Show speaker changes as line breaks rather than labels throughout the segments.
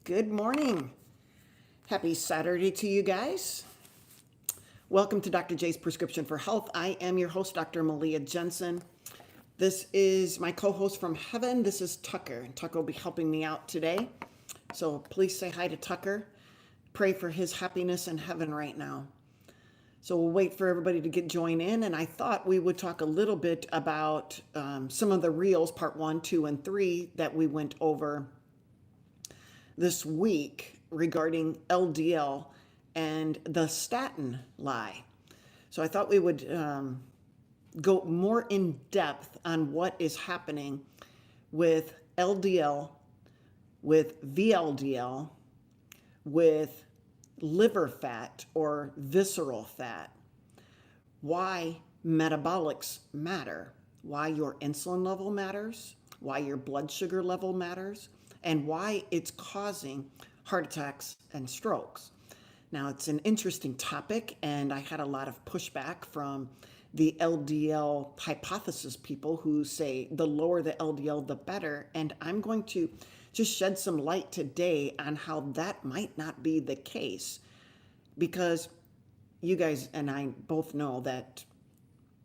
Good morning. Happy Saturday to you guys. Welcome to Dr. J's Prescription for Health. I am your host, Dr. Malia Jensen. This is my co-host from heaven. This is Tucker, and Tucker will be helping me out today. So please say hi to Tucker. Pray for his happiness in heaven right now. So we'll wait for everybody to join in, and I thought we would talk a little bit about some of the reels, part 1, 2, and 3 that we went over this week regarding LDL and the statin lie. So I thought we would go more in depth on what is happening with LDL, with VLDL, with liver fat or visceral fat, why metabolics matter, why your insulin level matters, why your blood sugar level matters, and why it's causing heart attacks and strokes. Now, it's an interesting topic, and I had a lot of pushback from the LDL hypothesis people who say the lower the LDL, the better. And I'm going to just shed some light today on how that might not be the case, because you guys and I both know that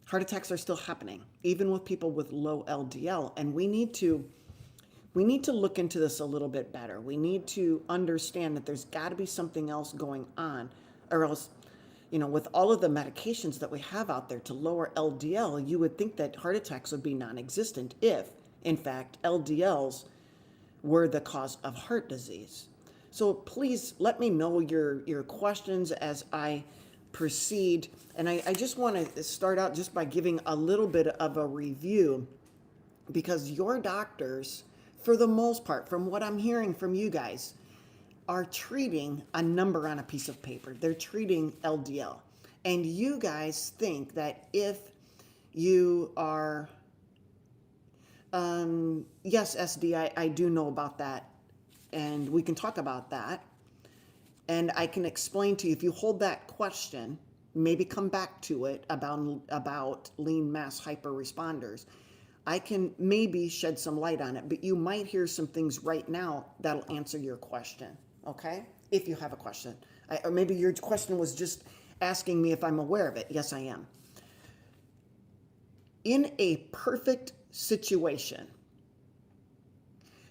heart attacks are still happening, even with people with low LDL, and we need to look into this a little bit better. We need to understand that there's got to be something else going on, or else, with all of the medications that we have out there to lower LDL, you would think that heart attacks would be non-existent if, in fact, LDLs were the cause of heart disease. So please let me know your questions as I proceed. And I just want to start out just by giving a little bit of a review, because your doctors, for the most part, from what I'm hearing from you guys, are treating a number on a piece of paper. They're treating LDL. And you guys think that if you are, yes, SD, I do know about that. And we can talk about that. And I can explain to you, if you hold that question, maybe come back to it about lean mass hyperresponders. I can maybe shed some light on it, but you might hear some things right now that'll answer your question, okay? If you have a question. Or maybe your question was just asking me if I'm aware of it. Yes, I am. In a perfect situation,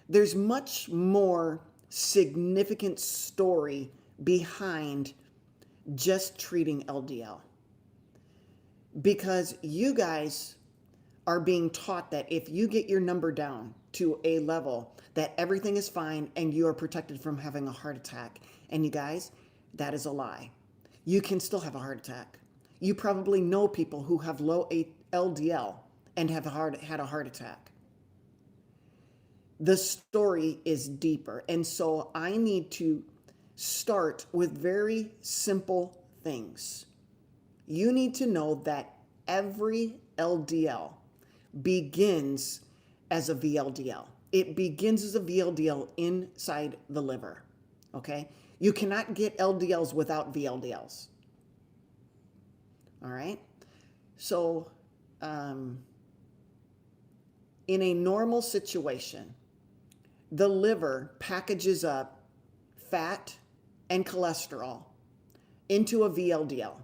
there's much more significant story behind just treating LDL. Because you guys are being taught that if you get your number down to a level, that everything is fine and you are protected from having a heart attack. And you guys, that is a lie. You can still have a heart attack. You probably know people who have low LDL and have had a heart attack. The story is deeper. And so I need to start with very simple things. You need to know that every LDL begins as a VLDL. It begins as a VLDL inside the liver, okay? You cannot get LDLs without VLDLs, all right? So in a normal situation, the liver packages up fat and cholesterol into a VLDL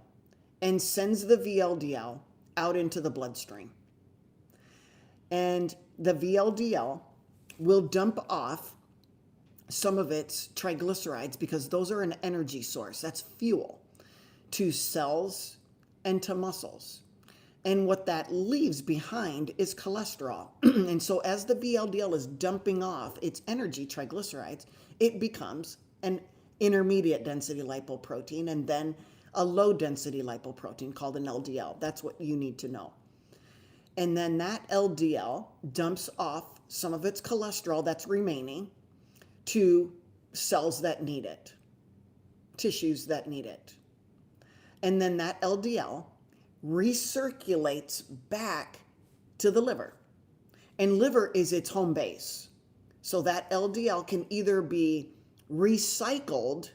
and sends the VLDL out into the bloodstream. And the VLDL will dump off some of its triglycerides, because those are an energy source. That's fuel to cells and to muscles. And what that leaves behind is cholesterol. And so as the VLDL is dumping off its energy triglycerides, it becomes an intermediate density lipoprotein and then a low density lipoprotein called an LDL. That's what you need to know. And then that LDL dumps off some of its cholesterol that's remaining to cells that need it, tissues that need it. And then that LDL recirculates back to the liver. And liver is its home base. So that LDL can either be recycled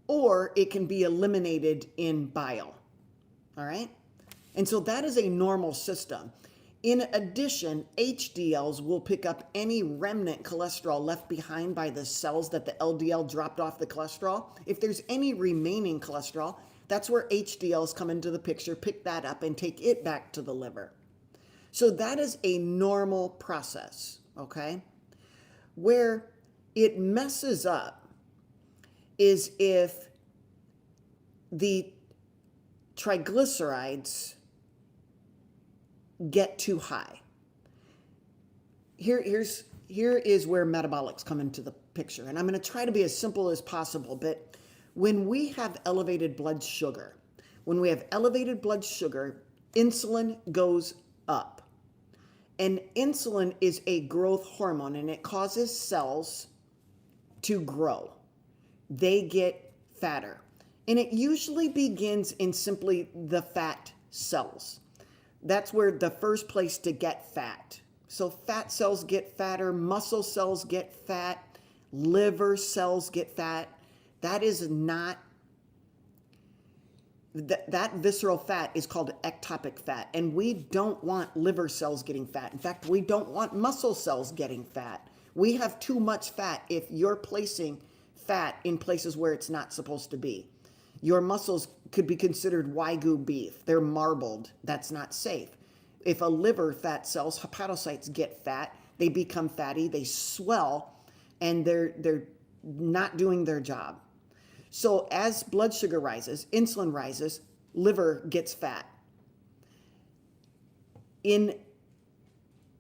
or it can be eliminated in bile. All right? And so that is a normal system. In addition, HDLs will pick up any remnant cholesterol left behind by the cells that the LDL dropped off the cholesterol. If there's any remaining cholesterol, that's where HDLs come into the picture, pick that up and take it back to the liver. So that is a normal process, okay? Where it messes up is if the triglycerides get too high. Here is where metabolics come into the picture. And I'm going to try to be as simple as possible, but when we have elevated blood sugar, insulin goes up. And insulin is a growth hormone, and it causes cells to grow. They get fatter. And it usually begins in simply the fat cells. That's where the first place to get fat. So fat cells get fatter, muscle cells get fat, liver cells get fat. That is not, that visceral fat is called ectopic fat. And we don't want liver cells getting fat. In fact, we don't want muscle cells getting fat. We have too much fat if you're placing fat in places where it's not supposed to be. Your muscles could be considered Wagyu beef. They're marbled. That's not safe. If a liver fat cells, hepatocytes get fat, they become fatty, they swell, and they're not doing their job. So as blood sugar rises, insulin rises, liver gets fat. In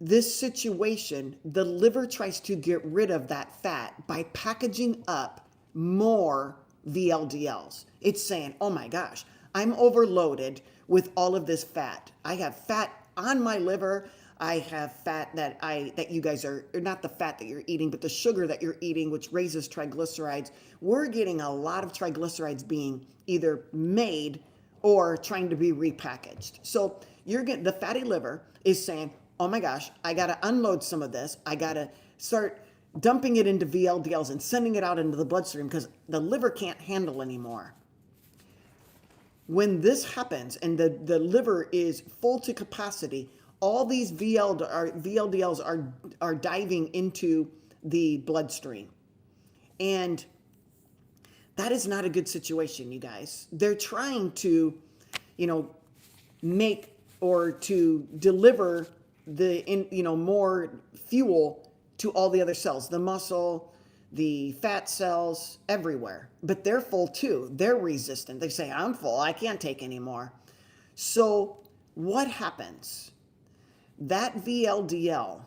this situation, the liver tries to get rid of that fat by packaging up more VLDLs. It's saying, oh my gosh, I'm overloaded with all of this fat. I have fat on my liver. I have fat that you guys are, or not the fat that you're eating, but the sugar that you're eating, which raises triglycerides. We're getting a lot of triglycerides being either made or trying to be repackaged. So the fatty liver is saying, oh my gosh, I got to unload some of this. I got to start dumping it into VLDLs and sending it out into the bloodstream because the liver can't handle anymore. When this happens and the liver is full to capacity, all these VLDLs are diving into the bloodstream. And that is not a good situation, you guys. They're trying to, make or to deliver more fuel to all the other cells, the muscle, the fat cells, everywhere. But they're full too. They're resistant. They say, I'm full. I can't take any more. So what happens? That VLDL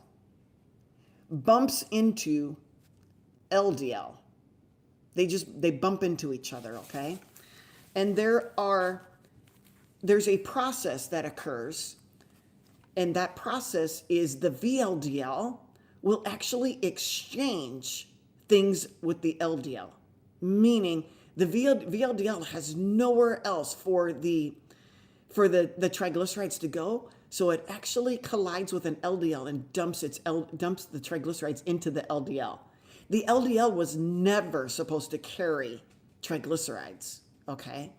bumps into LDL. They bump into each other, okay? And there's a process that occurs, and that process is the VLDL will actually exchange things with the LDL, meaning the VLDL has nowhere else for the triglycerides to go, so it actually collides with an LDL and dumps the triglycerides into the LDL. The LDL was never supposed to carry triglycerides, okay?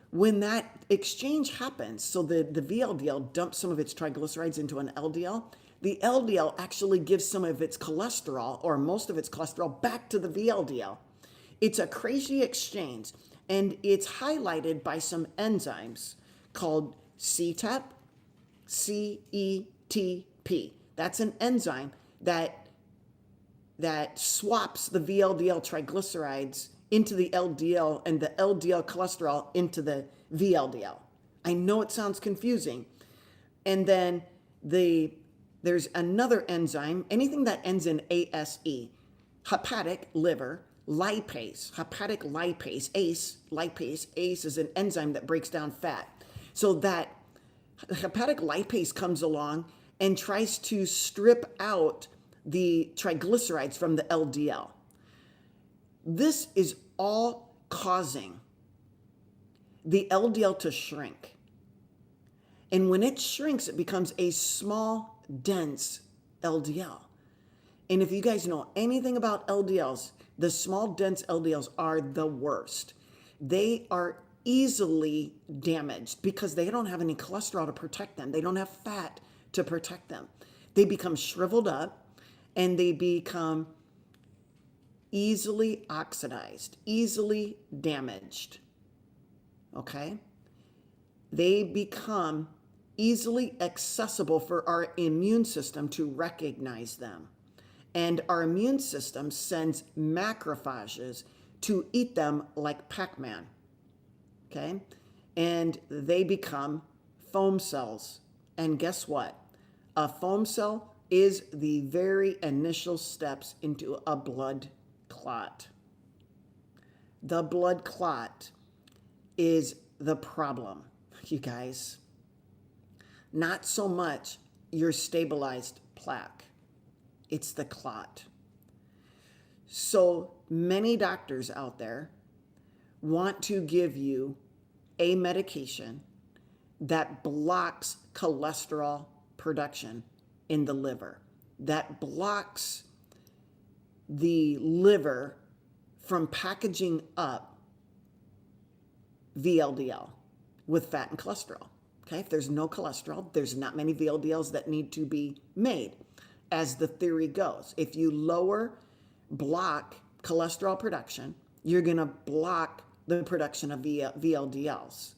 When that exchange happens, so the VLDL dumps some of its triglycerides into an LDL, the LDL actually gives some of its cholesterol, or most of its cholesterol, back to the VLDL. It's a crazy exchange, and it's highlighted by some enzymes called CETP, CETP. That's an enzyme that swaps the VLDL triglycerides into the LDL and the LDL cholesterol into the VLDL. I know it sounds confusing. And then there's another enzyme, anything that ends in ASE, hepatic liver lipase, hepatic lipase, ACE is an enzyme that breaks down fat. So that hepatic lipase comes along and tries to strip out the triglycerides from the LDL. This is all causing the LDL to shrink. And when it shrinks, it becomes a small, dense LDL. And if you guys know anything about LDLs, the small, dense LDLs are the worst. They are easily damaged because they don't have any cholesterol to protect them. They don't have fat to protect them. They become shriveled up and they become easily oxidized, easily damaged. Okay? They become easily accessible for our immune system to recognize them. And our immune system sends macrophages to eat them like Pac-Man. Okay? And they become foam cells. And guess what? A foam cell is the very initial steps into a blood clot. The blood clot is the problem, you guys. Not so much your stabilized plaque. It's the clot. So many doctors out there want to give you a medication that blocks cholesterol production in the liver, that blocks the liver from packaging up VLDL with fat and cholesterol. Okay, if there's no cholesterol, there's not many VLDLs that need to be made, as the theory goes. If you block cholesterol production, you're going to block the production of VLDLs.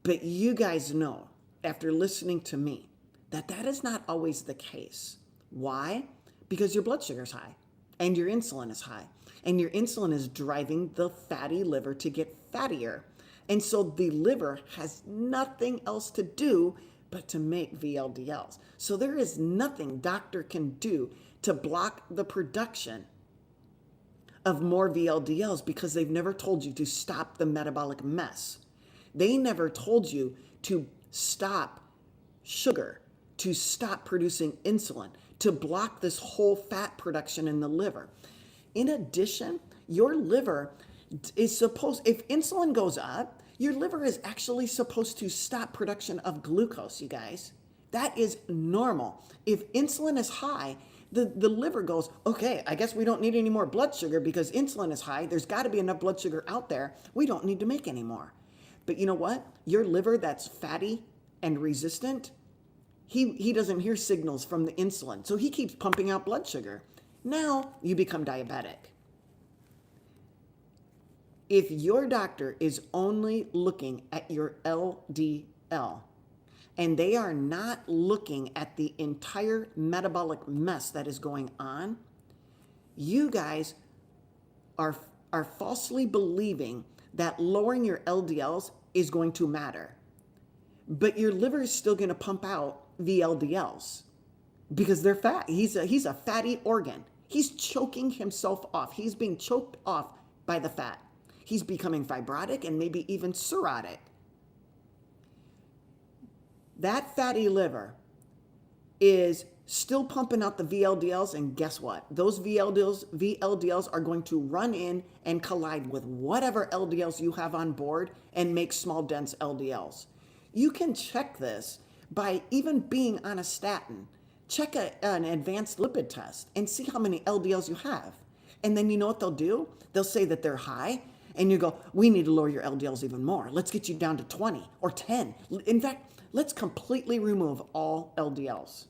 But you guys know, after listening to me, that is not always the case. Why? Because your blood sugar is high and your insulin is high, and your insulin is driving the fatty liver to get fattier. And so the liver has nothing else to do but to make VLDLs. So there is nothing doctor can do to block the production of more VLDLs, because they've never told you to stop the metabolic mess. They never told you to stop sugar, to stop producing insulin, to block this whole fat production in the liver. In addition, your liver is supposed, if insulin goes up, your liver is actually supposed to stop production of glucose, you guys. That is normal. If insulin is high, the liver goes, okay, I guess we don't need any more blood sugar because insulin is high. There's got to be enough blood sugar out there. We don't need to make any more. But you know what? Your liver that's fatty and resistant, he doesn't hear signals from the insulin. So he keeps pumping out blood sugar. Now you become diabetic. If your doctor is only looking at your LDL, and they are not looking at the entire metabolic mess that is going on, you guys are falsely believing that lowering your LDLs is going to matter. But your liver is still going to pump out VLDLs because they're fat. He's a fatty organ. He's choking himself off. He's being choked off by the fat. He's becoming fibrotic and maybe even cirrhotic. That fatty liver is still pumping out the VLDLs, and guess what? Those VLDLs are going to run in and collide with whatever LDLs you have on board and make small, dense LDLs. You can check this by even being on a statin. Check an advanced lipid test and see how many LDLs you have. And then you know what they'll do? They'll say that they're high, and you go, we need to lower your LDLs even more. Let's get you down to 20 or 10. In fact, let's completely remove all LDLs.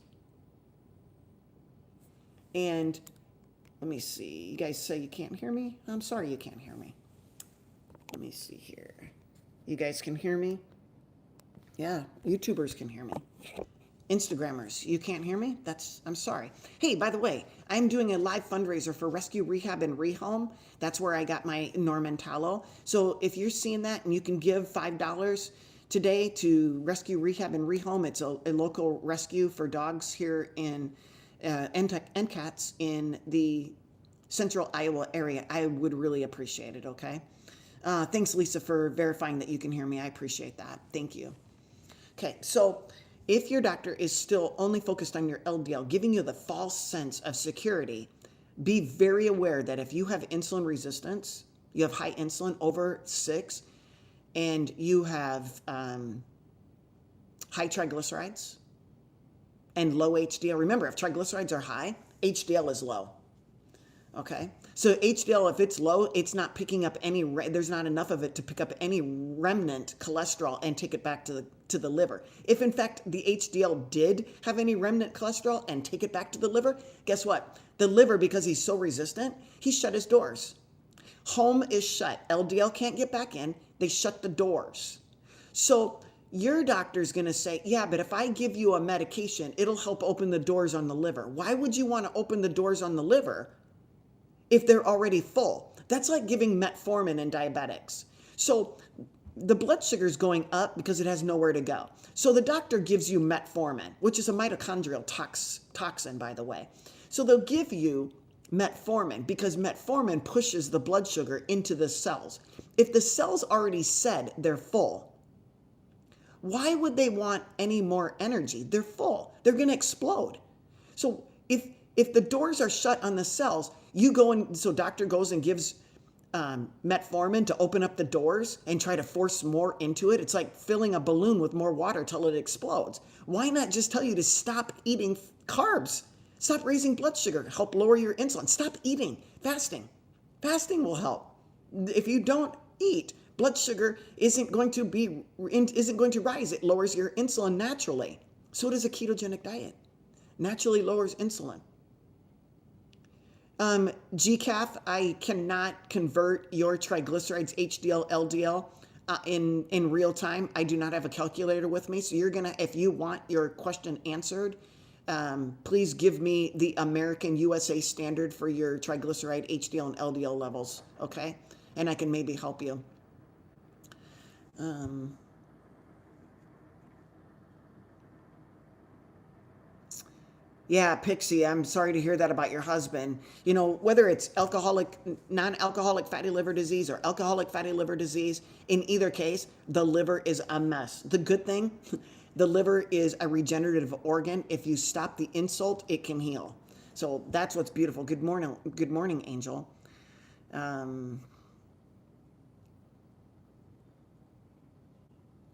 And let me see. You guys say you can't hear me? I'm sorry you can't hear me. Let me see here. You guys can hear me? Yeah, YouTubers can hear me. Instagrammers, you can't hear me? I'm sorry. Hey, by the way, I'm doing a live fundraiser for Rescue Rehab and Rehome. That's where I got my Norman tallow. So if you're seeing that and you can give $5 today to Rescue Rehab and Rehome, it's a local rescue for dogs here in and cats in the central Iowa area, I would really appreciate it, okay? Thanks, Lisa, for verifying that you can hear me. I appreciate that. Thank you. Okay, so if your doctor is still only focused on your LDL, giving you the false sense of security, be very aware that if you have insulin resistance, you have high insulin over 6, and you have high triglycerides and low HDL. Remember, if triglycerides are high, HDL is low. Okay. So HDL, if it's low, it's not picking up there's not enough of it to pick up any remnant cholesterol and take it back to the liver. If in fact the HDL did have any remnant cholesterol and take it back to the liver, guess what? The liver, because he's so resistant, he shut his doors. Home is shut. LDL can't get back in. They shut the doors. So your doctor's going to say, yeah, but if I give you a medication, it'll help open the doors on the liver. Why would you want to open the doors on the liver if they're already full? That's like giving metformin in diabetics. So the blood sugar is going up because it has nowhere to go. So the doctor gives you metformin, which is a mitochondrial toxin, by the way. So they'll give you metformin because metformin pushes the blood sugar into the cells. If the cells already said they're full, why would they want any more energy? They're full. They're going to explode. So if the doors are shut on the cells, so doctor goes and gives metformin to open up the doors and try to force more into it. It's like filling a balloon with more water till it explodes. Why not just tell you to stop eating carbs? Stop raising blood sugar, help lower your insulin. Stop eating, fasting. Fasting will help. If you don't eat, blood sugar isn't going to rise. It lowers your insulin naturally. So does a ketogenic diet. Naturally lowers insulin. GCAF, I cannot convert your triglycerides, HDL, LDL in real time. I do not have a calculator with me. So if you want your question answered, please give me the American USA standard for your triglyceride, HDL, and LDL levels, okay? And I can maybe help you. Yeah, Pixie, I'm sorry to hear that about your husband. You know, whether it's non-alcoholic fatty liver disease or alcoholic fatty liver disease, in either case, the liver is a mess. The good thing, the liver is a regenerative organ. If you stop the insult, it can heal. So that's what's beautiful. Good morning, Angel.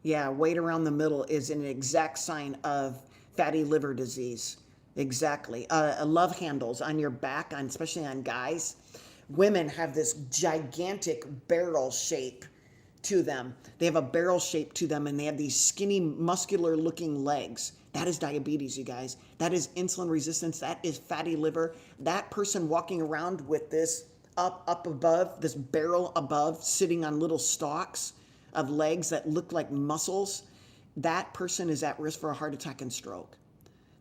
Yeah, weight around the middle is an exact sign of fatty liver disease. Exactly. Love handles on your back, especially on guys. Women have this gigantic barrel shape to them. They have a barrel shape to them, and they have these skinny, muscular-looking legs. That is diabetes, you guys. That is insulin resistance. That is fatty liver. That person walking around with this up above, this barrel above, sitting on little stalks of legs that look like muscles, that person is at risk for a heart attack and stroke.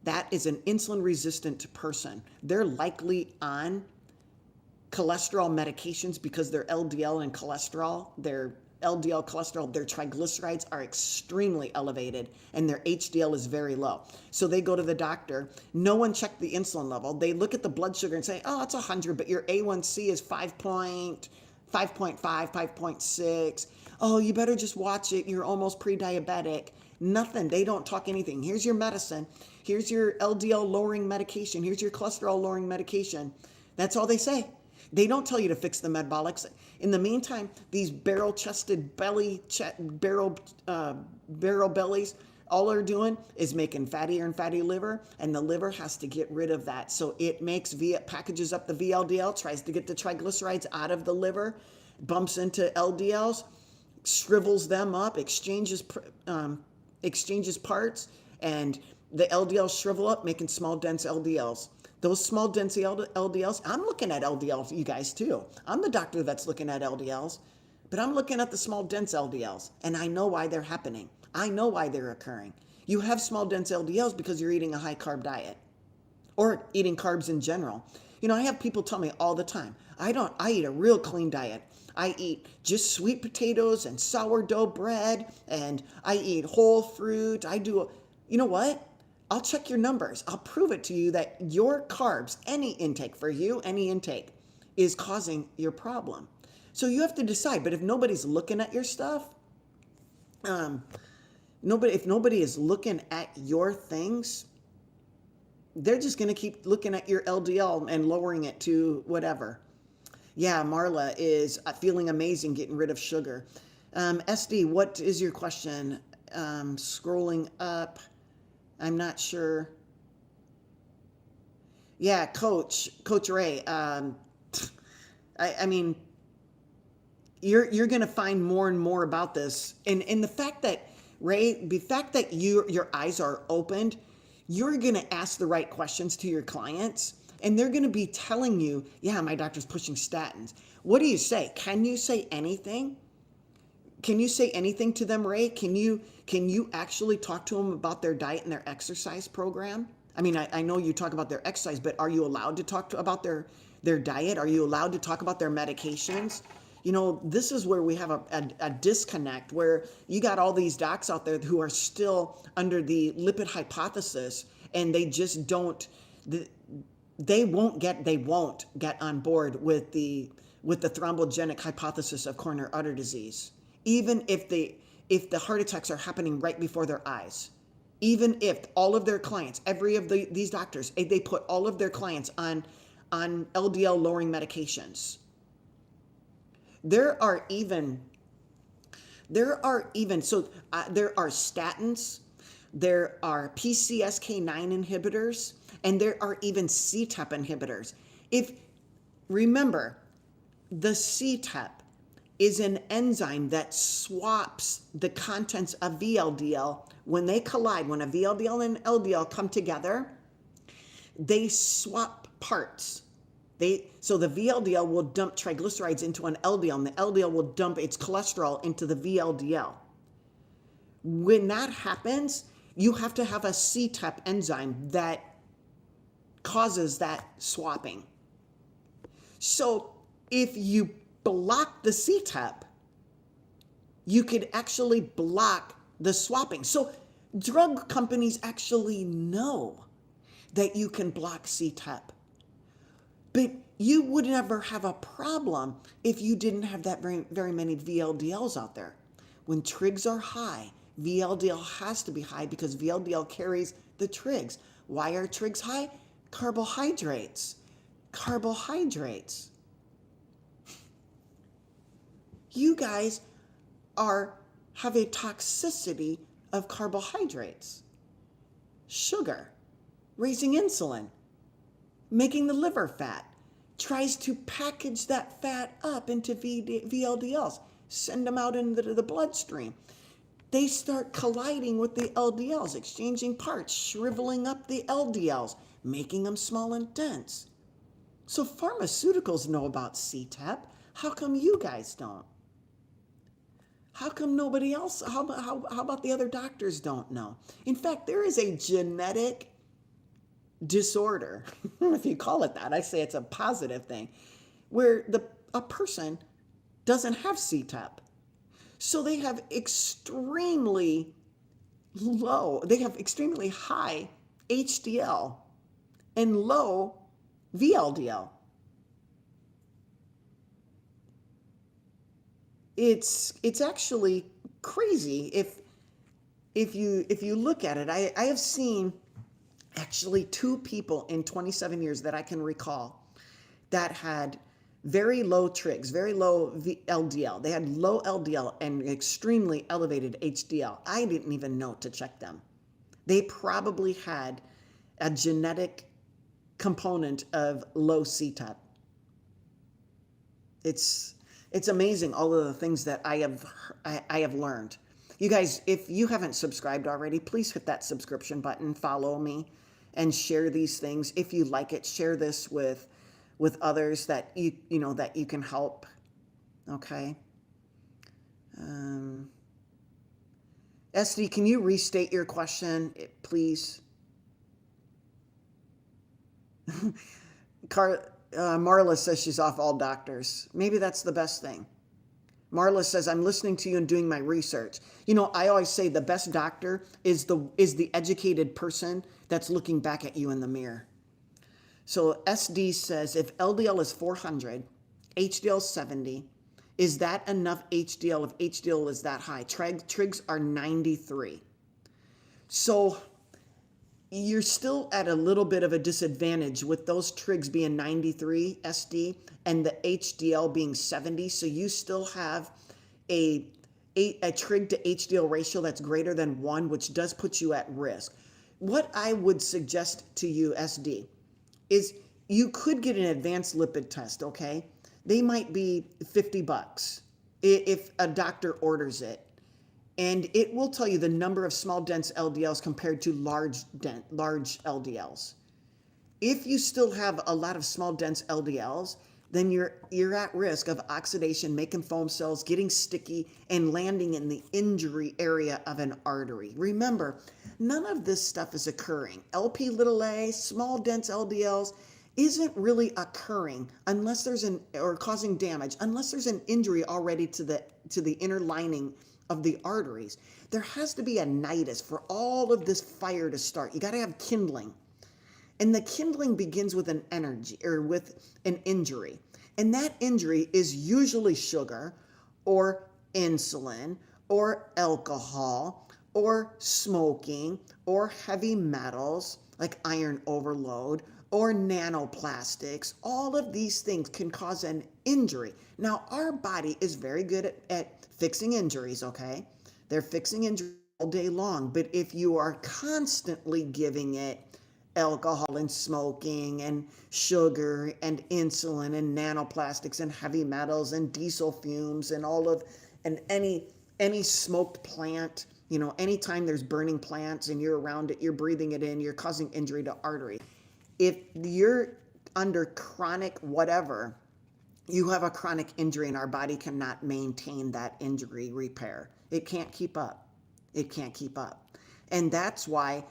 That is an insulin-resistant person. They're likely on cholesterol medications because their LDL and cholesterol, their LDL cholesterol, their triglycerides are extremely elevated and their HDL is very low. So they go to the doctor. No one checked the insulin level. They look at the blood sugar and say, oh, it's 100, but your A1C is 5.5, 5.6. Oh, you better just watch it. You're almost pre-diabetic. Nothing. They don't talk anything. Here's your medicine. Here's your LDL lowering medication. Here's your cholesterol lowering medication. That's all they say. They don't tell you to fix the metabolics. In the meantime, these barrel-chested barrel bellies, all they're doing is making fattier and fatty liver, and the liver has to get rid of that. So it packages up the VLDL, tries to get the triglycerides out of the liver, bumps into LDLs, shrivels them up, exchanges parts, and the LDLs shrivel up, making small, dense LDLs. Those small, dense LDLs, I'm looking at LDLs, you guys too. I'm the doctor that's looking at LDLs, but I'm looking at the small, dense LDLs, and I know why they're happening. I know why they're occurring. You have small, dense LDLs because you're eating a high-carb diet or eating carbs in general. You know, I have people tell me all the time, I eat a real clean diet. I eat just sweet potatoes and sourdough bread, and I eat whole fruit. You know what? I'll check your numbers. I'll prove it to you that your carbs, any intake, is causing your problem. So you have to decide. But if nobody's looking at your stuff, if nobody is looking at your things, they're just going to keep looking at your LDL and lowering it to whatever. Yeah, Marla is feeling amazing getting rid of sugar. SD, what is your question? Scrolling up. I'm not sure. Yeah, Coach Ray, I mean, you're going to find more and more about this. And the fact that, Ray, the fact that your eyes are opened, you're going to ask the right questions to your clients, and they're going to be telling you, yeah, my doctor's pushing statins. What do you say? Can you say anything? Can you say anything to them, Ray? Can you actually talk to them about their diet and their exercise program? I mean, I know you talk about their exercise, but are you allowed to talk about their diet? Are you allowed to talk about their medications? You know, this is where we have a disconnect, where you got all these docs out there who are still under the lipid hypothesis, and they just don't, they won't get on board with the thrombogenic hypothesis of coronary artery disease, even if the heart attacks are happening right before their eyes. Even if all of their clients, these doctors, they put all of their clients on LDL lowering medications. There are statins, there are PCSK9 inhibitors, and there are even CETP inhibitors. Remember, the CETP is an enzyme that swaps the contents of VLDL. When they collide, when a VLDL and LDL come together, they swap parts. So the VLDL will dump triglycerides into an LDL, and the LDL will dump its cholesterol into the VLDL. When that happens, you have to have a CETP enzyme that causes that swapping. So if you block the CETP, you could actually block the swapping. So drug companies actually know that you can block CETP. But you would never have a problem if you didn't have that very many VLDLs out there. When trigs are high, VLDL has to be high because VLDL carries the trigs. Why are trigs high? Carbohydrates. Carbohydrates. You guys have a toxicity of carbohydrates. Sugar, raising insulin, making the liver fat, tries to package that fat up into VLDLs, send them out into the bloodstream. They start colliding with the LDLs, exchanging parts, shriveling up the LDLs, making them small and dense. So pharmaceuticals know about CETP. How come you guys don't? How come nobody else? How about the other doctors don't know? In fact, there is a genetic disorder, if you call it that. I say it's a positive thing, where a person doesn't have CETP. So they have extremely high HDL and low VLDL. It's actually crazy if you look at it. I have seen actually 2 people in 27 years that I can recall that had very low trigs, very low LDL. They had low LDL and extremely elevated HDL. I didn't even know to check them. They probably had a genetic component of low CETP. It's amazing all of the things that I have learned. You guys, if you haven't subscribed already, please hit that subscription button, follow me, and share these things. If you like it, share this with others that you can help. Okay. SD, can you restate your question, please? Marla says she's off all doctors. Maybe that's the best thing. Marla says, I'm listening to you and doing my research. You know, I always say the best doctor is the educated person that's looking back at you in the mirror. So SD says, if LDL is 400, HDL is 70, is that enough HDL if HDL is that high? Trigs are 93. So you're still at a little bit of a disadvantage with those trigs being 93 SD and the HDL being 70. So you still have a trig to HDL ratio that's greater than 1, which does put you at risk. What I would suggest to you, SD, is you could get an advanced lipid test, okay? they might be $50 if a doctor orders it. And it will tell you the number of small dense LDLs compared to large LDLs. If you still have a lot of small dense LDLs, then you're at risk of oxidation, making foam cells, getting sticky, and landing in the injury area of an artery. Remember, none of this stuff is occurring. LP little a, small dense LDLs, isn't really occurring unless there's or causing damage, unless there's an injury already to the inner lining of the arteries. There has to be a nidus for all of this fire to start. You got to have kindling. And the kindling begins with an energy or with an injury. And that injury is usually sugar or insulin or alcohol or smoking or heavy metals like iron overload or nanoplastics. All of these things can cause an injury. Now, our body is very good at fixing injuries, okay? They're fixing injuries all day long. But if you are constantly giving it alcohol and smoking and sugar and insulin and nanoplastics and heavy metals and diesel fumes and any smoked plant, anytime there's burning plants and you're around it, you're breathing it in, you're causing injury to artery. If you're under chronic whatever, you have a chronic injury and our body cannot maintain that injury repair. It can't keep up. It can't keep up. And that's why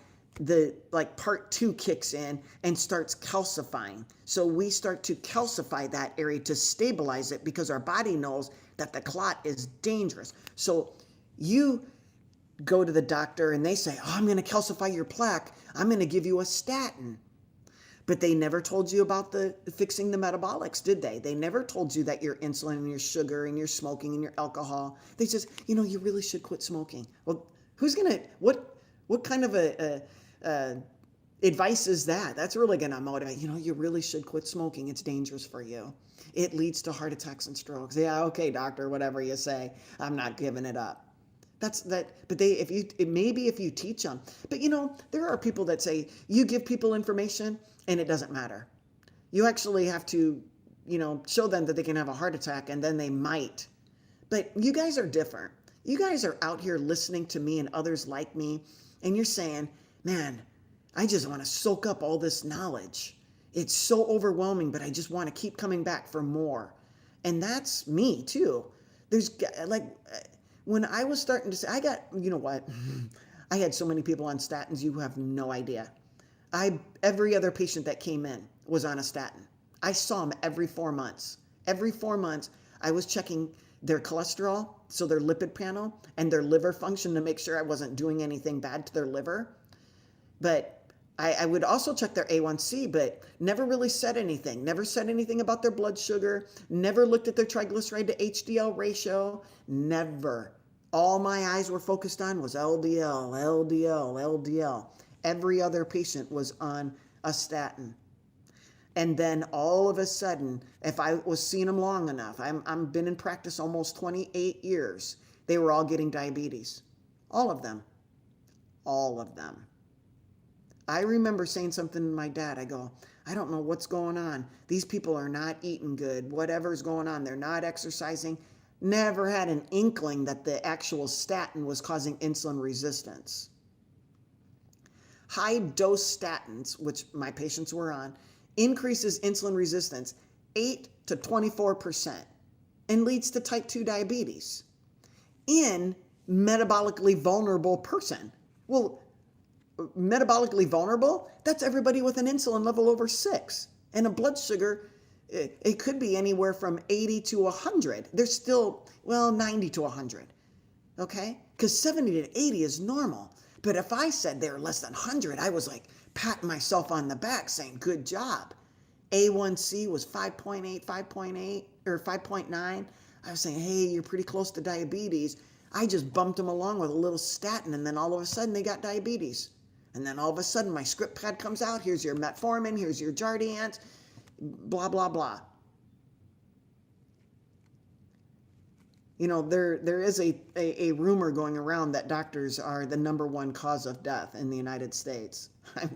part 2 kicks in and starts calcifying. So we start to calcify that area to stabilize it because our body knows that the clot is dangerous. So you go to the doctor and they say, I'm going to calcify your plaque. I'm going to give you a statin. But they never told you about fixing the metabolics, did they? They never told you that your insulin and your sugar and your smoking and your alcohol. They just, you really should quit smoking. Well, what kind of advice is that? That's really going to motivate. You really should quit smoking. It's dangerous for you. It leads to heart attacks and strokes. Yeah, okay, doctor, whatever you say. I'm not giving it up. That's that. But if you teach them. But there are people that say you give people information and it doesn't matter. You actually have to, show them that they can have a heart attack and then they might. But you guys are different. You guys are out here listening to me and others like me, and you're saying, man, I just want to soak up all this knowledge. It's so overwhelming, but I just want to keep coming back for more. And that's me too. There's when I was starting to say, I had so many people on statins, you have no idea. Every other patient that came in was on a statin. I saw them every 4 months. Every 4 months, I was checking their cholesterol, so their lipid panel, and their liver function to make sure I wasn't doing anything bad to their liver. But I would also check their A1C, but never really said anything. Never said anything about their blood sugar. Never looked at their triglyceride to HDL ratio. Never. All my eyes were focused on was LDL, LDL, LDL. Every other patient was on a statin. And then all of a sudden, if I was seeing them long enough, I'm been in practice almost 28 years, they were all getting diabetes. All of them. All of them. I remember saying something to my dad. I go, I don't know what's going on. These people are not eating good. Whatever's going on, they're not exercising. Never had an inkling that the actual statin was causing insulin resistance. High dose statins, which my patients were on, increases insulin resistance 8 to 24% and leads to type 2 diabetes in metabolically vulnerable person. Well, metabolically vulnerable, that's everybody with an insulin level over 6 and a blood sugar. It could be anywhere from 80 to 100. There's still, 90 to 100. Okay? Because 70 to 80 is normal. But if I said they were less than 100, I was like patting myself on the back saying, good job. A1C was 5.8, or 5.9. I was saying, hey, you're pretty close to diabetes. I just bumped them along with a little statin, and then all of a sudden they got diabetes. And then all of a sudden my script pad comes out. Here's your metformin. Here's your Jardiance. Blah, blah, blah. There is a rumor going around that doctors are the #1 cause of death in the United States.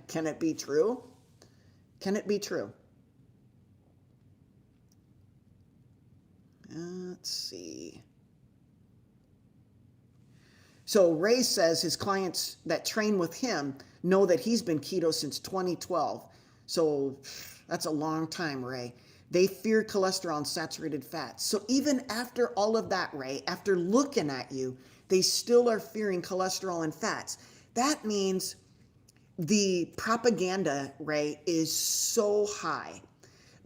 Can it be true? Can it be true? Let's see. So Ray says his clients that train with him know that he's been keto since 2012. So that's a long time, Ray. They fear cholesterol and saturated fats. So even after all of that, Ray, after looking at you, they still are fearing cholesterol and fats. That means the propaganda, Ray, is so high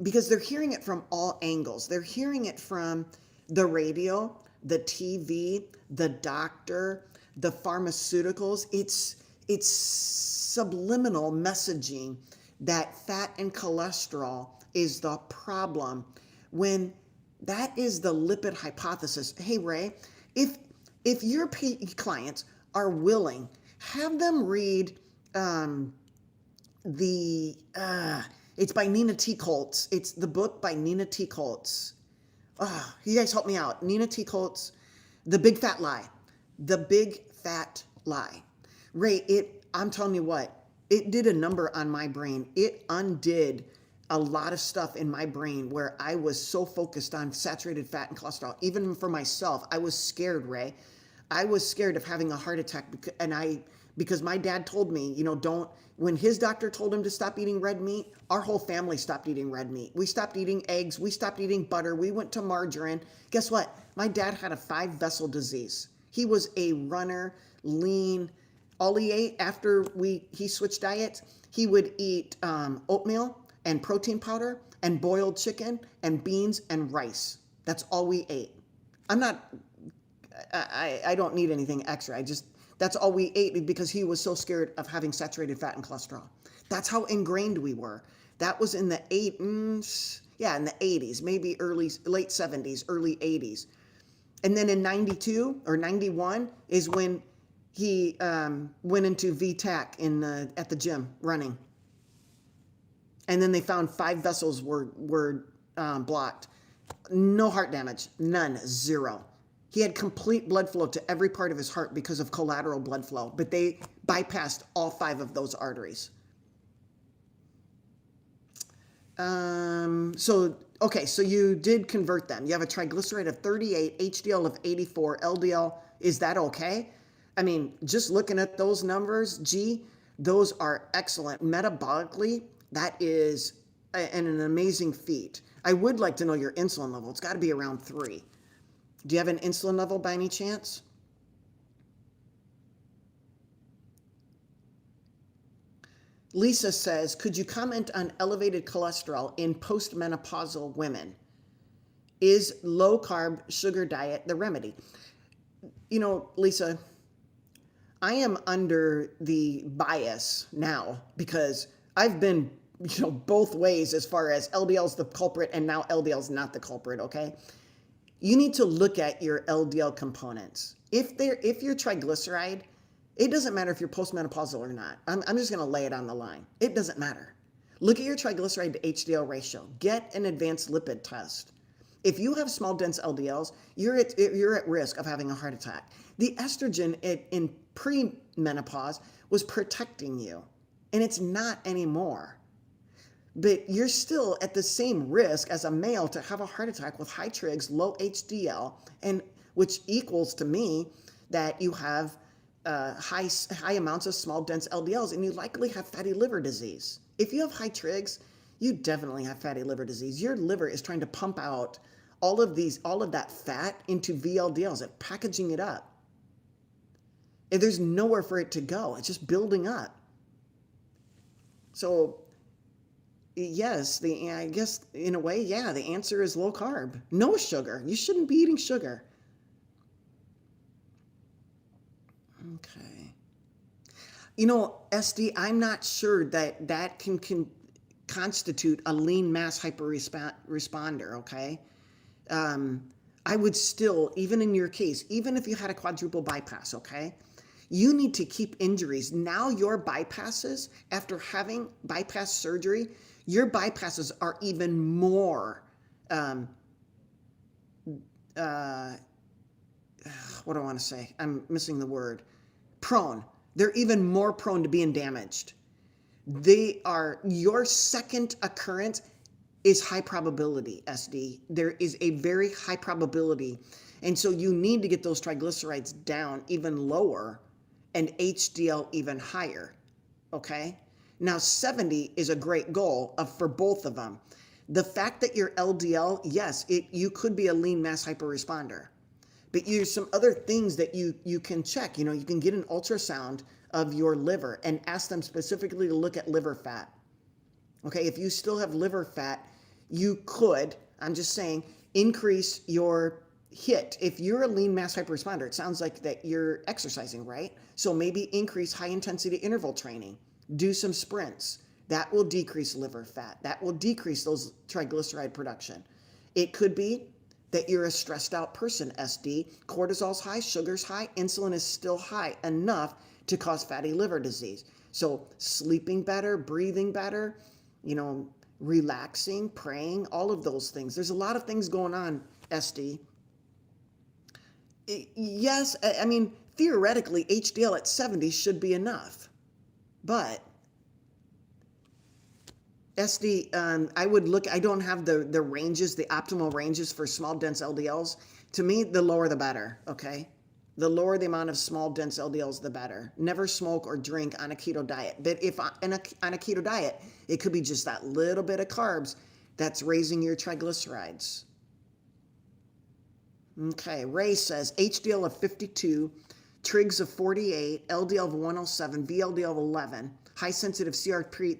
because they're hearing it from all angles. They're hearing it from the radio, the TV, the doctor, the pharmaceuticals. It's subliminal messaging that fat and cholesterol is the problem when that is the lipid hypothesis. Hey, Ray, if your clients are willing, have them read it's by Nina T. Coates. It's the book by Nina T. Coates. You guys help me out. Nina T. Coates, The Big Fat Lie. The Big Fat Lie. Ray, I'm telling you what, it did a number on my brain. It undid a lot of stuff in my brain where I was so focused on saturated fat and cholesterol. Even for myself, I was scared, Ray. I was scared of having a heart attack, because my dad told me, when his doctor told him to stop eating red meat, our whole family stopped eating red meat. We stopped eating eggs. We stopped eating butter. We went to margarine. Guess what? My dad had a 5-vessel disease. He was a runner, lean. All he ate after he switched diets, he would eat oatmeal and protein powder and boiled chicken and beans and rice. That's all we ate. I don't need anything extra. That's all we ate because he was so scared of having saturated fat and cholesterol. That's how ingrained we were. That was in the in the 80s, maybe late 70s, early 80s. And then in 92 or 91 is when he went into VTAC at the gym running. And then they found 5 vessels were blocked. No heart damage, none, 0. He had complete blood flow to every part of his heart because of collateral blood flow, but they bypassed all 5 of those arteries. So you did convert them. You have a triglyceride of 38, HDL of 84, LDL. Is that okay? I mean, just looking at those numbers, those are excellent. Metabolically, that is an amazing feat. I would like to know your insulin level. It's got to be around 3. Do you have an insulin level by any chance? Lisa says, could you comment on elevated cholesterol in postmenopausal women? Is low-carb sugar diet the remedy? Lisa, I am under the bias now because I've been, both ways as far as LDL's the culprit and now LDL's not the culprit, okay? You need to look at your LDL components. If your triglyceride, it doesn't matter if you're postmenopausal or not. I'm just going to lay it on the line. It doesn't matter. Look at your triglyceride to HDL ratio. Get an advanced lipid test. If you have small, dense LDLs, you're at risk of having a heart attack. The estrogen in premenopause was protecting you, and it's not anymore. But you're still at the same risk as a male to have a heart attack with high trigs, low HDL, and which equals to me that you have high amounts of small, dense LDLs, and you likely have fatty liver disease. If you have high trigs, you definitely have fatty liver disease. Your liver is trying to pump out all of that fat into VLDLs, it's packaging it up. And there's nowhere for it to go. It's just building up. So yes, I guess in a way, yeah, the answer is low carb. No sugar. You shouldn't be eating sugar. Okay. SD, I'm not sure that can constitute a lean mass hyperresponder, okay? I would still, even in your case, even if you had a quadruple bypass, okay? You need to keep injuries. Now your bypasses, after having bypass surgery, your bypasses are even more, what do I want to say? I'm missing the word. Prone. They're even more prone to being damaged. They are your second occurrence. is high probability, SD. There is a very high probability. And so you need to get those triglycerides down even lower and HDL even higher. Okay? Now, 70 is a great goal for both of them. The fact that your LDL, yes, you could be a lean mass hyperresponder. But there's some other things that you can check. You know, you can get an ultrasound of your liver and ask them specifically to look at liver fat. Okay, if you still have liver fat, you could, I'm just saying, increase your HIIT. If you're a lean mass hyperresponder, it sounds like that you're exercising, right? So maybe increase high intensity interval training. Do some sprints. That will decrease liver fat. That will decrease those triglyceride production. It could be that you're a stressed out person, SD. Cortisol's high, sugar's high, insulin is still high enough to cause fatty liver disease. So sleeping better, breathing better, you know, relaxing, praying, all of those things. There's a lot of things going on, SD. Yes, I mean, theoretically, HDL at 70 should be enough. But SD, I would look, I don't have the ranges, the optimal ranges for small, dense LDLs. To me, the lower the better, okay? The lower the amount of small, dense LDLs, the better. Never smoke or drink on a keto diet. But if on a keto diet, it could be just that little bit of carbs that's raising your triglycerides. Okay, Ray says HDL of 52, trigs of 48, LDL of 107, VLDL of 11, high sensitive CRP.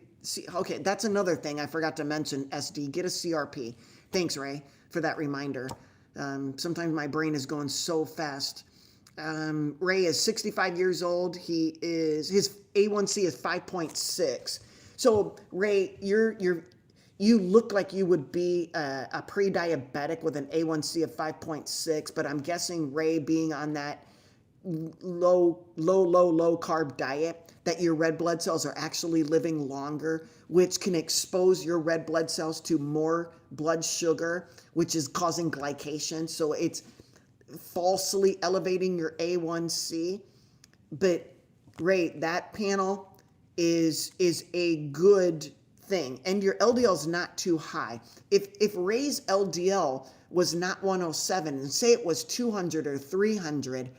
Okay, that's another thing I forgot to mention, SD. Get a CRP. Thanks, Ray, for that reminder. Sometimes my brain is going so fast. Ray is 65 years old. His A1C is 5.6. So Ray, you look like you would be a pre-diabetic with an A1C of 5.6, but I'm guessing Ray, being on that low carb diet, that your red blood cells are actually living longer, which can expose your red blood cells to more blood sugar, which is causing glycation. So it's falsely elevating your A1C. But Ray, that panel is a good thing. And your LDL is not too high. If Ray's LDL was not 107 and say it was 200 or 300,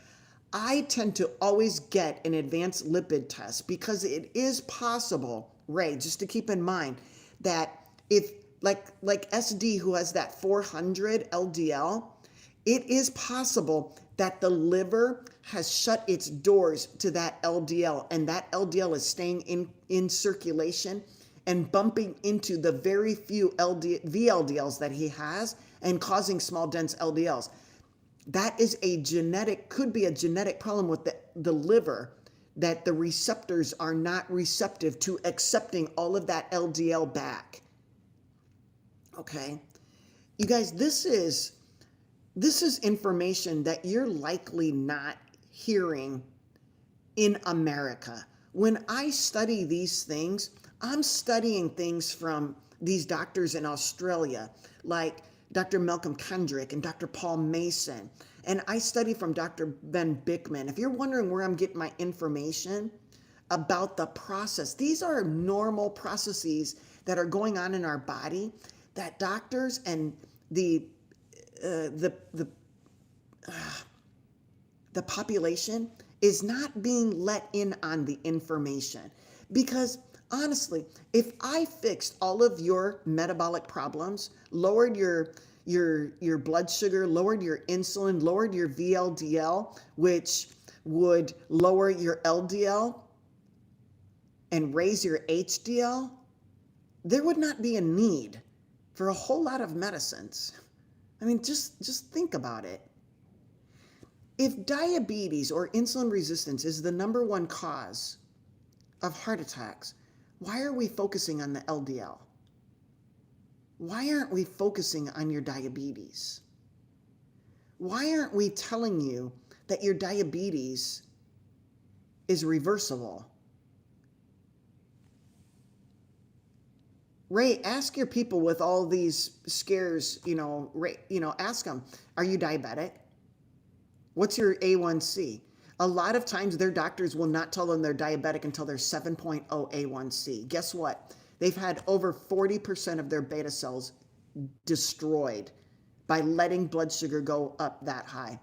I tend to always get an advanced lipid test, because it is possible, Ray, just to keep in mind, that if like SD, who has that 400 LDL, it is possible that the liver has shut its doors to that LDL, and that LDL is staying in circulation and bumping into the very few VLDLs that he has and causing small dense LDLs. That is could be a genetic problem with the liver, that the receptors are not receptive to accepting all of that LDL back. Okay. You guys, this is information that you're likely not hearing in America. When I study these things, I'm studying things from these doctors in Australia, like Dr. Malcolm Kendrick and Dr. Paul Mason. And I study from Dr. Ben Bickman. If you're wondering where I'm getting my information about the process, these are normal processes that are going on in our body that doctors and the population is not being let in on the information. Because honestly, if I fixed all of your metabolic problems, lowered your blood sugar, lowered your insulin, lowered your VLDL, which would lower your LDL and raise your HDL, there would not be a need for a whole lot of medicines. I mean, just think about it. If diabetes or insulin resistance is the number one cause of heart attacks, why are we focusing on the LDL? Why aren't we focusing on your diabetes? Why aren't we telling you that your diabetes is reversible? Ray, ask your people with all these scares, ask them, are you diabetic? What's your A1C? A lot of times their doctors will not tell them they're diabetic until they're 7.0 A1C. Guess what? They've had over 40% of their beta cells destroyed by letting blood sugar go up that high.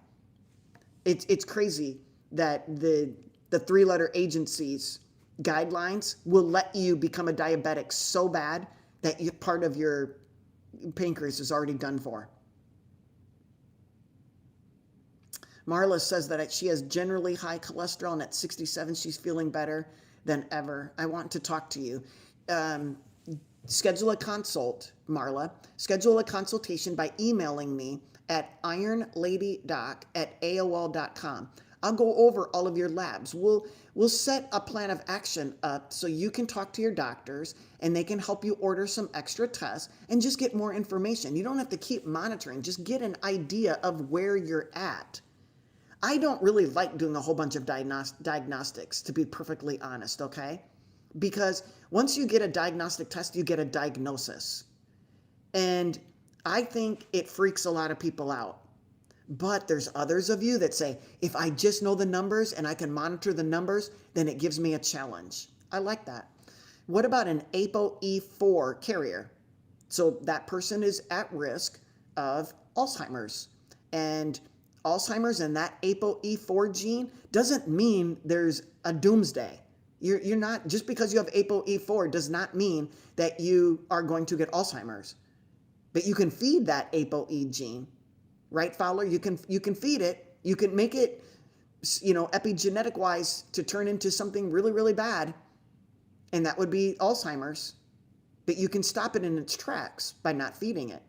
It's crazy that the three-letter agency's guidelines will let you become a diabetic so bad that part of your pancreas is already done for. Marla says that she has generally high cholesterol, and at 67 she's feeling better than ever. I want to talk to you. Schedule a consult, Marla. Schedule a consultation by emailing me at ironladydoc@aol.com. I'll go over all of your labs. We'll set a plan of action up so you can talk to your doctors and they can help you order some extra tests and just get more information. You don't have to keep monitoring. Just get an idea of where you're at. I don't really like doing a whole bunch of diagnostics, to be perfectly honest, okay? Because once you get a diagnostic test, you get a diagnosis. And I think it freaks a lot of people out. But there's others of you that say, if I just know the numbers and I can monitor the numbers, then it gives me a challenge. I like that. What about an ApoE4 carrier? So that person is at risk of Alzheimer's. And Alzheimer's and that ApoE4 gene doesn't mean there's a doomsday. You're not, just because you have ApoE4 does not mean that you are going to get Alzheimer's. But you can feed that ApoE gene, right, Fowler? You can feed it. You can make it, epigenetic wise to turn into something really, really bad. And that would be Alzheimer's. But you can stop it in its tracks by not feeding it.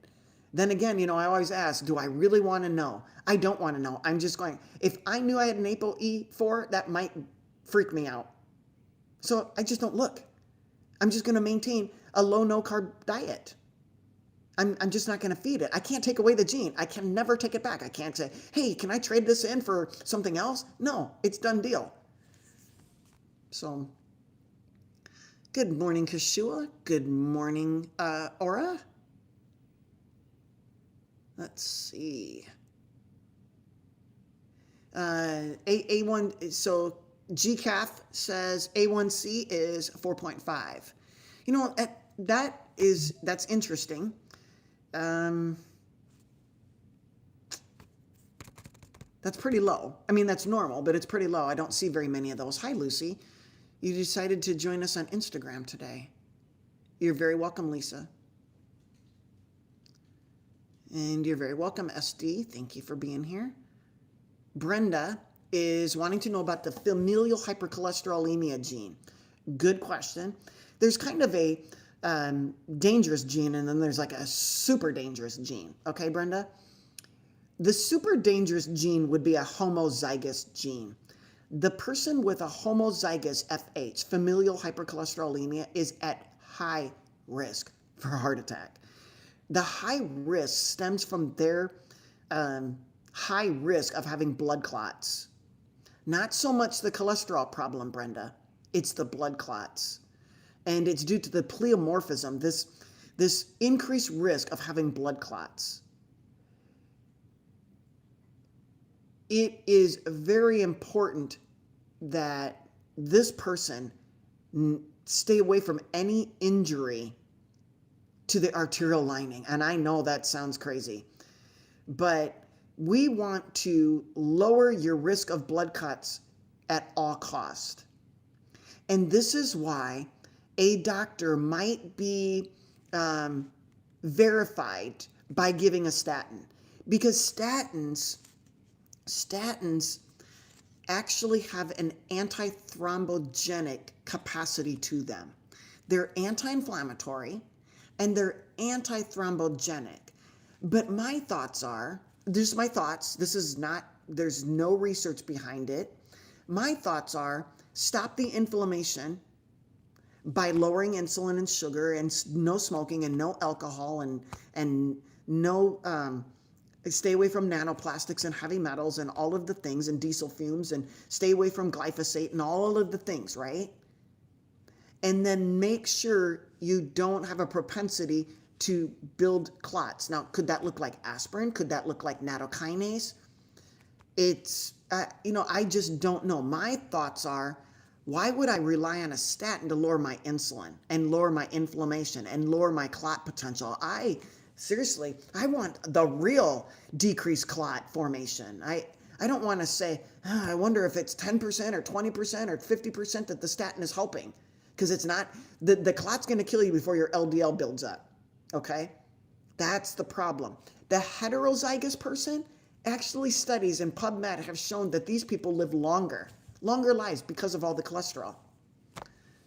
Then again, I always ask, do I really want to know? I don't want to know. I'm just going, if I knew I had an ApoE4, that might freak me out. So I just don't look. I'm just going to maintain a low, no carb diet. I'm just not going to feed it. I can't take away the gene. I can never take it back. I can't say, hey, can I trade this in for something else? No, it's done deal. So, good morning, Kashua. Good morning, Aura. Let's see. A1, so GCAF says A1C is 4.5. That's interesting. That's pretty low. I mean, that's normal, but it's pretty low. I don't see very many of those. Hi, Lucy. You decided to join us on Instagram today. You're very welcome, Lisa. And you're very welcome, SD. Thank you for being here. Brenda is wanting to know about the familial hypercholesterolemia gene. Good question. There's kind of a dangerous gene, and then there's like a super dangerous gene. Okay, Brenda? The super dangerous gene would be a homozygous gene. The person with a homozygous FH, familial hypercholesterolemia, is at high risk for a heart attack. The high risk stems from their high risk of having blood clots. Not so much the cholesterol problem, Brenda. It's the blood clots. And it's due to the pleomorphism, this increased risk of having blood clots. It is very important that this person stay away from any injury to the arterial lining. And I know that sounds crazy, but we want to lower your risk of blood clots at all cost. And this is why a doctor might be verified by giving a statin, because statins actually have an antithrombogenic capacity to them. They're anti-inflammatory and they're antithrombogenic. But my thoughts are, there's my thoughts, there's no research behind it. My thoughts are, stop the inflammation by lowering insulin and sugar and no smoking and no alcohol and no, stay away from nanoplastics and heavy metals and all of the things and diesel fumes, and stay away from glyphosate and all of the things, right? And then make sure you don't have a propensity to build clots. Now, could that look like aspirin? Could that look like nattokinase? It's, I just don't know. My thoughts are, Why would I rely on a statin to lower my insulin and lower my inflammation and lower my clot potential? Seriously, I want the real decreased clot formation. I don't want to say, I wonder if it's 10% or 20% or 50% that the statin is helping. Because it's not, the clot's going to kill you before your LDL builds up. Okay? That's the problem. The heterozygous person, actually studies in PubMed have shown that these people live longer lives because of all the cholesterol.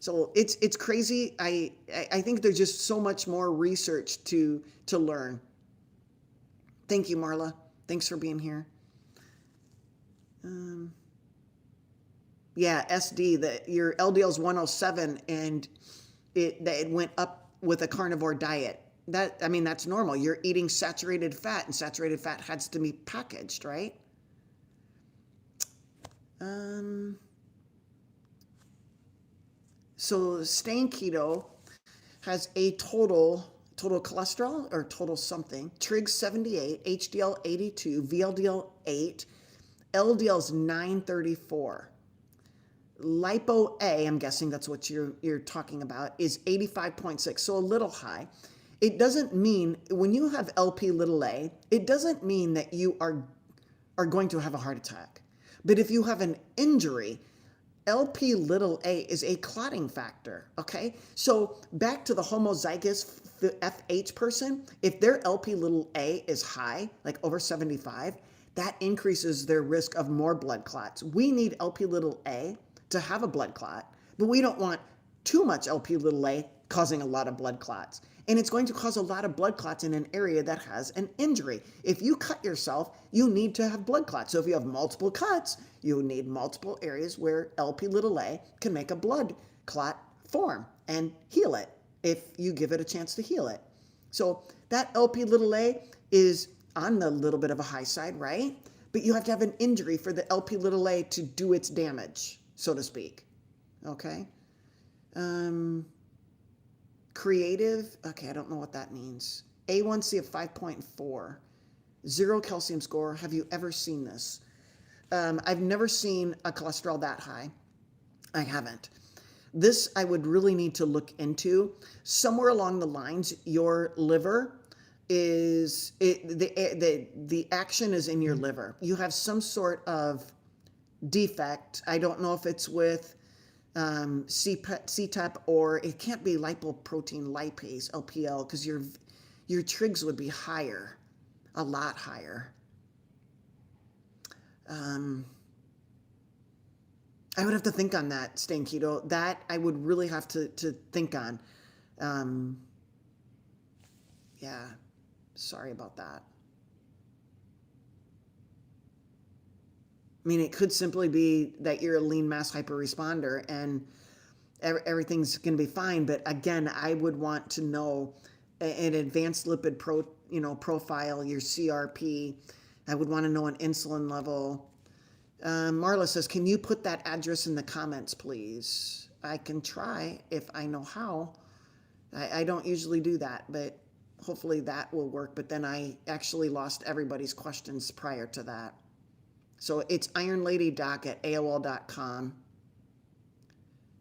So it's crazy. I think there's just so much more research to learn. Thank you, Marla. Thanks for being here. Yeah, SD, your LDL is 107 and it went up with a carnivore diet. That's normal. You're eating saturated fat, and saturated fat has to be packaged, right? So staying keto has a total cholesterol or total something. Trig 78, HDL 82, VLDL 8, LDL's 934. Lipo A, I'm guessing that's what you're talking about, is 85.6, so a little high. It doesn't mean, when you have LP little a, it doesn't mean that you are going to have a heart attack. But if you have an injury, LP little a is a clotting factor, okay? So back to the homozygous FH person, if their LP little a is high, like over 75, that increases their risk of more blood clots. We need LP little a to have a blood clot, but we don't want too much LP little a causing a lot of blood clots. And it's going to cause a lot of blood clots in an area that has an injury. If you cut yourself, you need to have blood clots. So if you have multiple cuts, you need multiple areas where LP little a can make a blood clot form and heal it if you give it a chance to heal it. So that LP little a is on the little bit of a high side, right? But you have to have an injury for the LP little a to do its damage, so to speak. Okay? Creative, okay, I don't know what that means. A1C of 5.4, 0 calcium score. Have you ever seen this? I've never seen a cholesterol that high. I haven't. This I would really need to look into. Somewhere along the lines, your liver is, the action is in your liver. You have some sort of defect. I don't know if it's with CTEP or it can't be lipoprotein lipase, LPL, because your trigs would be higher, a lot higher. I would have to think on that, staying keto. That I would really have to think on. Yeah, sorry about that. I mean, it could simply be that you're a lean mass hyperresponder and everything's going to be fine. But again, I would want to know an advanced lipid profile, your CRP. I would want to know an insulin level. Marla says, can you put that address in the comments, please? I can try if I know how. I don't usually do that, but hopefully that will work. But then I actually lost everybody's questions prior to that. So it's ironladydoc@aol.com.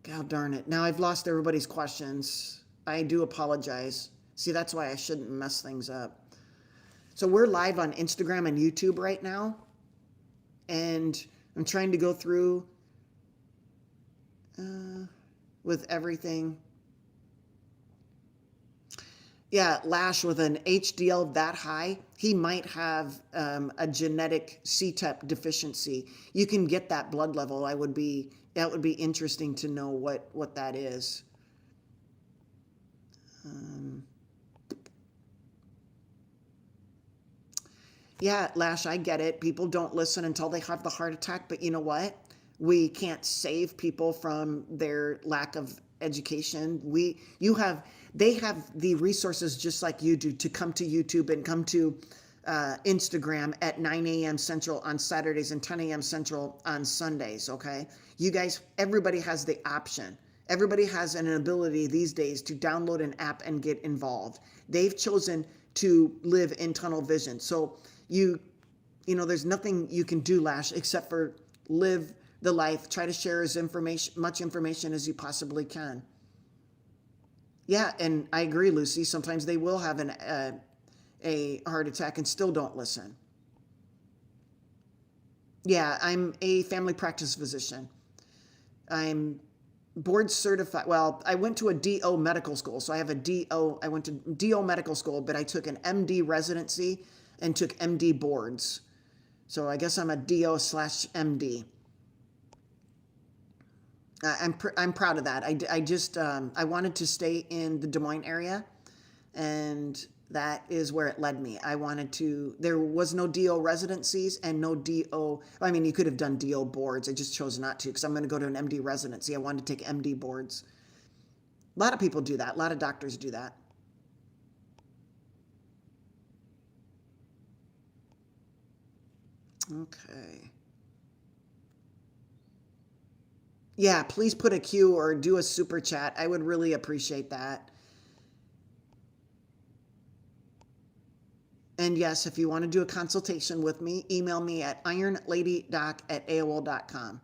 God darn it. Now I've lost everybody's questions. I do apologize. See, that's why I shouldn't mess things up. So we're live on Instagram and YouTube right now. And I'm trying to go through with everything. Yeah, Lash with an HDL that high, he might have a genetic CTEP deficiency. You can get that blood level. That would be interesting to know what that is. Yeah, Lash, I get it. People don't listen until they have the heart attack, but you know what? We can't save people from their lack of education. They have the resources just like you do to come to YouTube and come to Instagram at 9 a.m. Central on Saturdays and 10 a.m. Central on Sundays, okay? You guys, everybody has the option. Everybody has an ability these days to download an app and get involved. They've chosen to live in tunnel vision. So you know, there's nothing you can do, Lash, except for live the life. Try to share as much information as you possibly can. Yeah, and I agree, Lucy. Sometimes they will have a heart attack and still don't listen. Yeah, I'm a family practice physician. I'm board certified. Well, I went to a DO medical school. So I have a DO. I went to DO medical school, but I took an MD residency and took MD boards. So I guess I'm a DO/MD. I'm proud of that. I wanted to stay in the Des Moines area, and that is where it led me. There was no DO residencies and no DO. I mean, you could have done DO boards. I just chose not to because I'm going to go to an MD residency. I wanted to take MD boards. A lot of people do that. A lot of doctors do that. Okay. Yeah, please put a Q or do a super chat. I would really appreciate that. And yes, if you want to do a consultation with me, email me at ironladydoc@aol.com.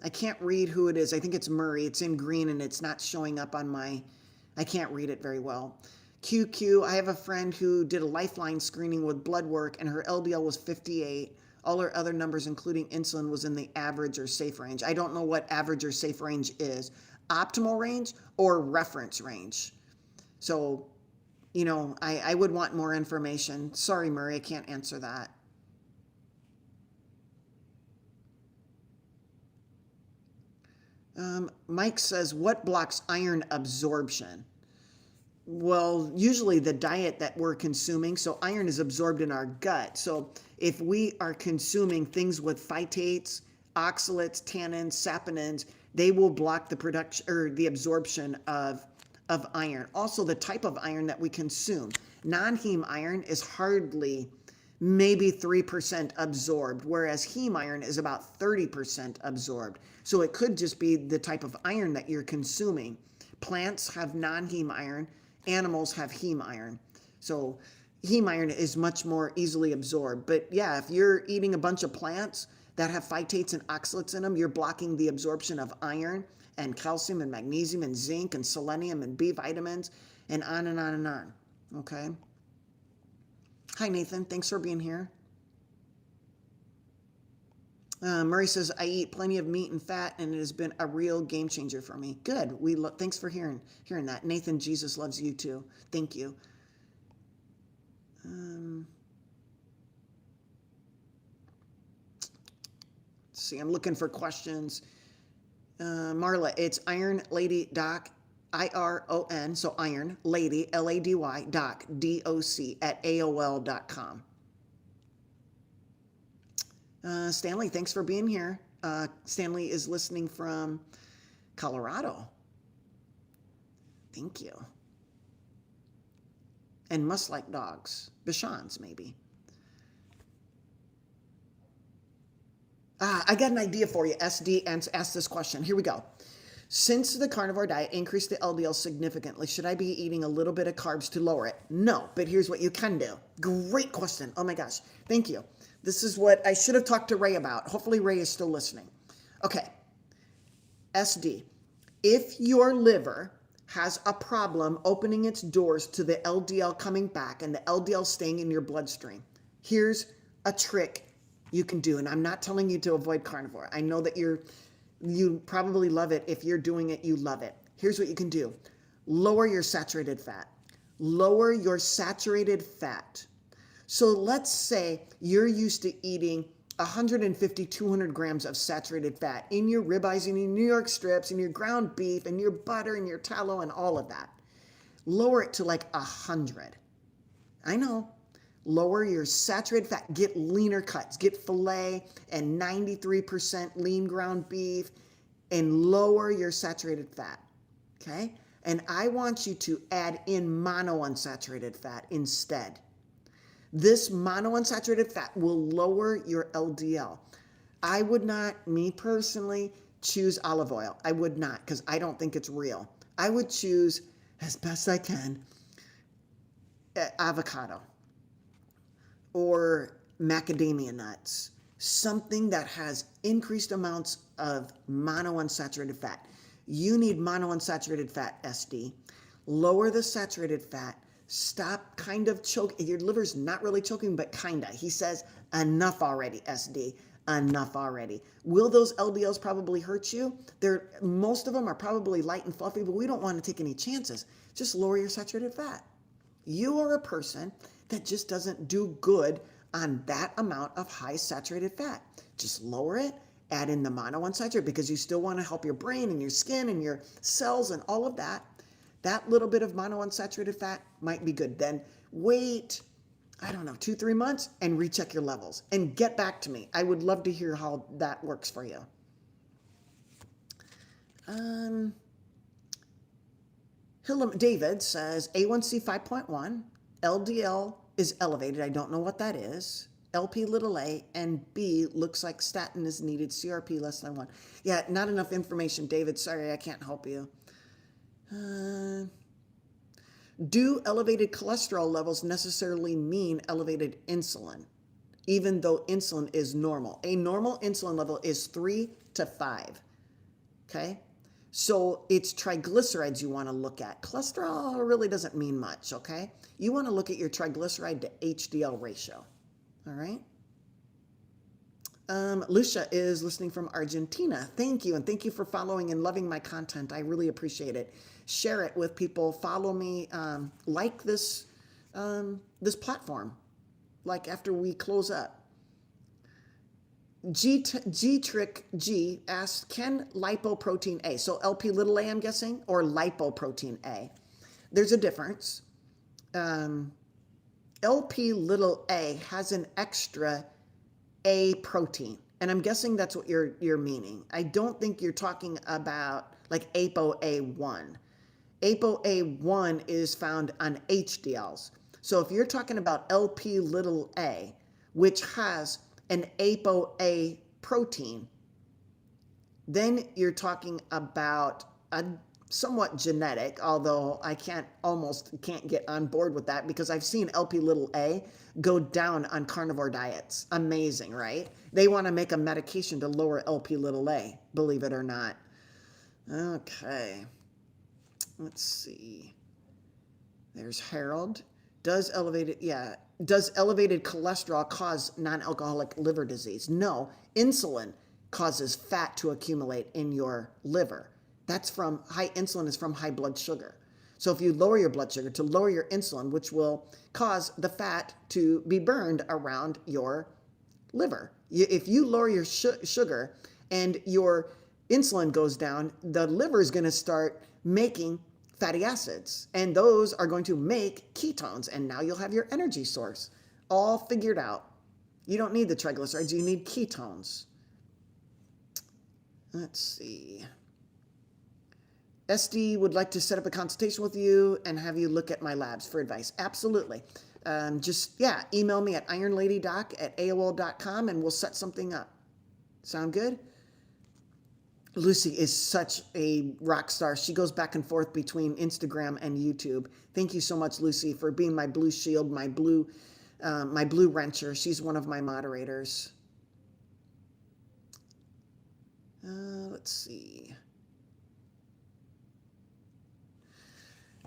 I can't read who it is. I think it's Murray. It's in green and it's not showing up on I can't read it very well. QQ, I have a friend who did a Lifeline screening with blood work and her LDL was 58. All her other numbers, including insulin, was in the average or safe range. I don't know what average or safe range is. Optimal range or reference range. So, I would want more information. Sorry, Murray, I can't answer that. Mike says, what blocks iron absorption? Well, usually the diet that we're consuming, so iron is absorbed in our gut. So if we are consuming things with phytates, oxalates, tannins, saponins, they will block the production or the absorption of iron. Also, the type of iron that we consume. Non-heme iron is hardly maybe 3% absorbed, whereas heme iron is about 30% absorbed. So it could just be the type of iron that you're consuming. Plants have non-heme iron. Animals have heme iron. So heme iron is much more easily absorbed. But yeah, if you're eating a bunch of plants that have phytates and oxalates in them, you're blocking the absorption of iron and calcium and magnesium and zinc and selenium and B vitamins and on and on and on. Okay. Hi, Nathan. Thanks for being here. Murray says, I eat plenty of meat and fat, and it has been a real game changer for me. Good. Thanks for hearing that. Nathan, Jesus loves you too. Thank you. Let's see, I'm looking for questions. Marla, it's Iron Lady Doc, IRON, so Iron Lady, LADY, Doc, DOC, @AOL.com. Stanley, thanks for being here. Stanley is listening from Colorado. Thank you. And must like dogs. Bichons, maybe. I got an idea for you. SD asked this question. Here we go. Since the carnivore diet increased the LDL significantly, should I be eating a little bit of carbs to lower it? No, but here's what you can do. Great question. Oh my gosh. Thank you. This is what I should have talked to Ray about. Hopefully Ray is still listening. Okay. SD. If your liver has a problem opening its doors to the LDL coming back and the LDL staying in your bloodstream, here's a trick you can do. And I'm not telling you to avoid carnivore. I know that you probably love it. If you're doing it, you love it. Here's what you can do. Lower your saturated fat. Lower your saturated fat. So let's say you're used to eating 150, 200 grams of saturated fat in your ribeyes, in your New York strips, in your ground beef, and your butter, and your tallow, and all of that. Lower it to like 100. I know. Lower your saturated fat. Get leaner cuts. Get filet and 93% lean ground beef and lower your saturated fat. Okay? And I want you to add in monounsaturated fat instead. This monounsaturated fat will lower your LDL. I would not, me personally, choose olive oil. I would not, because I don't think it's real. I would choose, as best I can, avocado. or macadamia nuts, something that has increased amounts of monounsaturated fat. You need monounsaturated fat, SD. Lower the saturated fat. Stop kind of choking. Your liver's not really choking, but kinda. He says, enough already, SD. Enough already. Will those LDLs probably hurt you? Most of them are probably light and fluffy, but we don't want to take any chances. Just lower your saturated fat. You are a person that just doesn't do good on that amount of high saturated fat. Just lower it, add in the monounsaturated, because you still want to help your brain and your skin and your cells and all of that. That little bit of monounsaturated fat might be good. Then wait, I don't know, 2-3 months and recheck your levels and get back to me. I would love to hear how that works for you. David says A1C 5.1, LDL is elevated. I don't know what that is. LP little a, and B looks like statin is needed. CRP less than 1. Yeah, not enough information, David. Sorry, I can't help you. Do elevated cholesterol levels necessarily mean elevated insulin, even though insulin is normal? A normal insulin level is 3 to 5. Okay? So it's triglycerides you want to look at. Cholesterol really doesn't mean much, okay? You want to look at your triglyceride to HDL ratio, all right? Lucia is listening from Argentina. Thank you, and thank you for following and loving my content. I really appreciate it. Share it with people. Follow me. Like this platform. Like after we close up. G-Trick G asks, can lipoprotein A, so LP little a I'm guessing, or lipoprotein A? There's a difference. LP little a has an extra A protein, and I'm guessing that's what you're meaning. I don't think you're talking about like ApoA1. ApoA1 is found on HDLs. So if you're talking about LP little a, which has an ApoA protein, then you're talking about a somewhat genetic, although I can't get on board with that, because I've seen LP little a go down on carnivore diets. Amazing, right? They want to make a medication to lower LP little a, believe it or not. Okay. Let's see. There's Harold. Does elevated cholesterol cause non-alcoholic liver disease? No. Insulin causes fat to accumulate in your liver. Insulin is from high blood sugar. So if you lower your blood sugar to lower your insulin, which will cause the fat to be burned around your liver. If you lower your sugar and your insulin goes down, the liver is going to start making fatty acids, and those are going to make ketones, and now you'll have your energy source all figured out. You don't need the triglycerides, you need ketones. Let's see. SD would like to set up a consultation with you and have you look at my labs for advice. Absolutely. Email me at ironladydoc@aol.com and we'll set something up. Sound good? Lucy is such a rock star. She goes back and forth between Instagram and YouTube. Thank you so much, Lucy, for being my blue shield, my blue wrencher. She's one of my moderators. Let's see.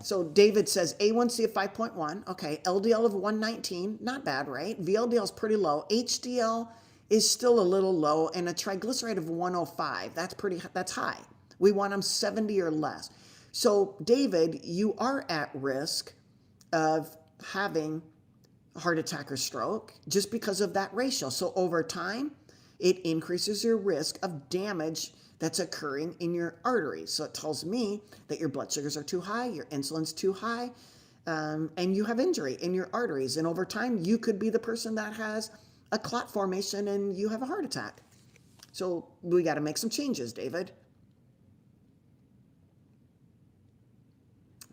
So David says A1C of 5.1. Okay, LDL of 119. Not bad, right? VLDL is pretty low. HDL is still a little low, and a triglyceride of 105. That's high. We want them 70 or less. So David, you are at risk of having a heart attack or stroke just because of that ratio. So over time, it increases your risk of damage that's occurring in your arteries. So it tells me that your blood sugars are too high, your insulin's too high, and you have injury in your arteries. And over time, you could be the person that has a clot formation and you have a heart attack. So we got to make some changes, David.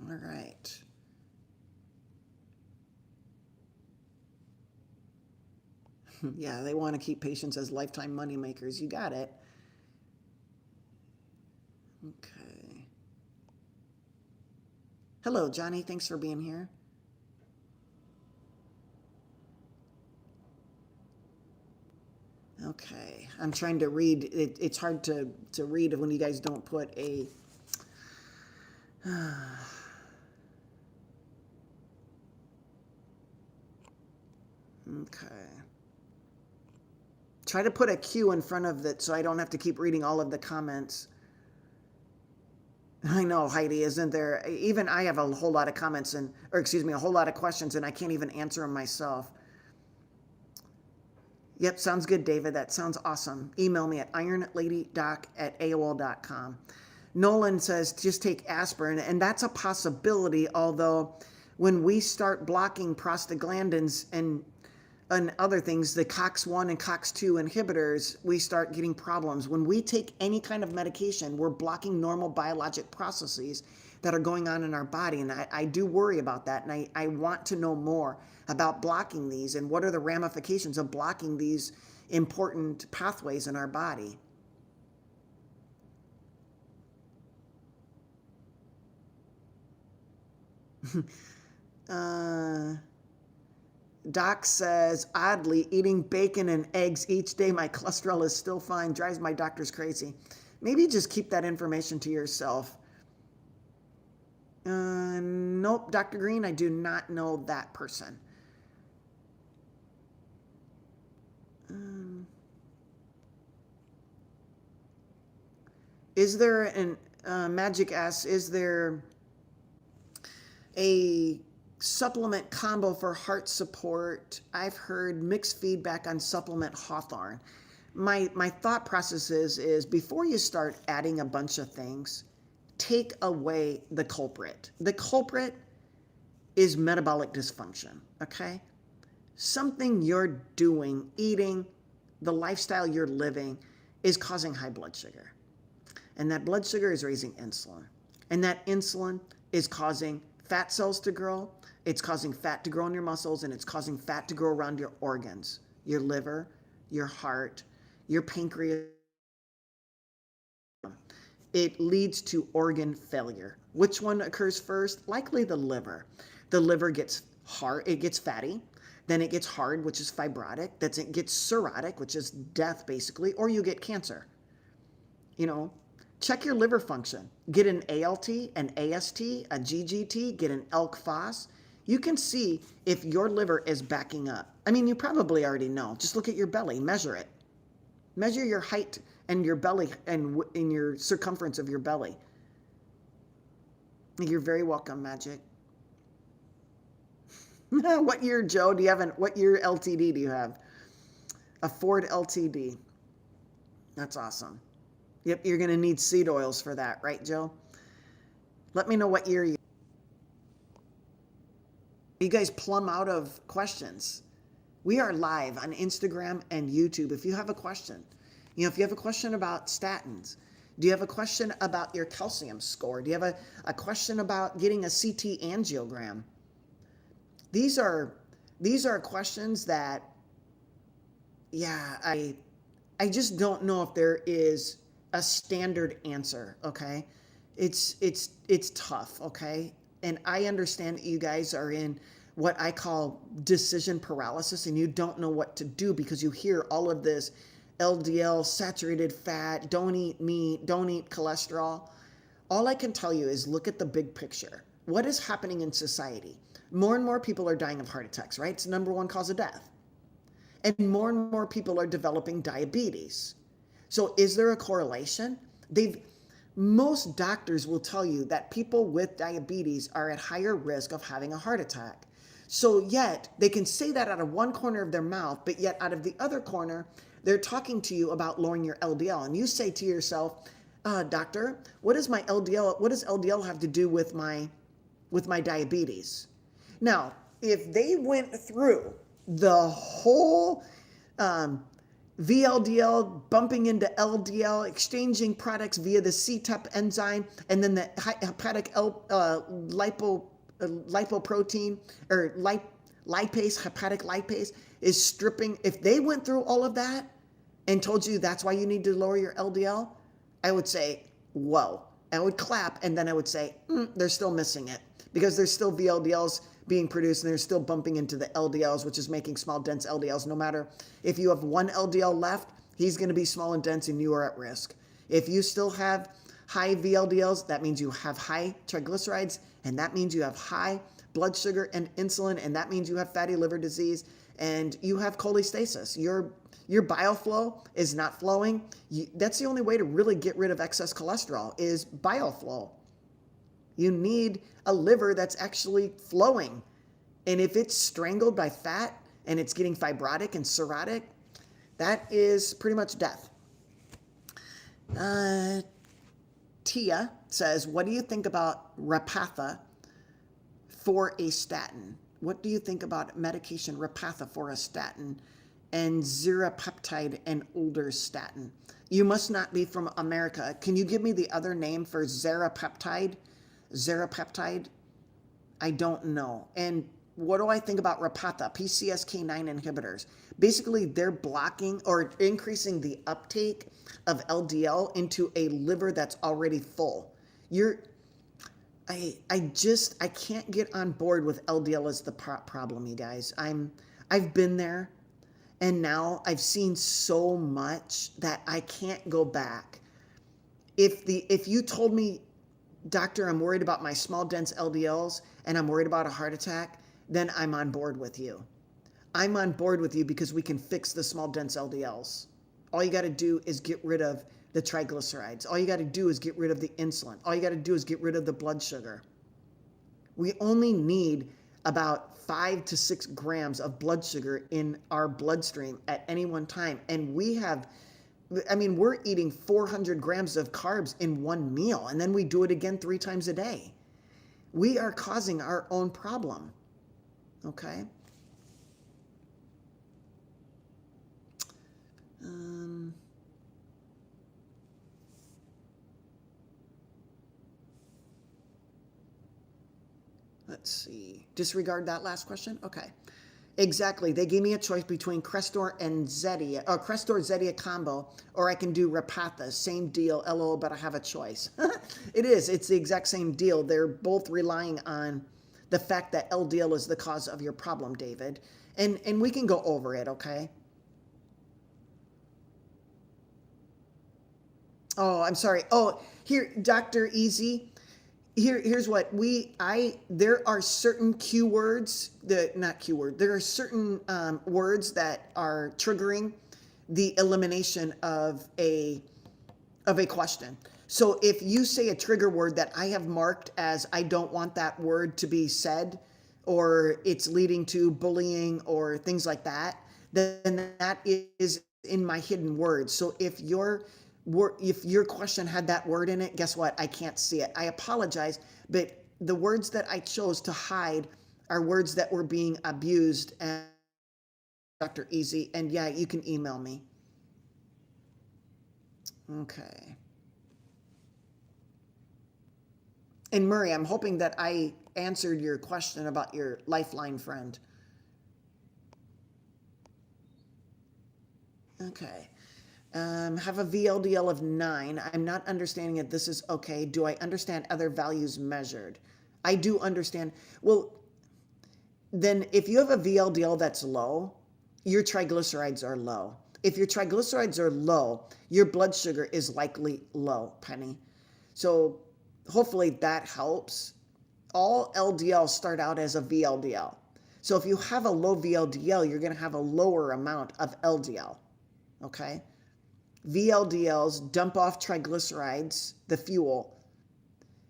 All right. Yeah, they want to keep patients as lifetime money makers. You got it. Okay. Hello, Johnny. Thanks for being here. Okay, I'm trying to read. It's hard to read when you guys don't put a... Okay. Try to put a Q in front of it so I don't have to keep reading all of the comments. I know, Heidi, isn't there? Even I have a whole lot of comments or excuse me, a whole lot of questions, and I can't even answer them myself. Yep, sounds good, David. That sounds awesome. Email me at ironladydoc@aol.com. Nolan says just take aspirin, and that's a possibility, although when we start blocking prostaglandins and other things, the COX-1 and COX-2 inhibitors, we start getting problems. When we take any kind of medication, we're blocking normal biologic processes that are going on in our body. And I do worry about that. And I want to know more about blocking these and what are the ramifications of blocking these important pathways in our body. Doc says, oddly, eating bacon and eggs each day, my cholesterol is still fine, drives my doctors crazy. Maybe just keep that information to yourself. Nope, Dr. Green, I do not know that person. Is there Magic asks, is there a supplement combo for heart support? I've heard mixed feedback on supplement Hawthorne. My thought process is before you start adding a bunch of things, take away the culprit. The culprit is metabolic dysfunction, okay? Something you're doing, eating, the lifestyle you're living is causing high blood sugar. And that blood sugar is raising insulin. And that insulin is causing fat cells to grow. It's causing fat to grow in your muscles, and it's causing fat to grow around your organs, your liver, your heart, your pancreas. It leads to organ failure. Which one occurs first? Likely the liver. The liver gets hard, it gets fatty. Then it gets hard, which is fibrotic. Then it gets cirrhotic, which is death basically, or you get cancer. You know, check your liver function. Get an ALT, an AST, a GGT, get an ELK phos. You can see if your liver is backing up. I mean, you probably already know. Just look at your belly, measure it. Measure your height and your belly and in your circumference of your belly. You're very welcome, Magic. What year, Joe, do you have what year LTD do you have? A Ford LTD. That's awesome. Yep, you're going to need seed oils for that, right, Joe? Let me know what year you guys plumb out of questions. We are live on Instagram and YouTube. If you have a question, if you have a question about statins, do you have a question about your calcium score? Do you have a question about getting a CT angiogram? These are questions that, yeah, I just don't know if there is a standard answer, okay? It's tough, okay? And I understand that you guys are in what I call decision paralysis, and you don't know what to do because you hear all of this LDL, saturated fat, don't eat meat, don't eat cholesterol. All I can tell you is look at the big picture. What is happening in society? More and more people are dying of heart attacks, right? It's the #1 cause of death. And more people are developing diabetes. So is there a correlation? Most doctors will tell you that people with diabetes are at higher risk of having a heart attack. So yet they can say that out of one corner of their mouth, but yet out of the other corner, they're talking to you about lowering your LDL. And you say to yourself, doctor, what does LDL have to do with my diabetes? Now, if they went through the whole VLDL bumping into LDL, exchanging products via the CETP enzyme, and then the hepatic lipoprotein or lipase, hepatic lipase is stripping. If they went through all of that and told you that's why you need to lower your LDL, I would say, whoa. I would clap, and then I would say, they're still missing it because there's still VLDLs being produced and they're still bumping into the LDLs, which is making small dense LDLs. No matter if you have one LDL left He's going to be small and dense and you are at risk. If you still have high VLDLs, that means you have high triglycerides, and that means you have high blood sugar and insulin, and that means you have fatty liver disease, and you have cholestasis. Your bile flow is not flowing. That's the only way to really get rid of excess cholesterol is bile flow. You need a liver that's actually flowing. And if it's strangled by fat and it's getting fibrotic and cirrhotic, that is pretty much death. Tia says, what do you think about Repatha for a statin? What do you think about medication Repatha for a statin and zeropeptide and older statin? You must not be from America. Can you give me the other name for zeropeptide? Zeropeptide? I don't know. And what do I think about Repatha, PCSK9 inhibitors? Basically, they're blocking or increasing the uptake of LDL into a liver that's already full. I can't get on board with LDL as the problem, you guys. I've been there, and now I've seen so much that I can't go back. If you told me, doctor, I'm worried about my small dense LDLs and I'm worried about a heart attack, then I'm on board with you. I'm on board with you because we can fix the small dense LDLs. All you got to do is get rid of the triglycerides. All you got to do is get rid of the insulin. All you got to do is get rid of the blood sugar. We only need about 5 to 6 grams of blood sugar in our bloodstream at any one time. And we're eating 400 grams of carbs in one meal, and then we do it again 3 times a day. We are causing our own problem. Okay? Let's see. Disregard that last question? Okay. Exactly. They gave me a choice between Crestor and Zetia, or Crestor Zetia combo, or I can do Repatha. Same deal, LOL, but I have a choice. It is. It's the exact same deal. They're both relying on the fact that LDL is the cause of your problem, David. And we can go over it, okay? Oh, I'm sorry. Oh, here, Dr. Easy. Here's what there are certain keywords there are certain words that are triggering the elimination of a question. So if you say a trigger word that I have marked as I don't want that word to be said, or it's leading to bullying or things like that, then that is in my hidden words. So if your question had that word in it, guess what? I can't see it. I apologize, but the words that I chose to hide are words that were being abused. And Dr. Easy, and yeah, you can email me. Okay. And Murray, I'm hoping that I answered your question about your lifeline friend. Okay. Have a VLDL of 9. I'm not understanding it. This is okay. Do I understand other values measured? I do understand. Well, then if you have a VLDL that's low, your triglycerides are low. If your triglycerides are low, your blood sugar is likely low, Penny. So hopefully that helps. All LDLs start out as a VLDL. So if you have a low VLDL, you're going to have a lower amount of LDL, okay? VLDLs dump off triglycerides, the fuel.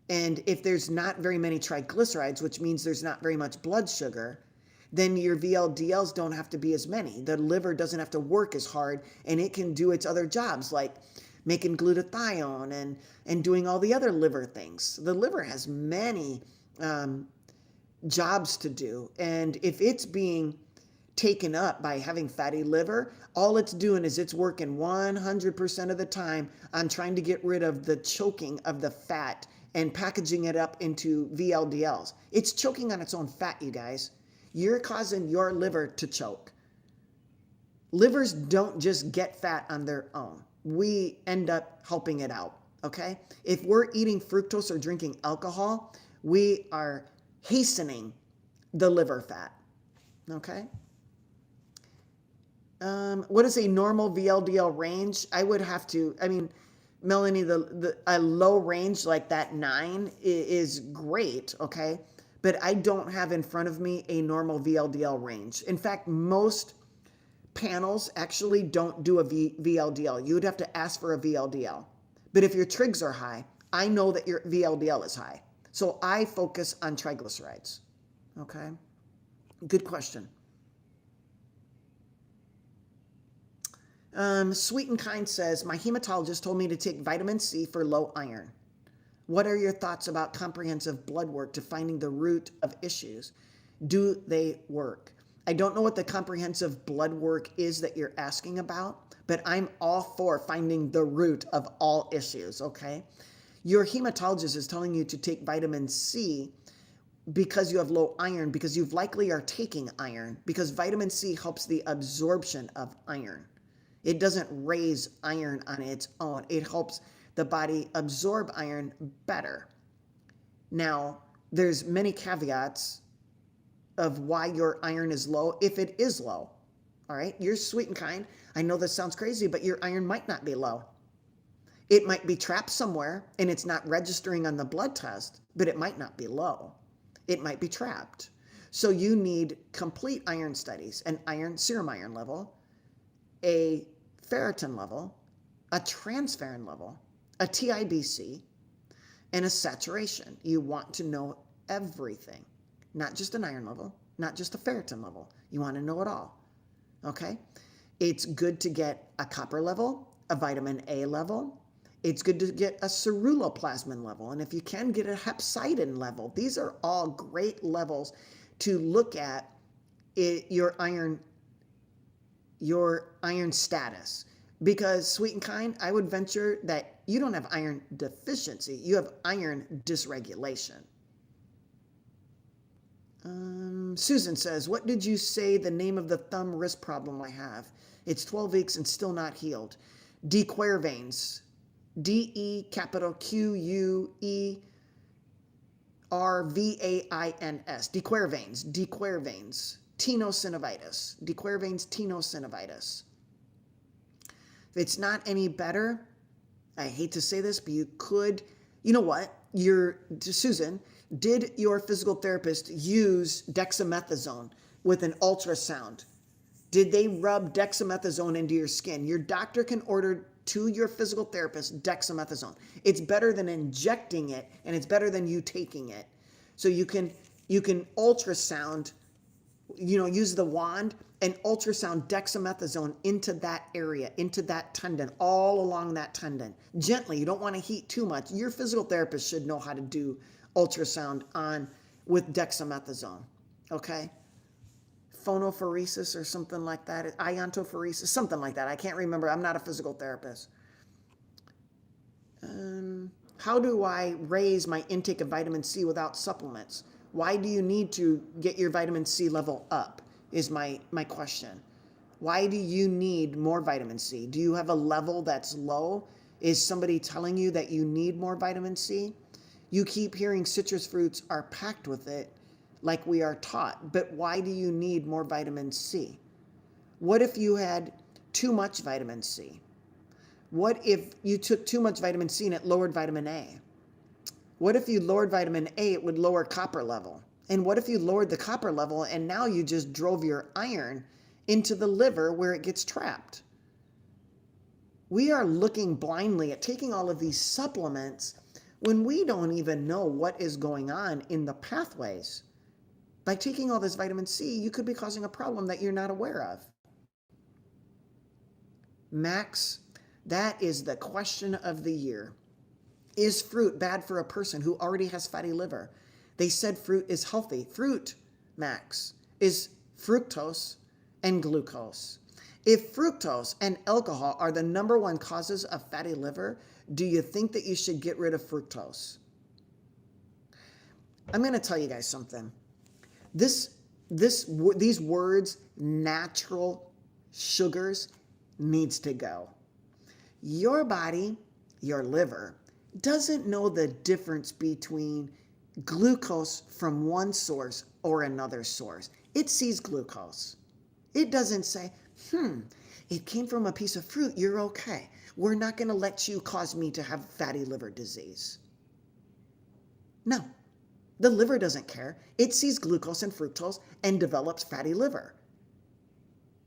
And if there's not very many triglycerides, which means there's not very much blood sugar, then your VLDLs don't have to be as many. The liver doesn't have to work as hard, and it can do its other jobs like making glutathione and doing all the other liver things. The liver has many jobs to do. And if it's being taken up by having fatty liver, all it's doing is it's working 100% of the time on trying to get rid of the choking of the fat and packaging it up into VLDLs. It's choking on its own fat, you guys. You're causing your liver to choke. Livers don't just get fat on their own. We end up helping it out, okay? If we're eating fructose or drinking alcohol, we are hastening the liver fat, okay? What is a normal VLDL range? I would have to, Melanie, a low range like that 9 is great, okay? But I don't have in front of me a normal VLDL range. In fact, most panels actually don't do a VLDL. You would have to ask for a VLDL. But if your trigs are high, I know that your VLDL is high. So I focus on triglycerides, okay? Good question. Sweet and Kind says, my hematologist told me to take vitamin C for low iron. What are your thoughts about comprehensive blood work to finding the root of issues? Do they work? I don't know what the comprehensive blood work is that you're asking about, but I'm all for finding the root of all issues, okay? Your hematologist is telling you to take vitamin C because you have low iron, because you likely are taking iron, because vitamin C helps the absorption of iron. It doesn't raise iron on its own. It helps the body absorb iron better. Now, there's many caveats of why your iron is low, if it is low. All right, you're Sweet and Kind. I know this sounds crazy, but your iron might not be low. It might be trapped somewhere and it's not registering on the blood test, but it might not be low. It might be trapped. So you need complete iron studies, an iron, serum iron level, a ferritin level, a transferrin level, a TIBC, and a saturation. You want to know everything, not just an iron level, not just a ferritin level. You want to know it all, okay? It's good to get a copper level, a vitamin A level. It's good to get a ceruloplasmin level, and if you can, get a hepcidin level. These are all great levels to look at your iron status. Because Sweet and Kind, I would venture that you don't have iron deficiency, you have iron dysregulation. Susan says, what did you say the name of the thumb wrist problem I have? It's 12 weeks and still not healed. Dequervains. DEQUERVAINS. Dequervains. Tenosynovitis. Dequervains tenosynovitis. If it's not any better, I hate to say this, but you could, you know what? Susan, did your physical therapist use dexamethasone with an ultrasound? Did they rub dexamethasone into your skin? Your doctor can order to your physical therapist dexamethasone. It's better than injecting it, and it's better than you taking it. So you can ultrasound, use the wand and ultrasound dexamethasone into that area, into that tendon, all along that tendon. Gently, you don't want to heat too much. Your physical therapist should know how to do ultrasound with dexamethasone, okay? Phonophoresis or something like that, iontophoresis, something like that. I can't remember. I'm not a physical therapist. How do I raise my intake of vitamin C without supplements? Why do you need to get your vitamin C level up is my question. Why do you need more vitamin C? Do you have a level that's low? Is somebody telling you that you need more vitamin C? You keep hearing citrus fruits are packed with it, like we are taught, but why do you need more vitamin C? What if you had too much vitamin C? What if you took too much vitamin C and it lowered vitamin A? What if you lowered vitamin A, it would lower copper level? And what if you lowered the copper level and now you just drove your iron into the liver where it gets trapped? We are looking blindly at taking all of these supplements when we don't even know what is going on in the pathways. By taking all this vitamin C, you could be causing a problem that you're not aware of. Max, that is the question of the year. Is fruit bad for a person who already has fatty liver? They said fruit is healthy. Fruit, Max, is fructose and glucose. If fructose and alcohol are the number one causes of fatty liver, do you think that you should get rid of fructose? I'm going to tell you guys something. These words, natural sugars, needs to go. Your body, your liver, doesn't know the difference between glucose from one source or another source. It sees glucose. It doesn't say, it came from a piece of fruit, you're okay. We're not going to let you cause me to have fatty liver disease. No, the liver doesn't care. It sees glucose and fructose and develops fatty liver.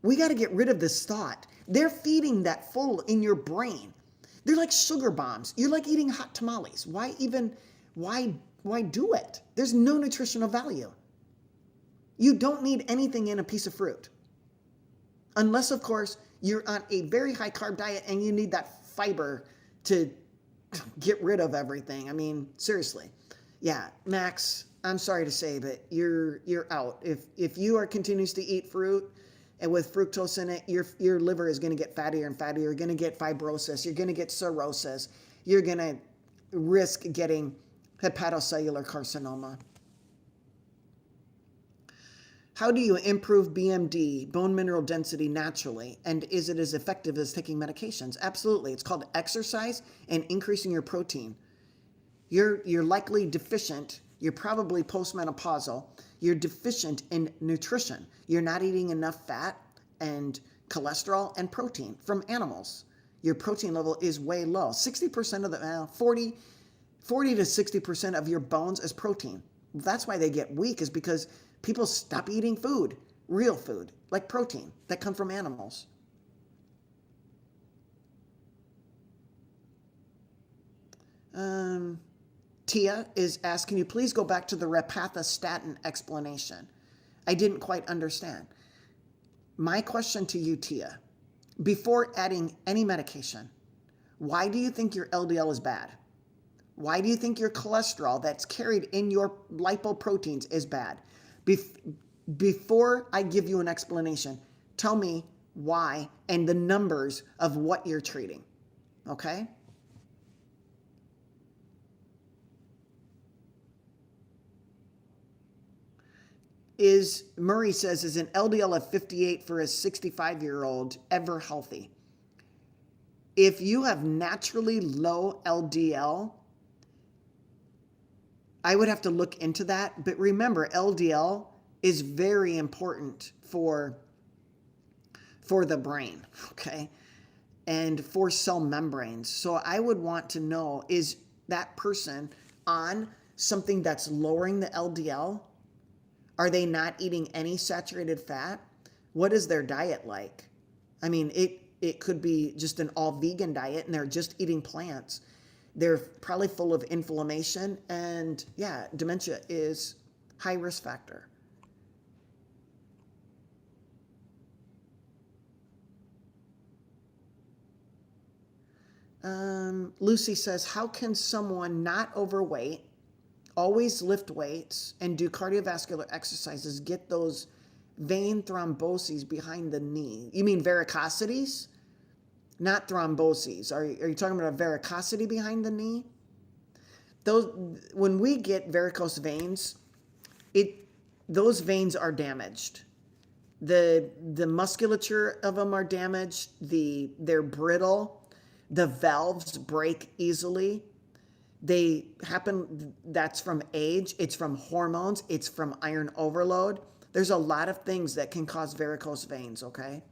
We got to get rid of this thought. They're feeding that full in your brain. They're like sugar bombs. You're like eating hot tamales. Why do it? There's no nutritional value. You don't need anything in a piece of fruit. Unless, of course, you're on a very high carb diet and you need that fiber to get rid of everything. I mean, seriously. Yeah, Max, I'm sorry to say, but you're out. If you are continues to eat fruit and with fructose in it, your liver is going to get fattier and fattier. You're going to get fibrosis. You're going to get cirrhosis. You're going to risk getting hepatocellular carcinoma. How do you improve BMD, bone mineral density, naturally? And is it as effective as taking medications? Absolutely. It's called exercise and increasing your protein. You're likely deficient. You're probably postmenopausal. You're deficient in nutrition. You're not eating enough fat and cholesterol and protein from animals. Your protein level is way low. 60% of the 40 to 60% of your bones is protein. That's why they get weak, is because people stop eating food, real food, like protein that come from animals. Tia is asking, can you please go back to the repatha-statin explanation? I didn't quite understand. My question to you, Tia, before adding any medication, why do you think your LDL is bad? Why do you think your cholesterol that's carried in your lipoproteins is bad? Before I give you an explanation, tell me why and the numbers of what you're treating, okay? Murray says, is an LDL of 58 for a 65-year-old ever healthy? If you have naturally low LDL, I would have to look into that. But remember, LDL is very important for the brain, okay? And for cell membranes. So I would want to know, is that person on something that's lowering the LDL? Are they not eating any saturated fat? What is their diet like? I mean, it could be just an all vegan diet and they're just eating plants. They're probably full of inflammation, and yeah, dementia is high risk factor. Lucy says, how can someone not overweight, always lift weights, and do cardiovascular exercises get those vein thromboses behind the knee? You mean varicosities? Not thromboses. Are you talking about a varicosity behind the knee? When we get varicose veins, those veins are damaged. The musculature of them are damaged. They're brittle. The valves break easily. They happen, that's from age, it's from hormones, it's from iron overload. There's a lot of things that can cause varicose veins, okay?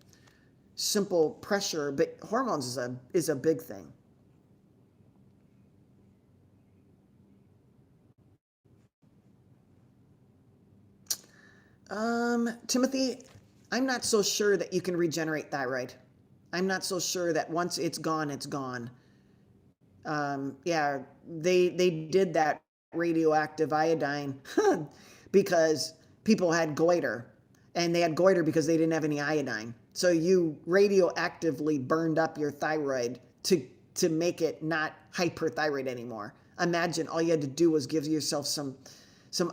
Simple pressure, but hormones is a big thing. Timothy, I'm not so sure that you can regenerate thyroid. I'm not so sure that once it's gone, it's gone. Yeah, they did that radioactive iodine because people had goiter, and they had goiter because they didn't have any iodine. So you radioactively burned up your thyroid to make it not hyperthyroid anymore. Imagine all you had to do was give yourself some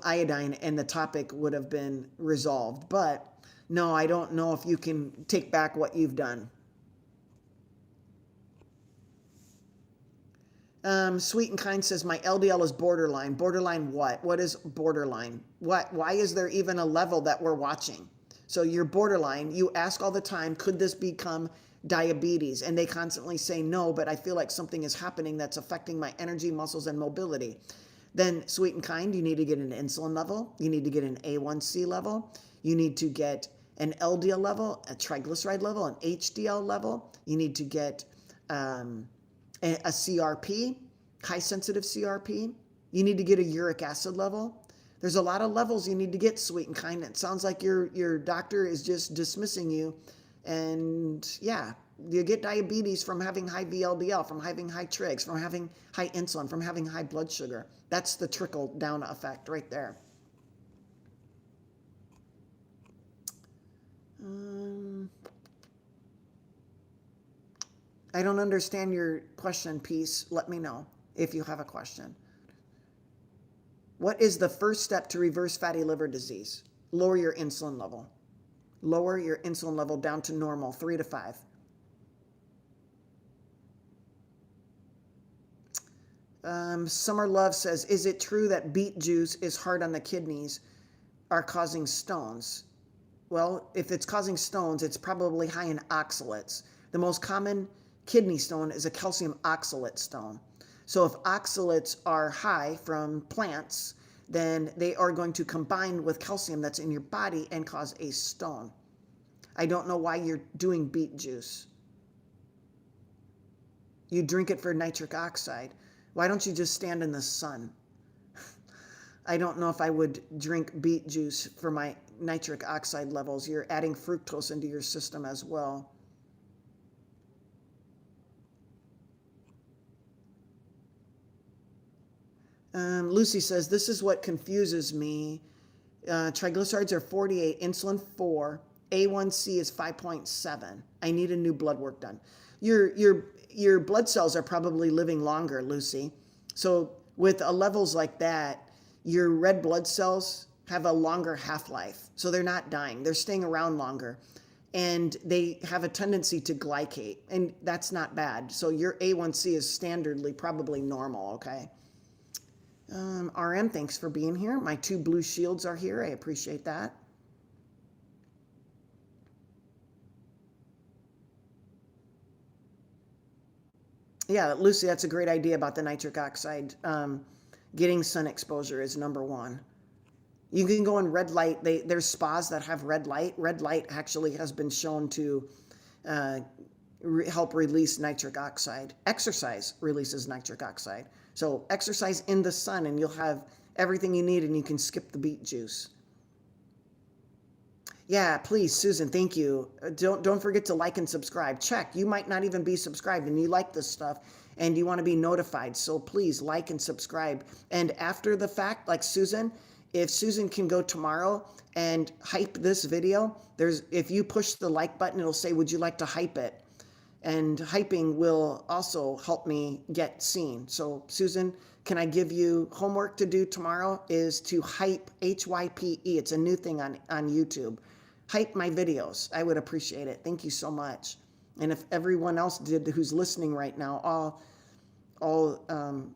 iodine and the topic would have been resolved. But no, I don't know if you can take back what you've done. Sweet and Kind says, my LDL is borderline. Borderline what? What is borderline? Why is there even a level that we're watching? So you're borderline. You ask all the time, could this become diabetes? And they constantly say no, but I feel like something is happening that's affecting my energy, muscles, and mobility. Then, Sweet and Kind, you need to get an insulin level. You need to get an A1C level. You need to get an LDL level, a triglyceride level, an HDL level. You need to get a CRP, high sensitive CRP. You need to get a uric acid level. There's a lot of levels you need to get, sweet and kind. It sounds like your doctor is just dismissing you. And yeah, you get diabetes from having high VLDL, from having high trigs, from having high insulin, from having high blood sugar. That's the trickle down effect right there. I don't understand your question, Peace. Let me know if you have a question. What is the first step to reverse fatty liver disease? Lower your insulin level. Lower your insulin level down to normal, 3 to 5. Summer Love says, is it true that beet juice is hard on the kidneys, are causing stones? Well, if it's causing stones, it's probably high in oxalates. The most common kidney stone is a calcium oxalate stone. So if oxalates are high from plants, then they are going to combine with calcium that's in your body and cause a stone. I don't know why you're doing beet juice. You drink it for nitric oxide. Why don't you just stand in the sun? I don't know if I would drink beet juice for my nitric oxide levels. You're adding fructose into your system as well. Lucy says, this is what confuses me. Triglycerides are 48, insulin 4, A1C is 5.7. I need a new blood work done. Your blood cells are probably living longer, Lucy. So with levels like that, your red blood cells have a longer half-life. So they're not dying. They're staying around longer. And they have a tendency to glycate. And that's not bad. So your A1C is standardly probably normal, okay? RM, thanks for being here. My 2 blue shields are here. I appreciate that. Yeah, Lucy, that's a great idea about the nitric oxide. Getting sun exposure is number 1. You can go in red light. There's spas that have red light. Red light actually has been shown to help release nitric oxide. Exercise releases nitric oxide. So exercise in the sun and you'll have everything you need and you can skip the beet juice. Yeah, please, Susan, thank you. Don't forget to like and subscribe. Check. You might not even be subscribed and you like this stuff and you want to be notified. So please like and subscribe. And after the fact, like Susan, if Susan can go tomorrow and hype this video, if you push the like button, it'll say, would you like to hype it? And hyping will also help me get seen. So Susan, can I give you homework to do tomorrow is to hype, H-Y-P-E. It's a new thing on YouTube. Hype my videos. I would appreciate it. Thank you so much. And if everyone else did who's listening right now, all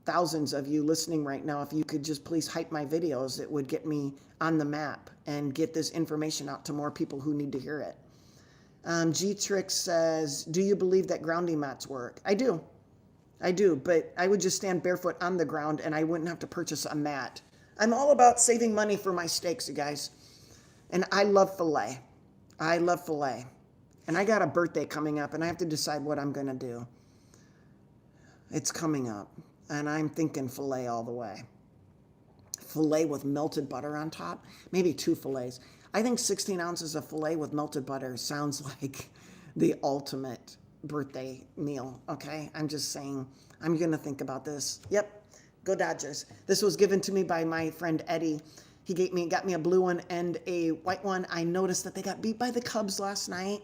thousands of you listening right now, if you could just please hype my videos, it would get me on the map and get this information out to more people who need to hear it. G-Trix says, do you believe that grounding mats work? I do, but I would just stand barefoot on the ground and I wouldn't have to purchase a mat. I'm all about saving money for my steaks, you guys. And I love filet. I love filet. And I got a birthday coming up and I have to decide what I'm going to do. It's coming up and I'm thinking filet all the way. Filet with melted butter on top, maybe 2 fillets. I think 16 ounces of filet with melted butter sounds like the ultimate birthday meal, okay? I'm just saying, I'm going to think about this. Yep, go Dodgers. This was given to me by my friend Eddie. He got me a blue one and a white one. I noticed that they got beat by the Cubs last night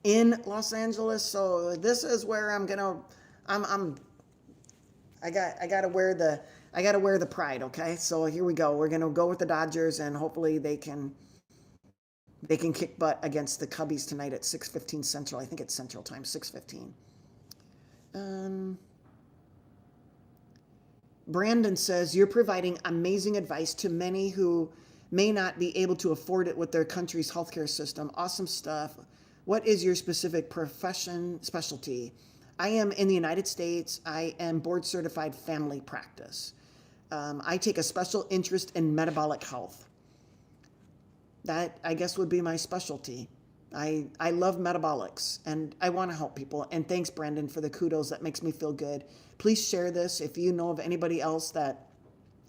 in Los Angeles, so this is where I gotta wear the pride, okay? So here we go. We're gonna go with the Dodgers, and hopefully they can kick butt against the Cubbies tonight at 6:15 Central. I think it's Central Time, 6:15. Brandon says, you're providing amazing advice to many who may not be able to afford it with their country's healthcare system. Awesome stuff. What is your specific specialty? I am in the United States. I am board certified family practice. I take a special interest in metabolic health. That, I guess, would be my specialty. I love metabolics and I want to help people. And thanks, Brandon, for the kudos. That makes me feel good. Please share this if you know of anybody else that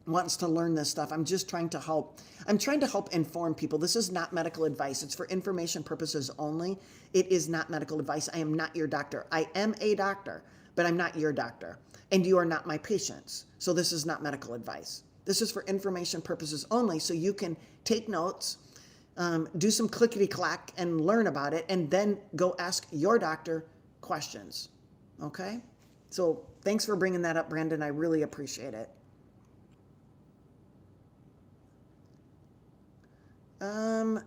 wants to learn this stuff. I'm just trying to help. I'm trying to help inform people. This is not medical advice. It's for information purposes only. It is not medical advice. I am not your doctor. I am a doctor, but I'm not your doctor. And you are not my patients. So this is not medical advice. This is for information purposes only, so you can take notes, do some clickety-clack and learn about it, and then go ask your doctor questions. Okay? So thanks for bringing that up, Brandon. I really appreciate it.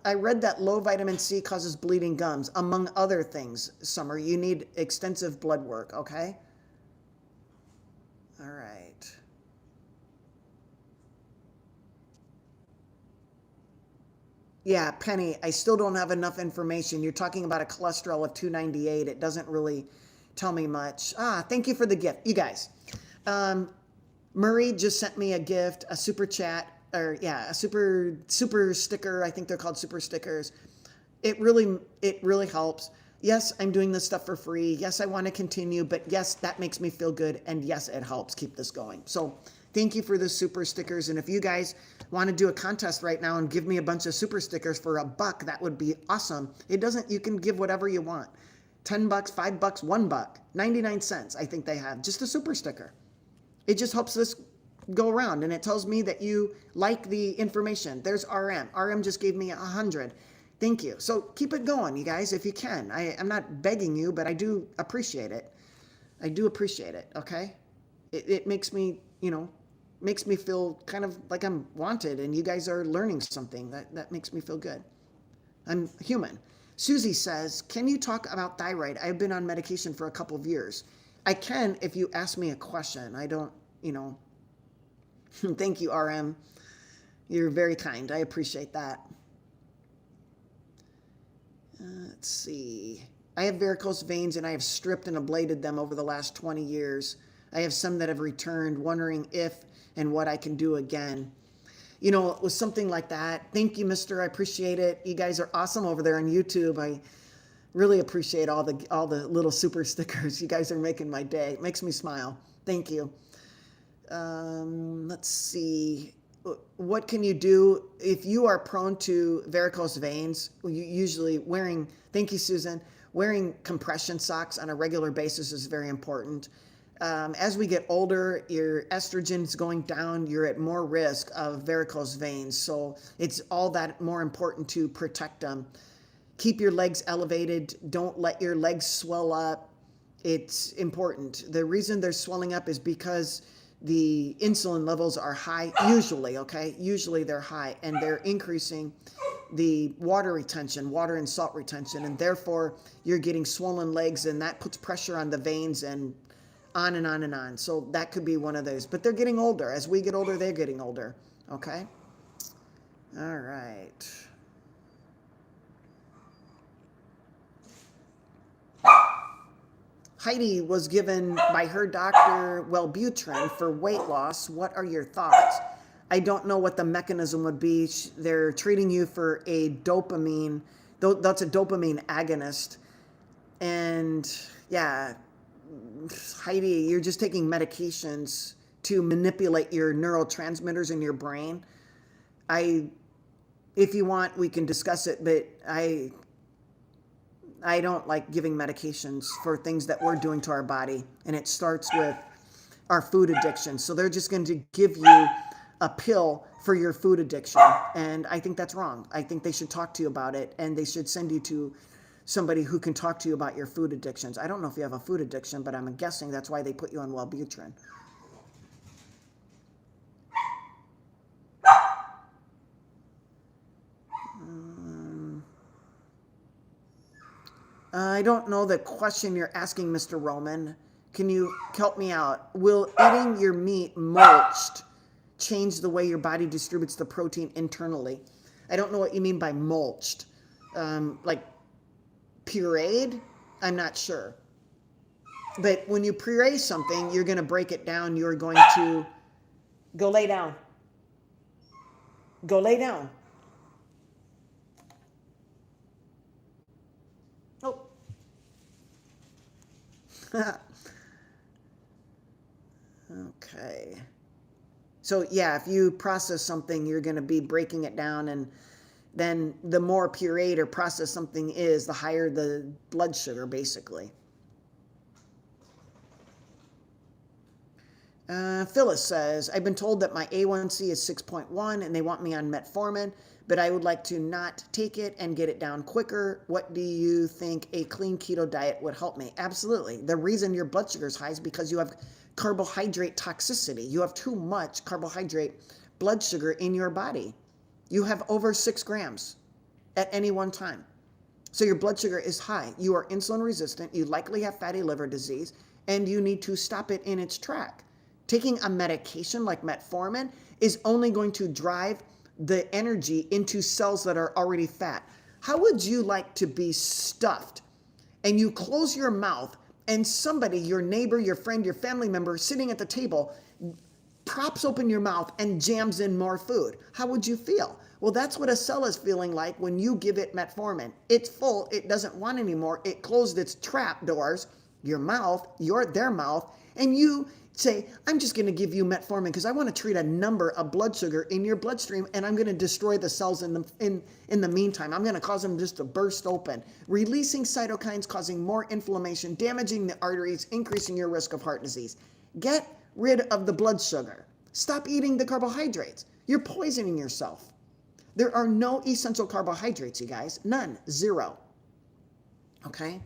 I read that low vitamin C causes bleeding gums, among other things. Summer, you need extensive blood work, okay? All right. Yeah, Penny, I still don't have enough information. You're talking about a cholesterol of 298. It doesn't really tell me much. Thank you for the gift. You guys, Murray just sent me a gift, a super chat, or yeah, a super sticker. I think they're called super stickers. It really helps. Yes, I'm doing this stuff for free. Yes, I want to continue, but yes, that makes me feel good. And yes, it helps keep this going. So thank you for the super stickers. And if you guys want to do a contest right now and give me a bunch of super stickers for $1, that would be awesome. You can give whatever you want. $10, $5, $1, 99 cents. I think they have just a super sticker. It just helps this go around, and it tells me that you like the information. There's RM. RM just gave me 100. Thank you. So keep it going, you guys, if you can. I'm not begging you, but I do appreciate it. I do appreciate it, okay? It makes me, makes me feel kind of like I'm wanted, and you guys are learning something. That makes me feel good. I'm human. Susie says, can you talk about thyroid? I've been on medication for a couple of years. I can if you ask me a question. I don't, Thank you, RM. You're very kind. I appreciate that. Let's see. I have varicose veins and I have stripped and ablated them over the last 20 years. I have some that have returned, wondering if and what I can do again. It was something like that. Thank you, mister. I appreciate it. You guys are awesome over there on YouTube. I really appreciate all the little super stickers. You guys are making my day. It makes me smile. Thank you. Let's see. What can you do if you are prone to varicose veins? Usually thank you, Susan, wearing compression socks on a regular basis is very important. As we get older, your estrogen's going down, you're at more risk of varicose veins. So it's all that more important to protect them. Keep your legs elevated. Don't let your legs swell up. It's important. The reason they're swelling up is because the insulin levels are high, usually, okay? Usually they're high, and they're increasing the water and salt retention, and therefore you're getting swollen legs, and that puts pressure on the veins and on and on and on. So that could be one of those. But they're getting older. As we get older, they're getting older, okay? All right. Heidi was given by her doctor Wellbutrin for weight loss. What are your thoughts? I don't know what the mechanism would be. They're treating you for a dopamine. That's a dopamine agonist. And yeah, Heidi, you're just taking medications to manipulate your neurotransmitters in your brain. If you want, we can discuss it, but I don't like giving medications for things that we're doing to our body. And it starts with our food addiction. So they're just going to give you a pill for your food addiction. And I think that's wrong. I think they should talk to you about it, and they should send you to somebody who can talk to you about your food addictions. I don't know if you have a food addiction, but I'm guessing that's why they put you on Wellbutrin. I don't know the question you're asking, Mr. Roman. Can you help me out? Will eating your meat mulched change the way your body distributes the protein internally? I don't know what you mean by mulched. Like pureed? I'm not sure. But when you puree something, you're going to break it down. You're going to go lay down. Go lay down. Okay. So yeah, if you process something, you're going to be breaking it down, and then the more pureed or processed something is, the higher the blood sugar, basically. Phyllis says, I've been told that my A1C is 6.1 and they want me on metformin, but I would like to not take it and get it down quicker. What do you think a clean keto diet would help me? Absolutely. The reason your blood sugar is high is because you have carbohydrate toxicity. You have too much carbohydrate blood sugar in your body. You have over 6 grams at any one time. So your blood sugar is high. You are insulin resistant. You likely have fatty liver disease, and you need to stop it in its track. Taking a medication like metformin is only going to drive the energy into cells that are already fat. How would you like to be stuffed and you close your mouth and somebody, your neighbor, your friend, your family member sitting at the table, props open your mouth and jams in more food? How would you feel? Well, that's what a cell is feeling like when you give it metformin. It's full, it doesn't want anymore. It closed its trap doors, your mouth, their mouth, and you say, I'm just going to give you metformin because I want to treat a number of blood sugar in your bloodstream, and I'm going to destroy the cells in the meantime. I'm going to cause them just to burst open, releasing cytokines, causing more inflammation, damaging the arteries, increasing your risk of heart disease. Get rid of the blood sugar. Stop eating the carbohydrates. You're poisoning yourself. There are no essential carbohydrates, you guys. None. Zero. Okay?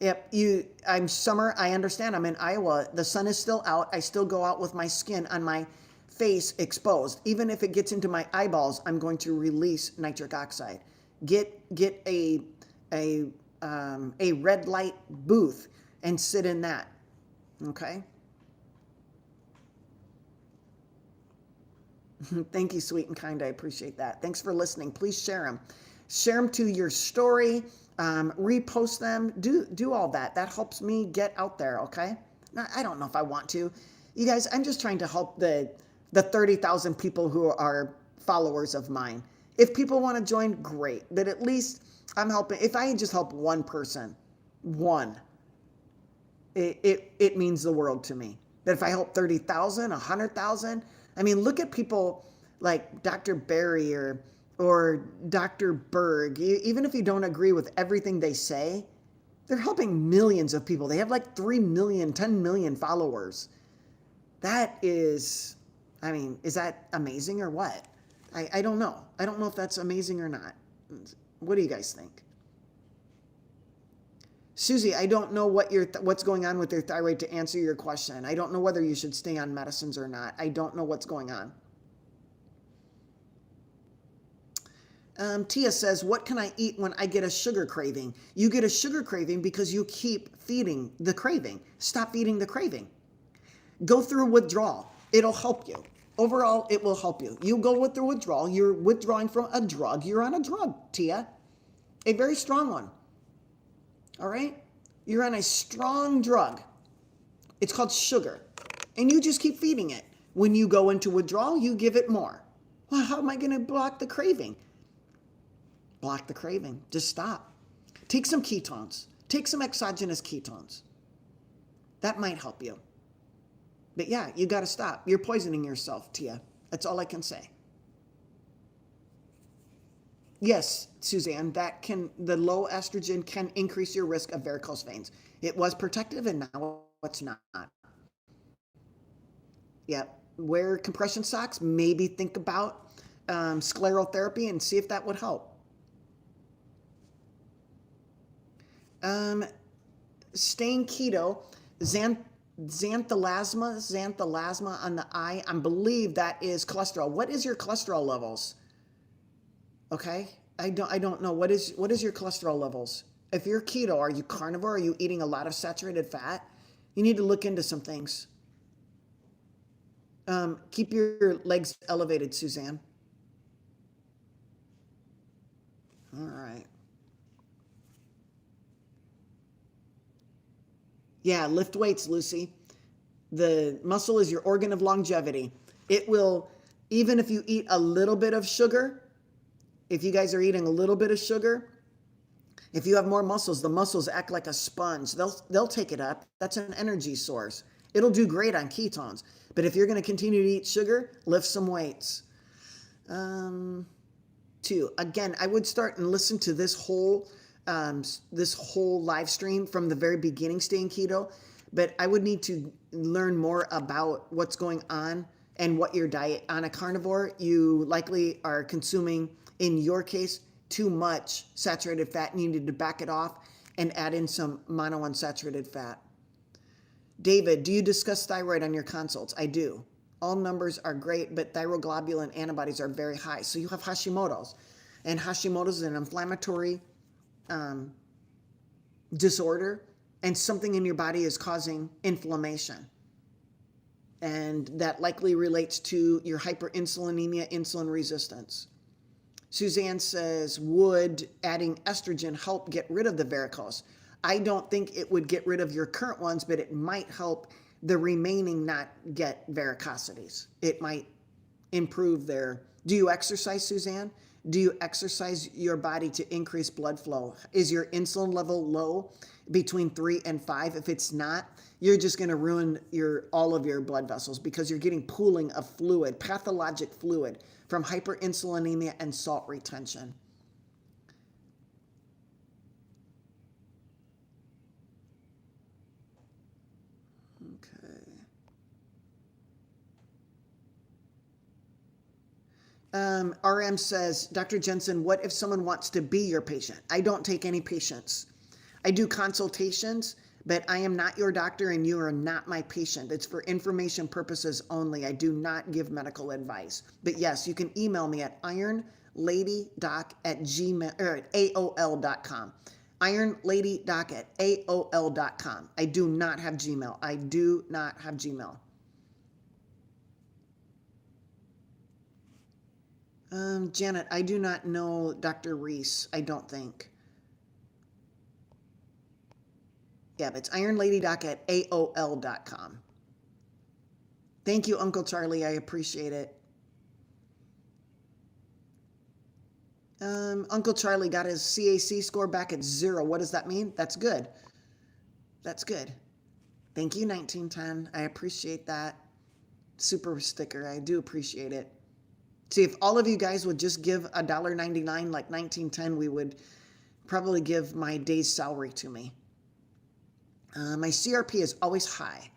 Yep, I'm summer, I understand. I'm in Iowa. The sun is still out. I still go out with my skin on my face exposed. Even if it gets into my eyeballs, I'm going to release nitric oxide. Get a red light booth and sit in that. Okay? Thank you, sweet and kind. I appreciate that. Thanks for listening. Please share them. Share them to your story. Repost them, do all that. That helps me get out there, okay? Now, I don't know if I want to. You guys, I'm just trying to help the 30,000 people who are followers of mine. If people want to join, great. But at least I'm helping. If I just help one person, it means the world to me. But if I help 30,000, 100,000, I mean, look at people like Dr. Barry or Dr. Berg. Even if you don't agree with everything they say, they're helping millions of people. They have like 3 million, 10 million followers. That is, I mean, is that amazing or what? I don't know. I don't know if that's amazing or not. What do you guys think? Susie, I don't know what's going on with your thyroid to answer your question. I don't know whether you should stay on medicines or not. I don't know what's going on. Tia says, what can I eat when I get a sugar craving? You get a sugar craving because you keep feeding the craving. Stop feeding the craving. Go through withdrawal. It'll help you. Overall, it will help you. You go through withdrawal. You're withdrawing from a drug. You're on a drug, Tia. A very strong one. All right? You're on a strong drug. It's called sugar. And you just keep feeding it. When you go into withdrawal, you give it more. Well, how am I going to block the craving? Block the craving. Just stop. Take some ketones. Take some exogenous ketones. That might help you. But yeah, you got to stop. You're poisoning yourself, Tia. That's all I can say. Yes, Suzanne, the low estrogen can increase your risk of varicose veins. It was protective and now it's not. Yeah, wear compression socks. Maybe think about sclerotherapy and see if that would help. Staying keto, xanthelasma on the eye. I believe that is cholesterol. What is your cholesterol levels? Okay, I don't know. What is your cholesterol levels? If you're keto, are you carnivore? Are you eating a lot of saturated fat? You need to look into some things. Keep your legs elevated, Suzanne. All right. Yeah, lift weights, Lucy. The muscle is your organ of longevity. It will, even if you eat a little bit of sugar, if you guys are eating a little bit of sugar, if you have more muscles, the muscles act like a sponge. They'll take it up. That's an energy source. It'll do great on ketones. But if you're going to continue to eat sugar, lift some weights. Two, again, I would start and listen to this whole live stream from the very beginning, staying keto. But I would need to learn more about what's going on and what your diet. On a carnivore, you likely are consuming, in your case, too much saturated fat, and you need to back it off and add in some monounsaturated fat. David, do you discuss thyroid on your consults? I do. All numbers are great, but thyroglobulin antibodies are very high. So you have Hashimoto's, and Hashimoto's is an inflammatory disorder, and something in your body is causing inflammation. And that likely relates to your hyperinsulinemia, insulin resistance. Suzanne says, would adding estrogen help get rid of the varicose? I don't think it would get rid of your current ones, but it might help the remaining not get varicosities. It might improve their... Do you exercise, Suzanne? Do you exercise your body to increase blood flow? Is your insulin level low, between 3 and 5? If it's not, you're just going to ruin all of your blood vessels, because you're getting pooling of fluid, pathologic fluid, from hyperinsulinemia and salt retention. RM says, Dr. Jensen, what if someone wants to be your patient? I don't take any patients. I do consultations, but I am not your doctor and you are not my patient. It's for information purposes only. I do not give medical advice. But yes, you can email me at ironladydoc@AOL.com. ironladydoc@AOL.com. I do not have Gmail. I do not have Gmail. Janet, I do not know Dr. Reese, I don't think. Yeah, but it's ironladydoc@AOL.com. Thank you, Uncle Charlie. I appreciate it. Uncle Charlie got his CAC score back at 0. What does that mean? That's good. That's good. Thank you, 1910. I appreciate that. Super sticker. I do appreciate it. See, if all of you guys would just give $1.99 like 1910, we would probably give my day's salary to me. My CRP is always high.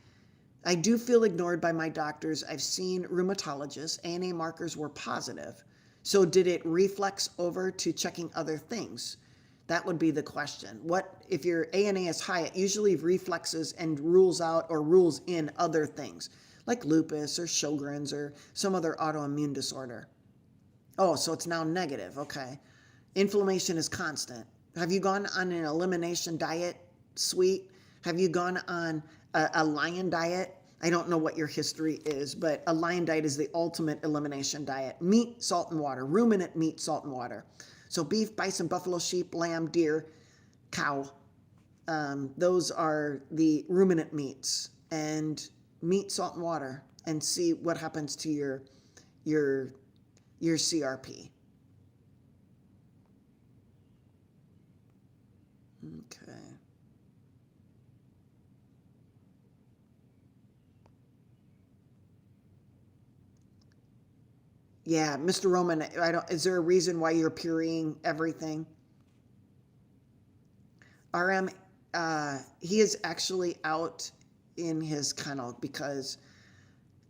I do feel ignored by my doctors. I've seen rheumatologists. ANA markers were positive. So did it reflex over to checking other things? That would be the question. What if your ANA is high? It usually reflexes and rules out or rules in other things, like lupus or Sjogren's or some other autoimmune disorder. Oh, so it's now negative. Okay. Inflammation is constant. Have you gone on an elimination diet, sweet? Have you gone on a lion diet? I don't know what your history is, but a lion diet is the ultimate elimination diet. Meat, salt, and water. Ruminant meat, salt, and water. So beef, bison, buffalo, sheep, lamb, deer, cow. Those are the ruminant meats. And meat, salt, and water, and see what happens to your CRP. Okay. Yeah, Mr. Roman, is there a reason why you're pureeing everything? RM, he is actually out in his kennel because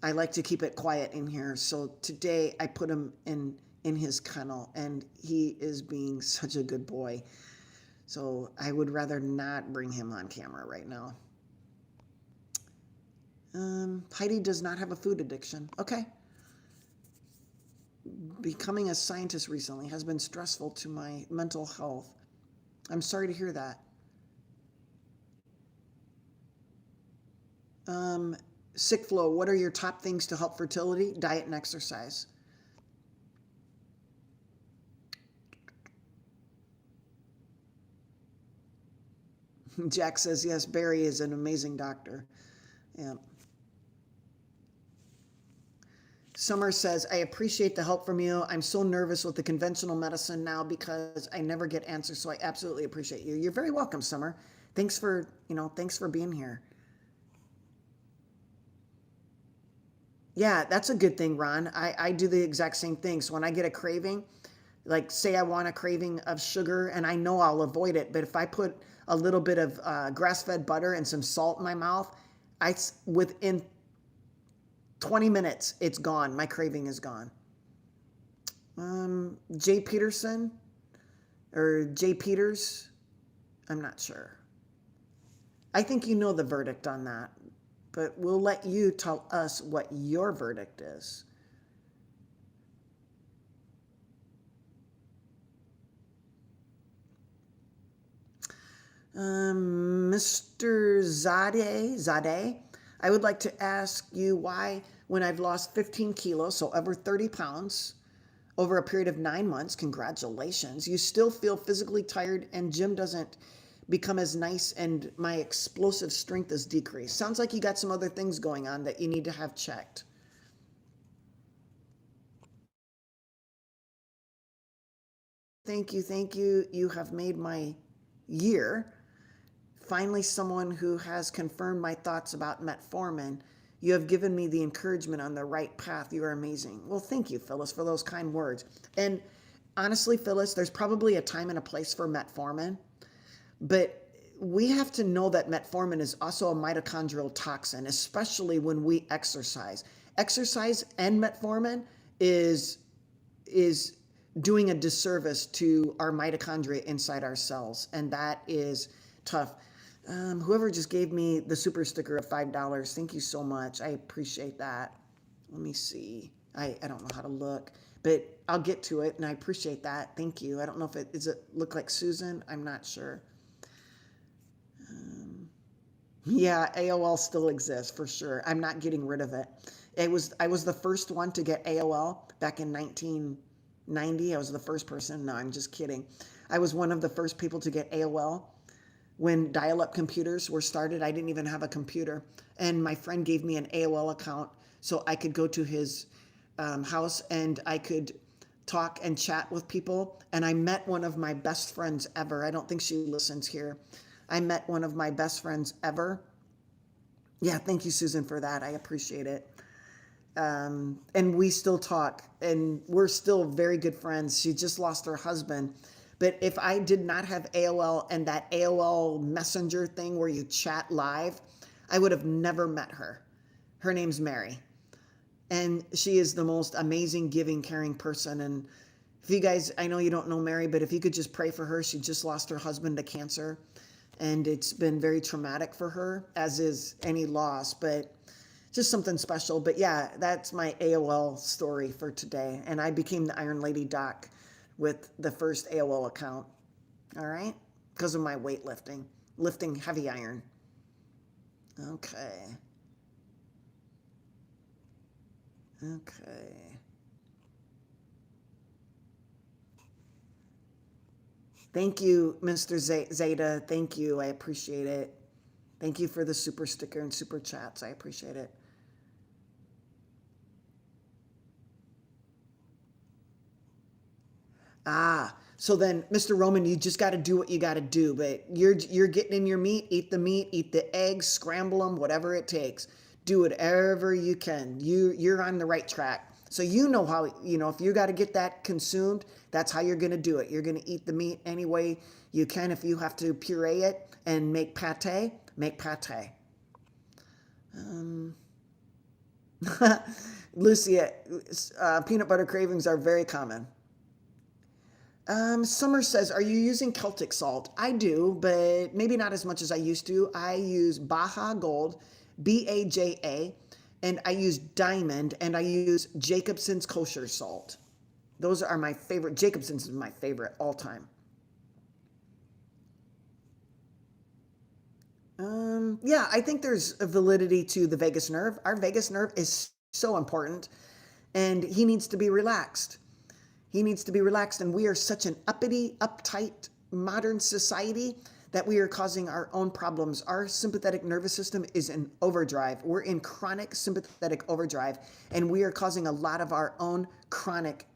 I like to keep it quiet in here. So today I put him in his kennel, and he is being such a good boy. So I would rather not bring him on camera right now. Heidi does not have a food addiction. Okay. Becoming a scientist recently has been stressful to my mental health. I'm sorry to hear that. Sick flow, what are your top things to help fertility? Diet and exercise. Jack says, yes, Barry is an amazing doctor. Yeah. Summer says, I appreciate the help from you. I'm so nervous with the conventional medicine now because I never get answers. So I absolutely appreciate you. You're very welcome, Summer. Thanks for, thanks for being here. Yeah, that's a good thing, Ron. I do the exact same thing. So when I get a craving, like say I want a craving of sugar and I know I'll avoid it, but if I put a little bit of grass-fed butter and some salt in my mouth, within 20 minutes, it's gone. My craving is gone. Jay Peterson or Jay Peters, I'm not sure. I think you know the verdict on that, but we'll let you tell us what your verdict is. Mr. Zadeh, I would like to ask you why, when I've lost 15 kilos, so over 30 pounds, over a period of 9 months, congratulations, you still feel physically tired and gym doesn't become as nice and my explosive strength is decreased. Sounds like you got some other things going on that you need to have checked. Thank you, thank you. You have made my year. Finally, someone who has confirmed my thoughts about metformin. You have given me the encouragement on the right path. You are amazing. Well, thank you, Phyllis, for those kind words. And honestly, Phyllis, there's probably a time and a place for metformin, but we have to know that metformin is also a mitochondrial toxin, especially when we exercise. Exercise and metformin is doing a disservice to our mitochondria inside our cells, and that is tough. Whoever just gave me the super sticker of $5, thank you so much. I appreciate that. Let me see. I don't know how to look, but I'll get to it, and I appreciate that. Thank you. I don't know if does it look like Susan? I'm not sure. Yeah, AOL still exists for sure. I'm not getting rid of it. I was the first one to get AOL back in 1990. I was the first person. No, I'm just kidding. I was one of the first people to get AOL. When dial-up computers were started, I didn't even have a computer. And my friend gave me an AOL account so I could go to his house and I could talk and chat with people. And I met one of my best friends ever. I don't think she listens here. I met one of my best friends ever. Yeah, thank you, Susan, for that. I appreciate it. And we still talk, and we're still very good friends. She just lost her husband. But if I did not have AOL and that AOL messenger thing where you chat live, I would have never met her. Her name's Mary. And she is the most amazing, giving, caring person. And if you guys, I know you don't know Mary, but if you could just pray for her. She just lost her husband to cancer. And it's been very traumatic for her, as is any loss, but just something special. But yeah, that's my AOL story for today. And I became the Iron Lady Doc with the first AOL account, all right? Because of my weightlifting, lifting heavy iron. Okay. Thank you, Mr. Zeta. Thank you. I appreciate it. Thank you for the super sticker and super chats. I appreciate it. So then, Mr. Roman, you just got to do what you got to do. But you're getting in your meat, eat the eggs, scramble them, whatever it takes. Do whatever you can. You're on the right track. So you know how, if you got to get that consumed, that's how you're going to do it. You're going to eat the meat any way you can. If you have to puree it and make pate, make pate. Lucia, peanut butter cravings are very common. Summer says, are you using Celtic salt? I do, but maybe not as much as I used to. I use Baja Gold, BAJA, and I use Diamond, and I use Jacobson's kosher salt. Those are my favorite. Jacobson's is my favorite all time. Yeah, I think there's a validity to the vagus nerve. Our vagus nerve is so important, and he needs to be relaxed. He needs to be relaxed, and we are such an uppity, uptight, modern society that we are causing our own problems. Our sympathetic nervous system is in overdrive. We're in chronic sympathetic overdrive, and we are causing a lot of our own chronic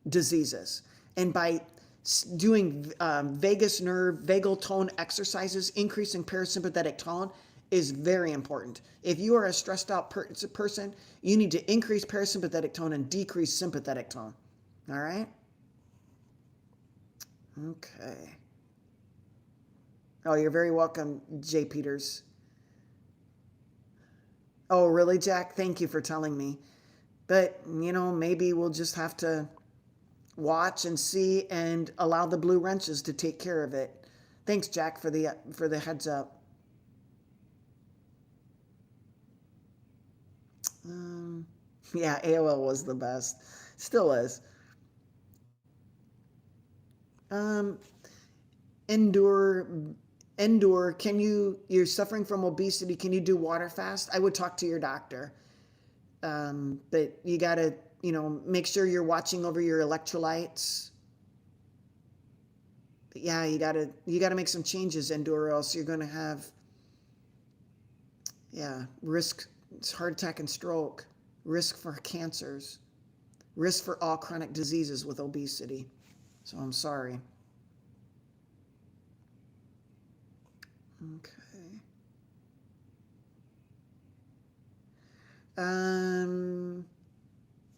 diseases. And by doing vagus nerve, vagal tone exercises, increasing parasympathetic tone is very important. If you are a stressed out person, you need to increase parasympathetic tone and decrease sympathetic tone. All right? Okay. Oh, you're very welcome, Jay Peters. Oh, really, Jack? Thank you for telling me. But, maybe we'll just have to watch and see and allow the blue wrenches to take care of it. Thanks, Jack, for the heads up. Yeah, AOL was the best. Still is. Endure, you're suffering from obesity, can you do water fast? I would talk to your doctor. But you got to, make sure you're watching over your electrolytes. But yeah, you got to make some changes, Endure, or else you're going to have, risk, heart attack and stroke, risk for cancers, risk for all chronic diseases with obesity. So I'm sorry. Okay.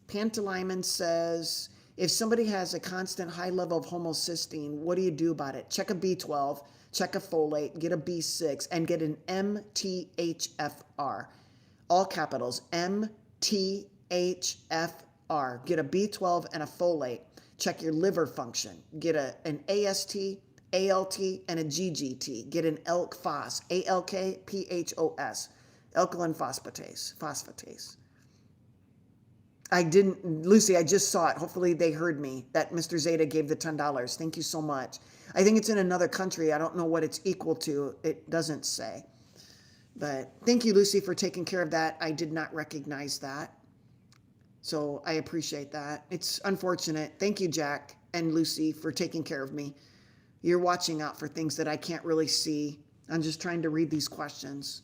Pantalaimon says, if somebody has a constant high level of homocysteine, what do you do about it? Check a B12, check a folate, get a B6, and get an MTHFR. All capitals, MTHFR. Get a B12 and a folate. Check your liver function. Get an AST, ALT, and a GGT. Get an ALK phos, ALK-PHOS, alkaline phosphatase. Lucy, I just saw it. Hopefully they heard me that Mr. Zeta gave the $10. Thank you so much. I think it's in another country. I don't know what it's equal to. It doesn't say. But thank you, Lucy, for taking care of that. I did not recognize that. So I appreciate that. It's unfortunate. Thank you, Jack and Lucy, for taking care of me. You're watching out for things that I can't really see. I'm just trying to read these questions.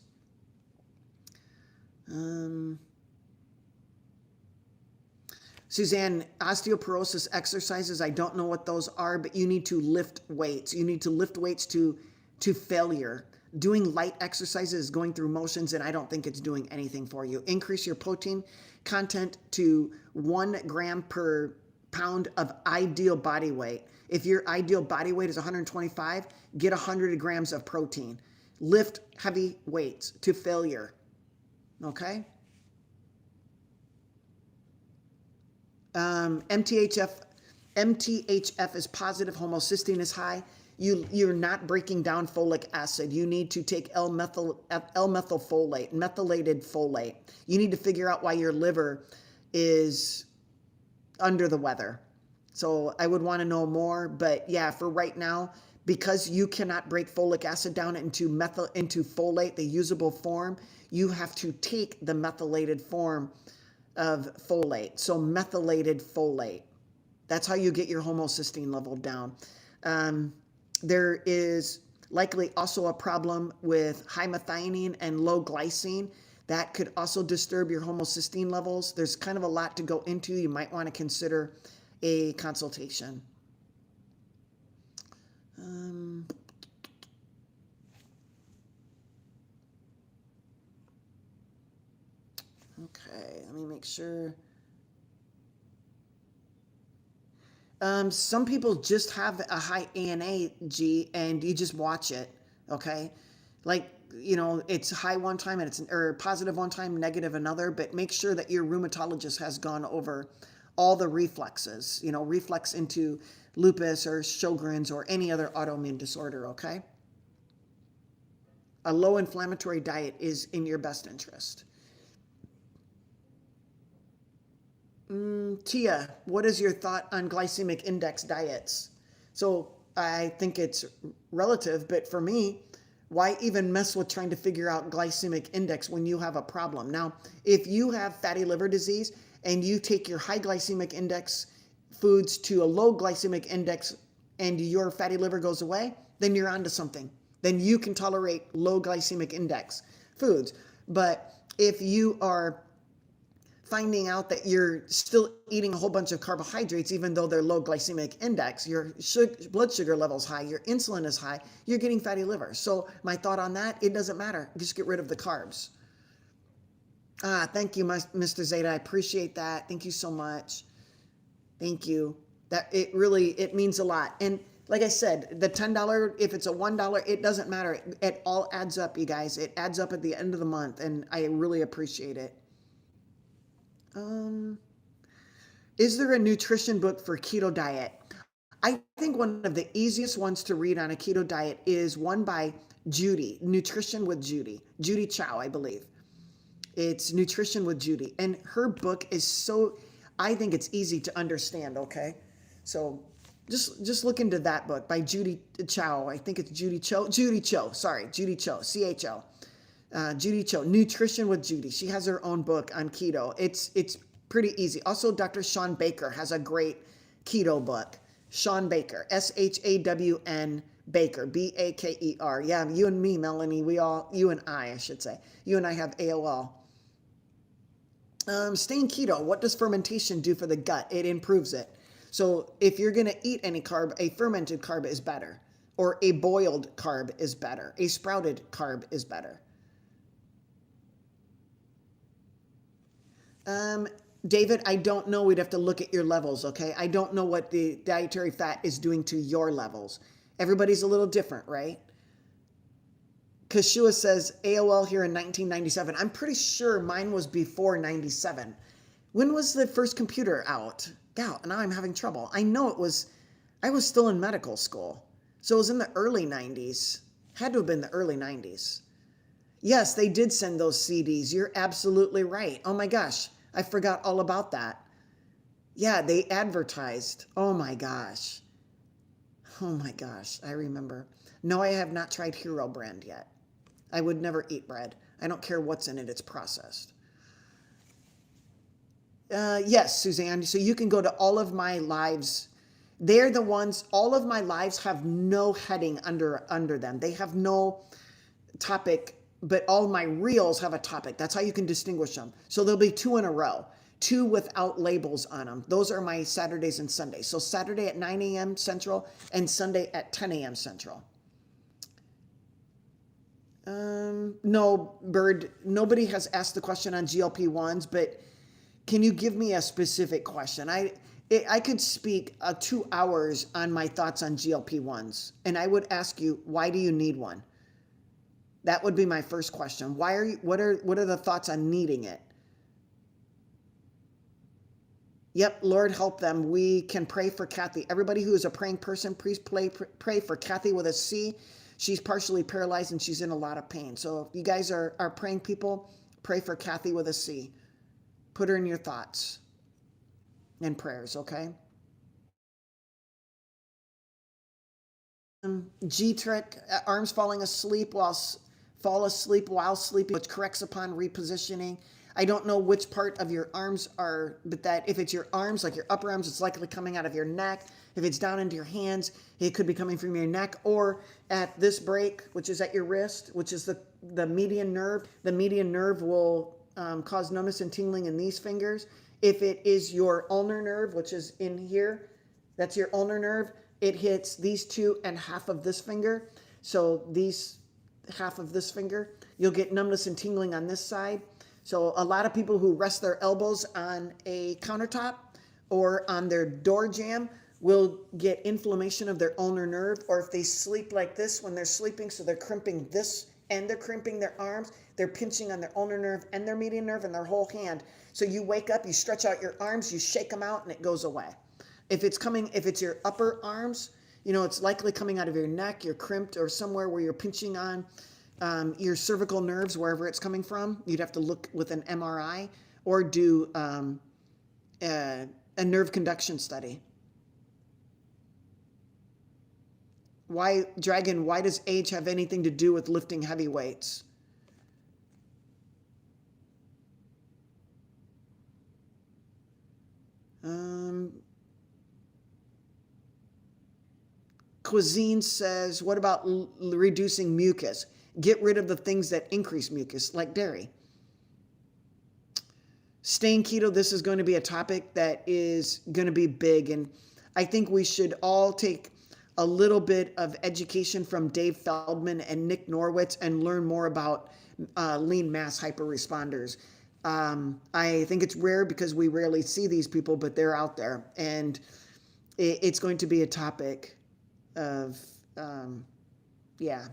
Suzanne, osteoporosis exercises, I don't know what those are, but you need to lift weights. You need to lift weights to failure. Doing light exercises is going through motions, and I don't think it's doing anything for you. Increase your protein content to 1 gram per pound of ideal body weight. If your ideal body weight is 125, get 100 grams of protein. Lift heavy weights to failure. Okay? MTHF is positive, homocysteine is high. You're not breaking down folic acid. You need to take L-methylfolate, methylated folate. You need to figure out why your liver is under the weather. So I would want to know more, but yeah, for right now, because you cannot break folic acid down into folate, the usable form, you have to take the methylated form of folate. So methylated folate. That's how you get your homocysteine level down. There is likely also a problem with high methionine and low glycine. That could also disturb your homocysteine levels. There's kind of a lot to go into. You might want to consider a consultation. Okay, let me make sure. Some people just have a high ANA, G, and you just watch it, okay? Like, it's high one time and or positive one time, negative another, but make sure that your rheumatologist has gone over all the reflexes, reflex into lupus or Sjogren's or any other autoimmune disorder, okay? A low inflammatory diet is in your best interest. Tia, what is your thought on glycemic index diets? So I think it's relative, but for me, why even mess with trying to figure out glycemic index when you have a problem? Now, if you have fatty liver disease and you take your high glycemic index foods to a low glycemic index and your fatty liver goes away, then you're onto something. then you can tolerate low glycemic index foods. But if you are finding out that you're still eating a whole bunch of carbohydrates, even though they're low glycemic index, your blood sugar level is high, your insulin is high, you're getting fatty liver. So my thought on that, it doesn't matter. Just get rid of the carbs. Thank you, Mr. Zeta. I appreciate that. Thank you so much. Thank you. That it means a lot. And like I said, the $10, if it's a $1, it doesn't matter. It all adds up, you guys. It adds up at the end of the month, and I really appreciate it. Is there a nutrition book for keto diet? I think one of the easiest ones to read on a keto diet is one by Judy, Nutrition with Judy, Judy Chow, I believe. It's Nutrition with Judy. And her book is so, I think it's easy to understand, okay? So just look into that book by Judy Chow. I think it's Judy Cho, Judy Cho, CHO. Judy Cho, Nutrition with Judy. She has her own book on keto. It's pretty easy. Also, Dr. Shawn Baker has a great keto book. Shawn Baker, SHAWN Baker, BAKER. Yeah, you and me, Melanie, you and I should say. You and I have AOL. Staying keto, what does fermentation do for the gut? It improves it. So if you're going to eat any carb, a fermented carb is better, or a boiled carb is better. A sprouted carb is better. David, I don't know. We'd have to look at your levels, okay? I don't know what the dietary fat is doing to your levels. Everybody's a little different, right? Kashua says, AOL here in 1997. I'm pretty sure mine was before 97. When was the first computer out? Yeah, now I'm having trouble. I know I was still in medical school. So it was in the early 90s. Had to have been the early 90s. Yes, they did send those CDs. You're absolutely right. Oh my gosh, I forgot all about that. Yeah, they advertised. Oh my gosh. Oh my gosh, I remember. No, I have not tried Hero Brand yet. I would never eat bread. I don't care what's in it, it's processed. Yes, Suzanne, so you can go to all of my lives. They're the ones, all of my lives have no heading under them. They have no topic, but all my reels have a topic. That's how you can distinguish them. So there'll be 2 in a row, 2 without labels on them. Those are my Saturdays and Sundays. So Saturday at 9 a.m. Central and Sunday at 10 a.m. Central. No, Bird, nobody has asked the question on GLP-1s, but can you give me a specific question? I could speak 2 hours on my thoughts on GLP-1s, and I would ask you, why do you need one? That would be my first question. What are the thoughts on needing it? Yep, Lord help them. We can pray for Kathy. Everybody who is a praying person, please pray for Kathy with a C. She's partially paralyzed and she's in a lot of pain. So if you guys are praying people, pray for Kathy with a C. Put her in your thoughts and prayers, okay? G-trick, arms fall asleep while sleeping, which corrects upon repositioning. I don't know which part of your arms are, but that if it's your arms, like your upper arms, it's likely coming out of your neck. If it's down into your hands, it could be coming from your neck, or at this break, which is at your wrist, which is the median nerve. The median nerve will cause numbness and tingling in these fingers. If it is your ulnar nerve, which is in here, that's your ulnar nerve, it hits these 2 and half of this finger. So these half of this finger, you'll get numbness and tingling on this side. So a lot of people who rest their elbows on a countertop or on their door jamb will get inflammation of their ulnar nerve, or if they sleep like this when they're sleeping, so they're crimping this and they're crimping their arms, they're pinching on their ulnar nerve and their median nerve and their whole hand. So you wake up, you stretch out your arms, you shake them out, and it goes away. If it's your upper arms, it's likely coming out of your neck, you're crimped, or somewhere where you're pinching on your cervical nerves, wherever it's coming from. You'd have to look with an MRI or do a nerve conduction study. Why does age have anything to do with lifting heavy weights? Cuisine says, what about reducing mucus? Get rid of the things that increase mucus, like dairy. Staying keto, this is going to be a topic that is going to be big. And I think we should all take a little bit of education from Dave Feldman and Nick Norwitz and learn more about lean mass hyperresponders. I think it's rare because we rarely see these people, but they're out there. And it's going to be a topic of, yeah.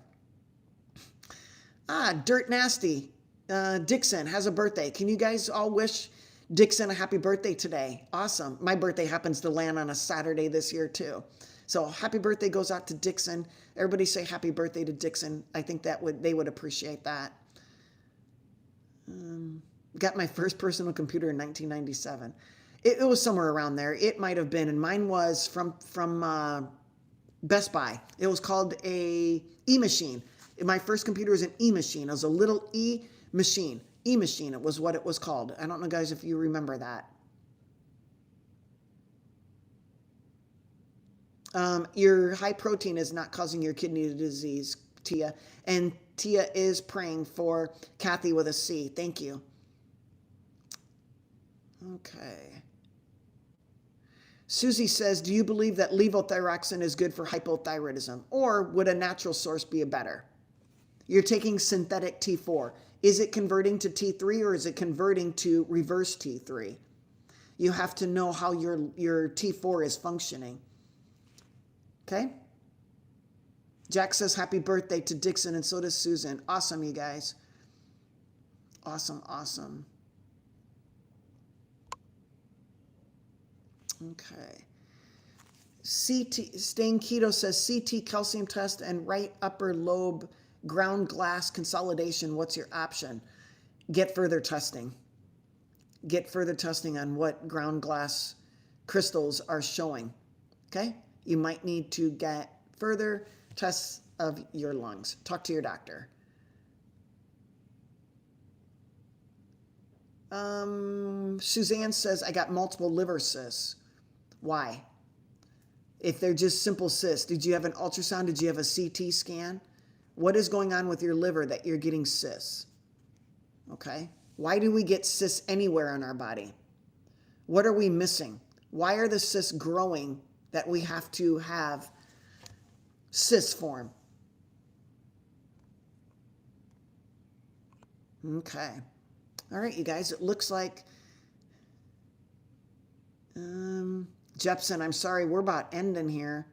Dirt Nasty. Dixon has a birthday. Can you guys all wish Dixon a happy birthday today? Awesome. My birthday happens to land on a Saturday this year too. So happy birthday goes out to Dixon. Everybody say happy birthday to Dixon. I think they would appreciate that. Got my first personal computer in 1997. It was somewhere around there. It might have been, and mine was from Best Buy. It was called a e-machine. My first computer was an e-machine. It was a little e-machine. E-machine, it was what it was called. I don't know, guys, if you remember that. Your high protein is not causing your kidney disease, Tia. And Tia is praying for Kathy with a C. Thank you. Okay. Susie says, do you believe that levothyroxine is good for hypothyroidism? Or would a natural source be better? You're taking synthetic T4. Is it converting to T3 or is it converting to reverse T3? You have to know how your T4 is functioning. Okay? Jack says happy birthday to Dixon, and so does Susan. Awesome, you guys. Awesome, awesome. Okay. Staying Keto says CT calcium test and right upper lobe ground glass consolidation. What's your option? Get further testing. Get further testing on what ground glass crystals are showing. Okay? You might need to get further tests of your lungs. Talk to your doctor. Suzanne says, I got multiple liver cysts. Why? If they're just simple cysts, did you have an ultrasound? Did you have a CT scan? What is going on with your liver that you're getting cysts? Okay? Why do we get cysts anywhere in our body? What are we missing? Why are the cysts growing that we have to have cysts form? Okay. All right, you guys, it looks like Jepson, I'm sorry, we're about ending here.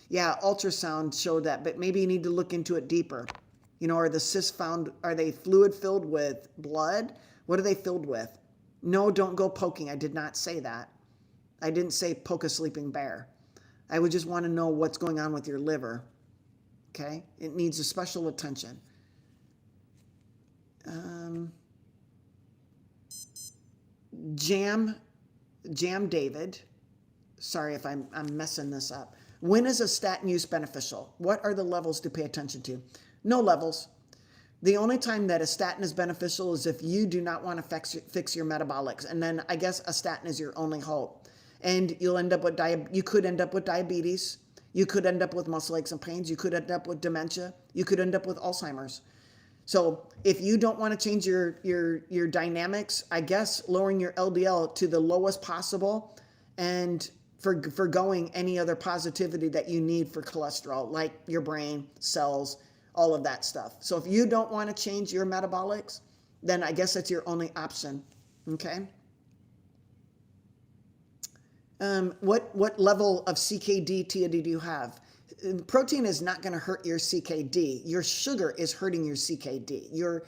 Yeah, ultrasound showed that, but maybe you need to look into it deeper. You know, are the cysts found, are they fluid filled with blood? What are they filled with? No, don't go poking. I did not say that. I didn't say poke a sleeping bear. I would just want to know what's going on with your liver. Okay? It needs a special attention. Jam David. Sorry if I'm messing this up. When is a statin use beneficial? What are the levels to pay attention to? No levels. The only time that a statin is beneficial is if you do not want to fix your metabolics. And then I guess a statin is your only hope. And you'll end up with you could end up with diabetes. You could end up with muscle aches and pains. You could end up with dementia. You could end up with Alzheimer's. So if you don't want to change your dynamics, I guess lowering your LDL to the lowest possible and forgoing any other positivity that you need for cholesterol, like your brain, cells, all of that stuff. So if you don't want to change your metabolics, then I guess that's your only option. Okay? What level of CKD, Tia, do you have? Protein is not going to hurt your CKD. Your sugar is hurting your CKD. Your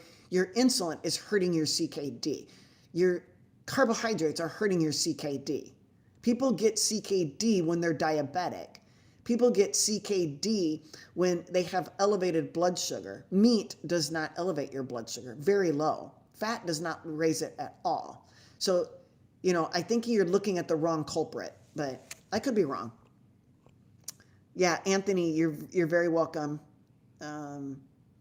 insulin is hurting your CKD. Your carbohydrates are hurting your CKD. People get CKD when they're diabetic. People get CKD when they have elevated blood sugar. Meat does not elevate your blood sugar, very low. Fat does not raise it at all. So, you know, I think you're looking at the wrong culprit, but I could be wrong. Yeah, Anthony, you're very welcome.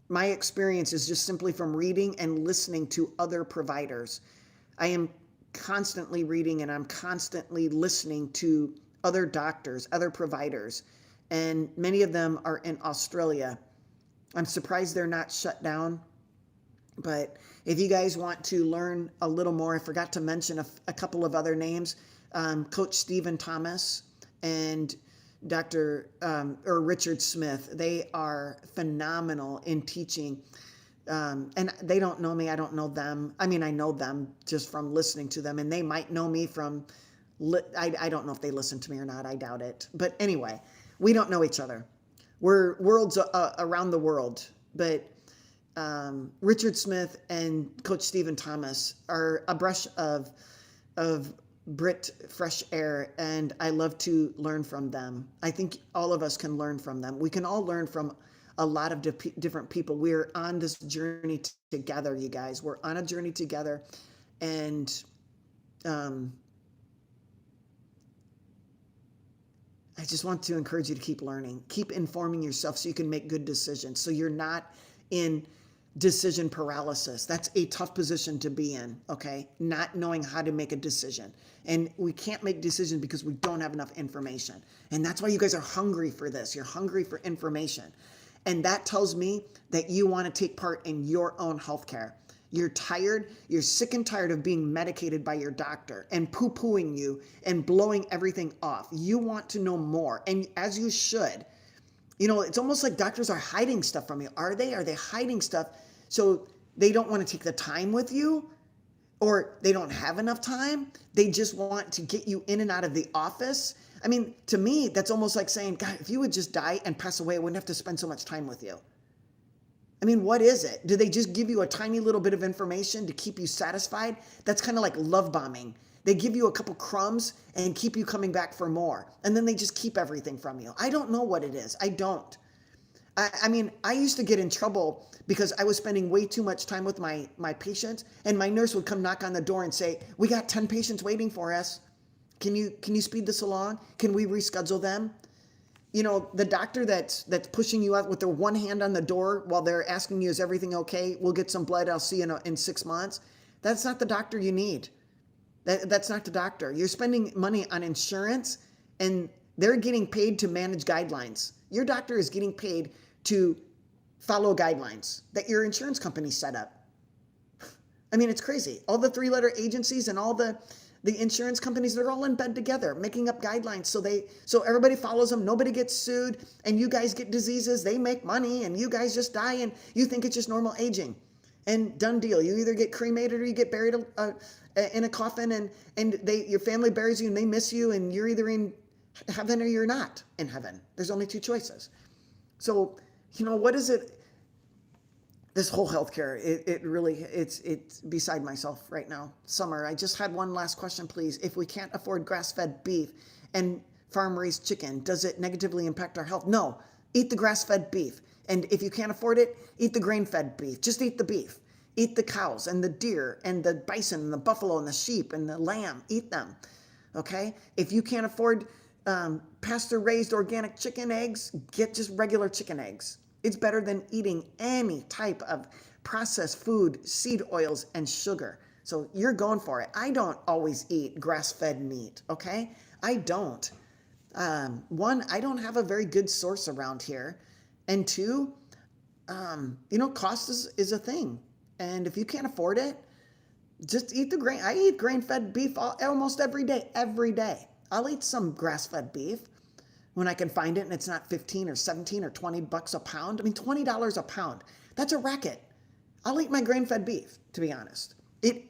My experience is just simply from reading and listening to other providers. I am constantly reading and I'm constantly listening to other doctors, other providers, and many of them are in Australia. I'm surprised they're not shut down. But if you guys want to learn a little more, I forgot to mention a couple of other names. Coach Stephen Thomas and Dr. Or Richard Smith. They are phenomenal in teaching. And they don't know me. I don't know them. I mean, I know them just from listening to them, and they might know me from, I don't know if they listen to me or not. I doubt it. But anyway, we don't know each other. We're worlds around the world. But Richard Smith and Coach Stephen Thomas are a brush of Brit fresh air, and I love to learn from them. I think all of us can learn from them. We can all learn from a lot of different people. We're on this journey together, you guys. We're on a journey together, and I just want to encourage you to keep learning, keep informing yourself so you can make good decisions, so you're not in decision paralysis. That's a tough position to be in, okay? Not knowing how to make a decision. And we can't make decisions because we don't have enough information. And that's why you guys are hungry for this. You're hungry for information. And that tells me that you want to take part in your own healthcare. You're tired, you're sick and tired of being medicated by your doctor and poo-pooing you and blowing everything off. You want to know more, and as you should. You know, it's almost like doctors are hiding stuff from you. Are they? Are they hiding stuff so they don't want to take the time with you, or they don't have enough time? They just want to get you in and out of the office. I mean, to me, that's almost like saying, God, if you would just die and pass away, I wouldn't have to spend so much time with you. I mean, what is it? Do they just give you a tiny little bit of information to keep you satisfied? That's kind of like love bombing. They give you a couple crumbs and keep you coming back for more. And then they just keep everything from you. I don't know what it is. I don't. I mean, I used to get in trouble because I was spending way too much time with my patients, and my nurse would come knock on the door and say, we got 10 patients waiting for us. Can you speed this along? Can we reschedule them? You know, the doctor that's pushing you out with their one hand on the door while they're asking you, is everything okay? We'll get some blood. I'll see you in 6 months. That's not the doctor you need. That's not the doctor. You're spending money on insurance, and they're getting paid to manage guidelines. Your doctor is getting paid to follow guidelines that your insurance company set up. I mean, it's crazy. All the 3-letter agencies and all the insurance companies, they're all in bed together, making up guidelines so everybody follows them, nobody gets sued, and you guys get diseases, they make money, and you guys just die, and you think it's just normal aging. And done deal. You either get cremated or you get buried in a coffin, and your family buries you and they miss you, and you're either in heaven or you're not in heaven. There's only 2 choices. So, you know, what is it? This whole healthcare, it really, it's beside myself right now. Summer, I just had one last question, please. If we can't afford grass-fed beef and farm-raised chicken, does it negatively impact our health? No, eat the grass-fed beef. And if you can't afford it, eat the grain-fed beef. Just eat the beef. Eat the cows and the deer and the bison and the buffalo and the sheep and the lamb. Eat them, okay? If you can't afford pasture-raised organic chicken eggs, get just regular chicken eggs. It's better than eating any type of processed food, seed oils, and sugar. So you're going for it. I don't always eat grass-fed meat, okay? I don't. One, I don't have a very good source around here. And 2, you know, cost is a thing. And if you can't afford it, just eat the grain. I eat grain-fed beef almost every day. I'll eat some grass-fed beef when I can find it and it's not 15 or 17 or 20 bucks a pound. I mean, $20 a pound. That's a racket. I'll eat my grain-fed beef, to be honest. You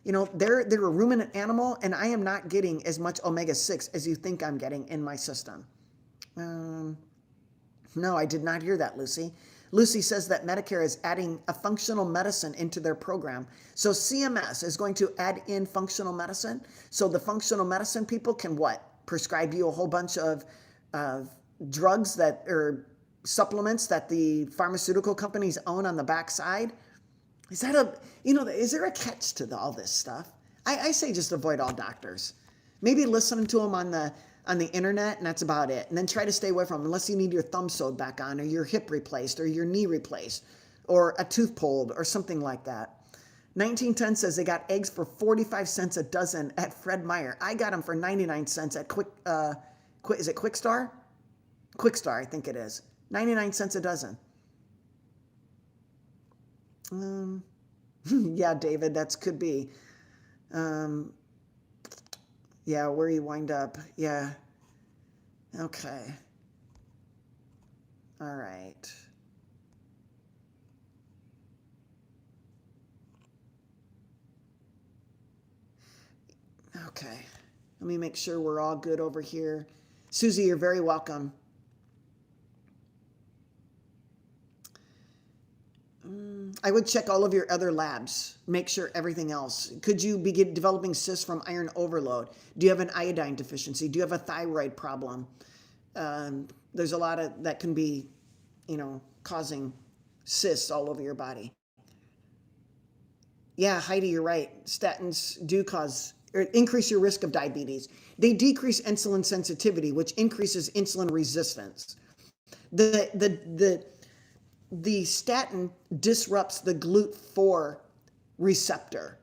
know, they're a ruminant animal, and I am not getting as much omega-6 as you think I'm getting in my system. No, I did not hear that, Lucy. Lucy says that Medicare is adding a functional medicine into their program. So CMS is going to add in functional medicine. So the functional medicine people can what? Prescribe you a whole bunch of drugs or supplements that the pharmaceutical companies own on the backside. Is there a catch to all this stuff? I say just avoid all doctors. Maybe listen to them on the internet, and that's about it. And then try to stay away from them unless you need your thumb sewed back on, or your hip replaced, or your knee replaced, or a tooth pulled, or something like that. 1910 says they got eggs for 45 cents a dozen at Fred Meyer. I got them for 99 cents at Quick Star? Quick Star, I think it is. 99 cents a dozen. Yeah, David, that could be. Yeah, where you wind up. Yeah. Okay. All right. Okay. Let me make sure we're all good over here. Susie, you're very welcome. I would check all of your other labs. Make sure everything else. Could you be developing cysts from iron overload? Do you have an iodine deficiency? Do you have a thyroid problem? There's a lot of that can be, causing cysts all over your body. Yeah, Heidi, you're right. Statins do cause or increase your risk of diabetes. They decrease insulin sensitivity, which increases insulin resistance. The statin disrupts the GLUT4 receptor.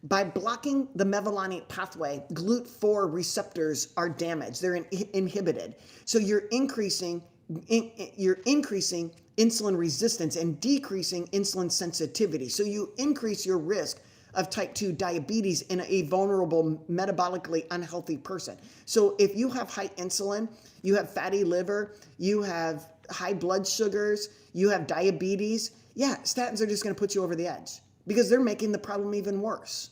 By blocking the mevalonate pathway, GLUT4 receptors are damaged. They're inhibited. So you're increasing insulin resistance and decreasing insulin sensitivity. So you increase your risk of type 2 diabetes in a vulnerable, metabolically unhealthy person. So if you have high insulin, you have fatty liver, you have high blood sugars, you have diabetes, yeah, statins are just going to put you over the edge because they're making the problem even worse.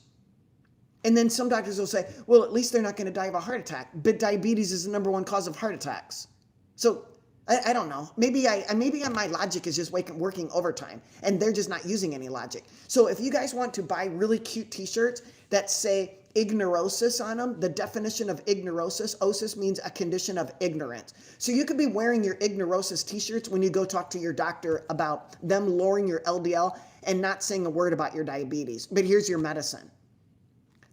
And then some doctors will say, well, at least they're not going to die of a heart attack. But diabetes is the number one cause of heart attacks. So I don't know. Maybe my logic is just working overtime and they're just not using any logic. So if you guys want to buy really cute t-shirts that say ignorosis on them, the definition of ignorosis, osis means a condition of ignorance. So you could be wearing your ignorosis t-shirts when you go talk to your doctor about them lowering your LDL and not saying a word about your diabetes. But here's your medicine.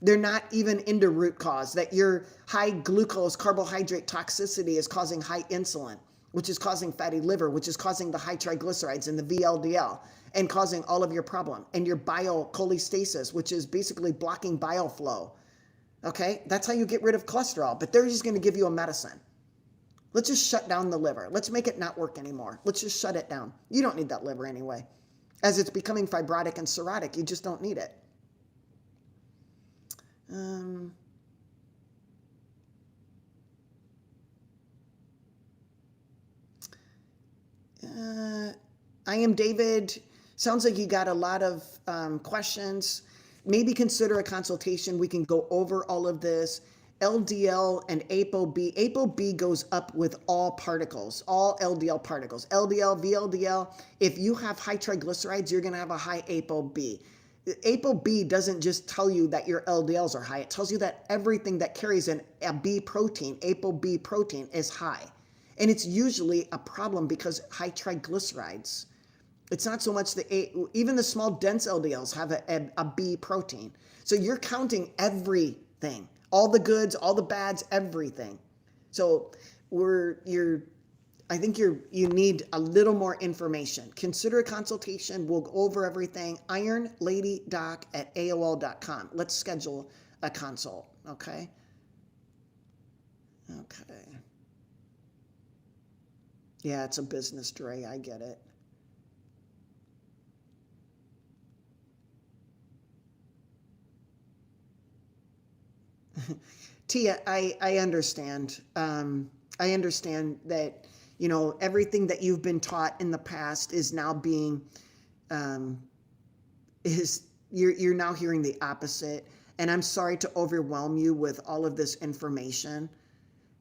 They're not even into root cause, that your high glucose carbohydrate toxicity is causing high insulin, which is causing fatty liver, which is causing the high triglycerides and the VLDL and causing all of your problem, and your bile cholestasis, which is basically blocking bile flow. Okay, that's how you get rid of cholesterol, but they're just going to give you a medicine. Let's just shut down the liver. Let's make it not work anymore. Let's just shut it down. You don't need that liver anyway. As it's becoming fibrotic and cirrhotic, you just don't need it. I am David. Sounds like you got a lot of questions. Maybe consider a consultation. We can go over all of this. LDL and ApoB. ApoB goes up with all particles, all LDL particles. LDL, VLDL. If you have high triglycerides, you're going to have a high ApoB. ApoB doesn't just tell you that your LDLs are high. It tells you that everything that carries a B protein, ApoB protein, is high. And it's usually a problem because high triglycerides. It's not so much even the small dense LDLs have a B protein. So you're counting everything, all the goods, all the bads, everything. So I think you need a little more information. Consider a consultation. We'll go over everything. ironladydoc@aol.com. Let's schedule a consult. Okay. Okay. Yeah, it's a business, Dre. I get it. Tia, I understand. I understand that, everything that you've been taught in the past is now being, you're now hearing the opposite. And I'm sorry to overwhelm you with all of this information,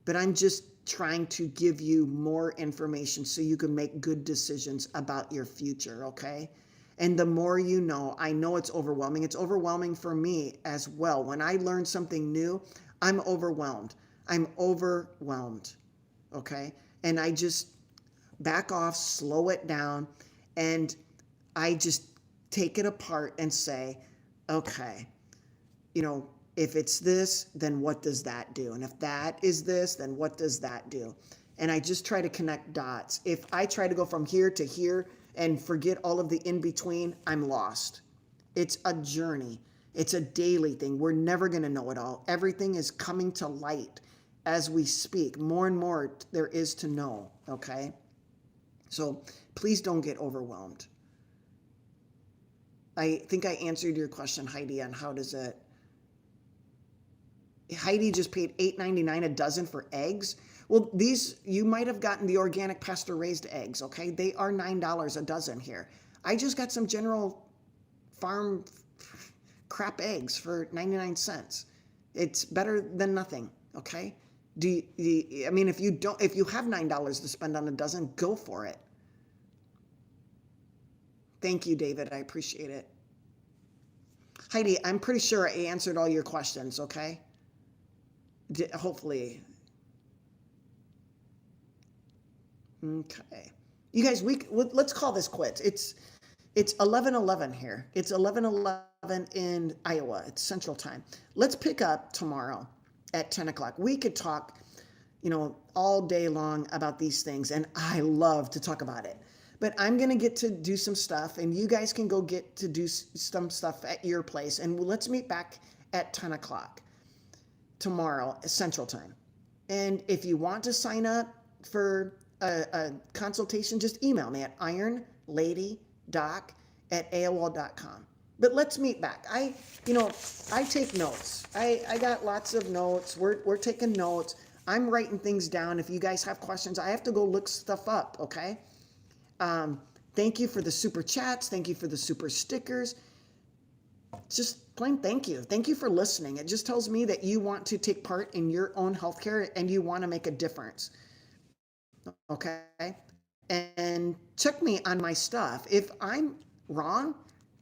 but I'm just trying to give you more information so you can make good decisions about your future, okay? And the more you know, I know it's overwhelming. It's overwhelming for me as well. When I learn something new, I'm overwhelmed. I'm overwhelmed, okay? And I just back off, slow it down, and I just take it apart and say, okay, if it's this, then what does that do? And if that is this, then what does that do? And I just try to connect dots. If I try to go from here to here and forget all of the in-between, I'm lost. It's a journey. It's a daily thing. We're never going to know it all. Everything is coming to light as we speak. More and more there is to know, okay? So please don't get overwhelmed. I think I answered your question, Heidi, on how does it... Heidi just paid $8.99 a dozen for eggs. Well, these, you might have gotten the organic pasture-raised eggs, okay? They are $9 a dozen here. I just got some general farm crap eggs for 99 cents. It's better than nothing, okay? I mean, if you have $9 to spend on a dozen, go for it. Thank you, David. I appreciate it. Heidi, I'm pretty sure I answered all your questions, okay? Hopefully. Okay. You guys, let's call this quits. It's 11:11 here. It's 11:11 in Iowa. It's Central Time. Let's pick up tomorrow at 10 o'clock. We could talk, all day long about these things, and I love to talk about it. But I'm going to get to do some stuff, and you guys can go get to do some stuff at your place, and let's meet back at 10 o'clock tomorrow, Central Time. And if you want to sign up for a consultation, just email me at ironladydoc@aol.com. But let's meet back. I take notes. I got lots of notes. We're taking notes. I'm writing things down. If you guys have questions, I have to go look stuff up, okay? Thank you for the super chats. Thank you for the super stickers. Just plain thank you. Thank you for listening. It just tells me that you want to take part in your own healthcare and you want to make a difference. Okay? And check me on my stuff. If I'm wrong,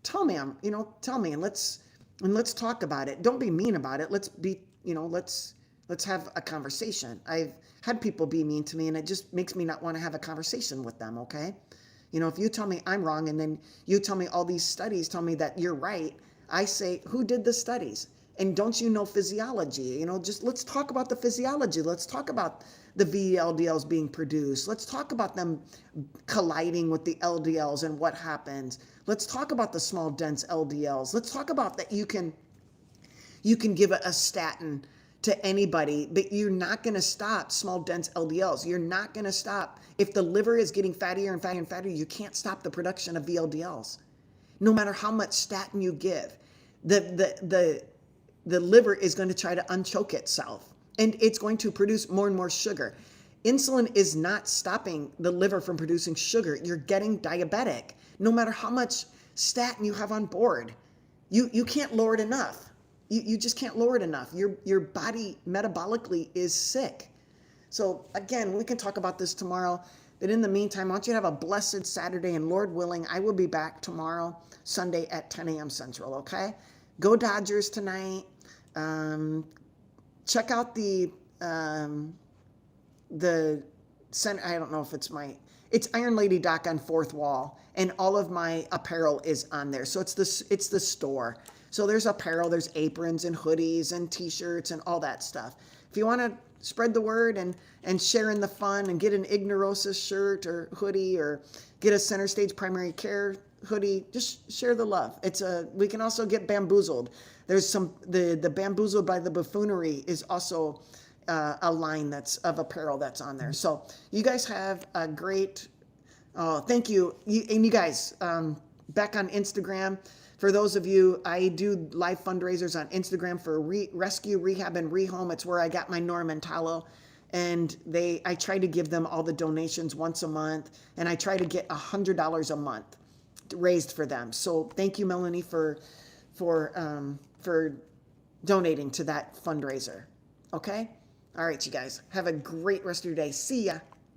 tell me and let's talk about it. Don't be mean about it. Let's have a conversation. I've had people be mean to me, and it just makes me not want to have a conversation with them, okay? If you tell me I'm wrong and then you tell me all these studies tell me that you're right, I say, who did the studies? And don't you know physiology? Just let's talk about the physiology. Let's talk about the VLDLs being produced. Let's talk about them colliding with the LDLs and what happens. Let's talk about the small, dense LDLs. Let's talk about that you can give a statin to anybody, but you're not going to stop small, dense LDLs. You're not going to stop. If the liver is getting fattier and fattier and fattier, you can't stop the production of VLDLs. No matter how much statin you give, the liver is going to try to unchoke itself, and it's going to produce more and more sugar. Insulin is not stopping the liver from producing sugar. You're getting diabetic. No matter how much statin you have on board, you can't lower it enough. You just can't lower it enough. Your body metabolically is sick. So again, we can talk about this tomorrow. But in the meantime, I want you to have a blessed Saturday, and Lord willing, I will be back tomorrow, Sunday at 10 a.m. Central, okay? Go Dodgers tonight. Check out the center. I don't know if it's Iron Lady Doc on Fourth Wall, and all of my apparel is on there. So it's the store. So there's apparel, there's aprons and hoodies and t-shirts and all that stuff. If you want to spread the word and share in the fun and get an Ignorosis shirt or hoodie or get a Center Stage Primary Care hoodie, just share the love. We can also get Bamboozled. There's the Bamboozled by the Buffoonery is also a line of apparel that's on there. So you guys have a great, thank you. And you guys, back on Instagram, for those of you, I do live fundraisers on Instagram for rescue, rehab, and rehome. It's where I got my Norman Tallow. And I try to give them all the donations once a month. And I try to get $100 a month raised for them. So thank you, Melanie, for donating to that fundraiser. Okay? All right, you guys. Have a great rest of your day. See ya.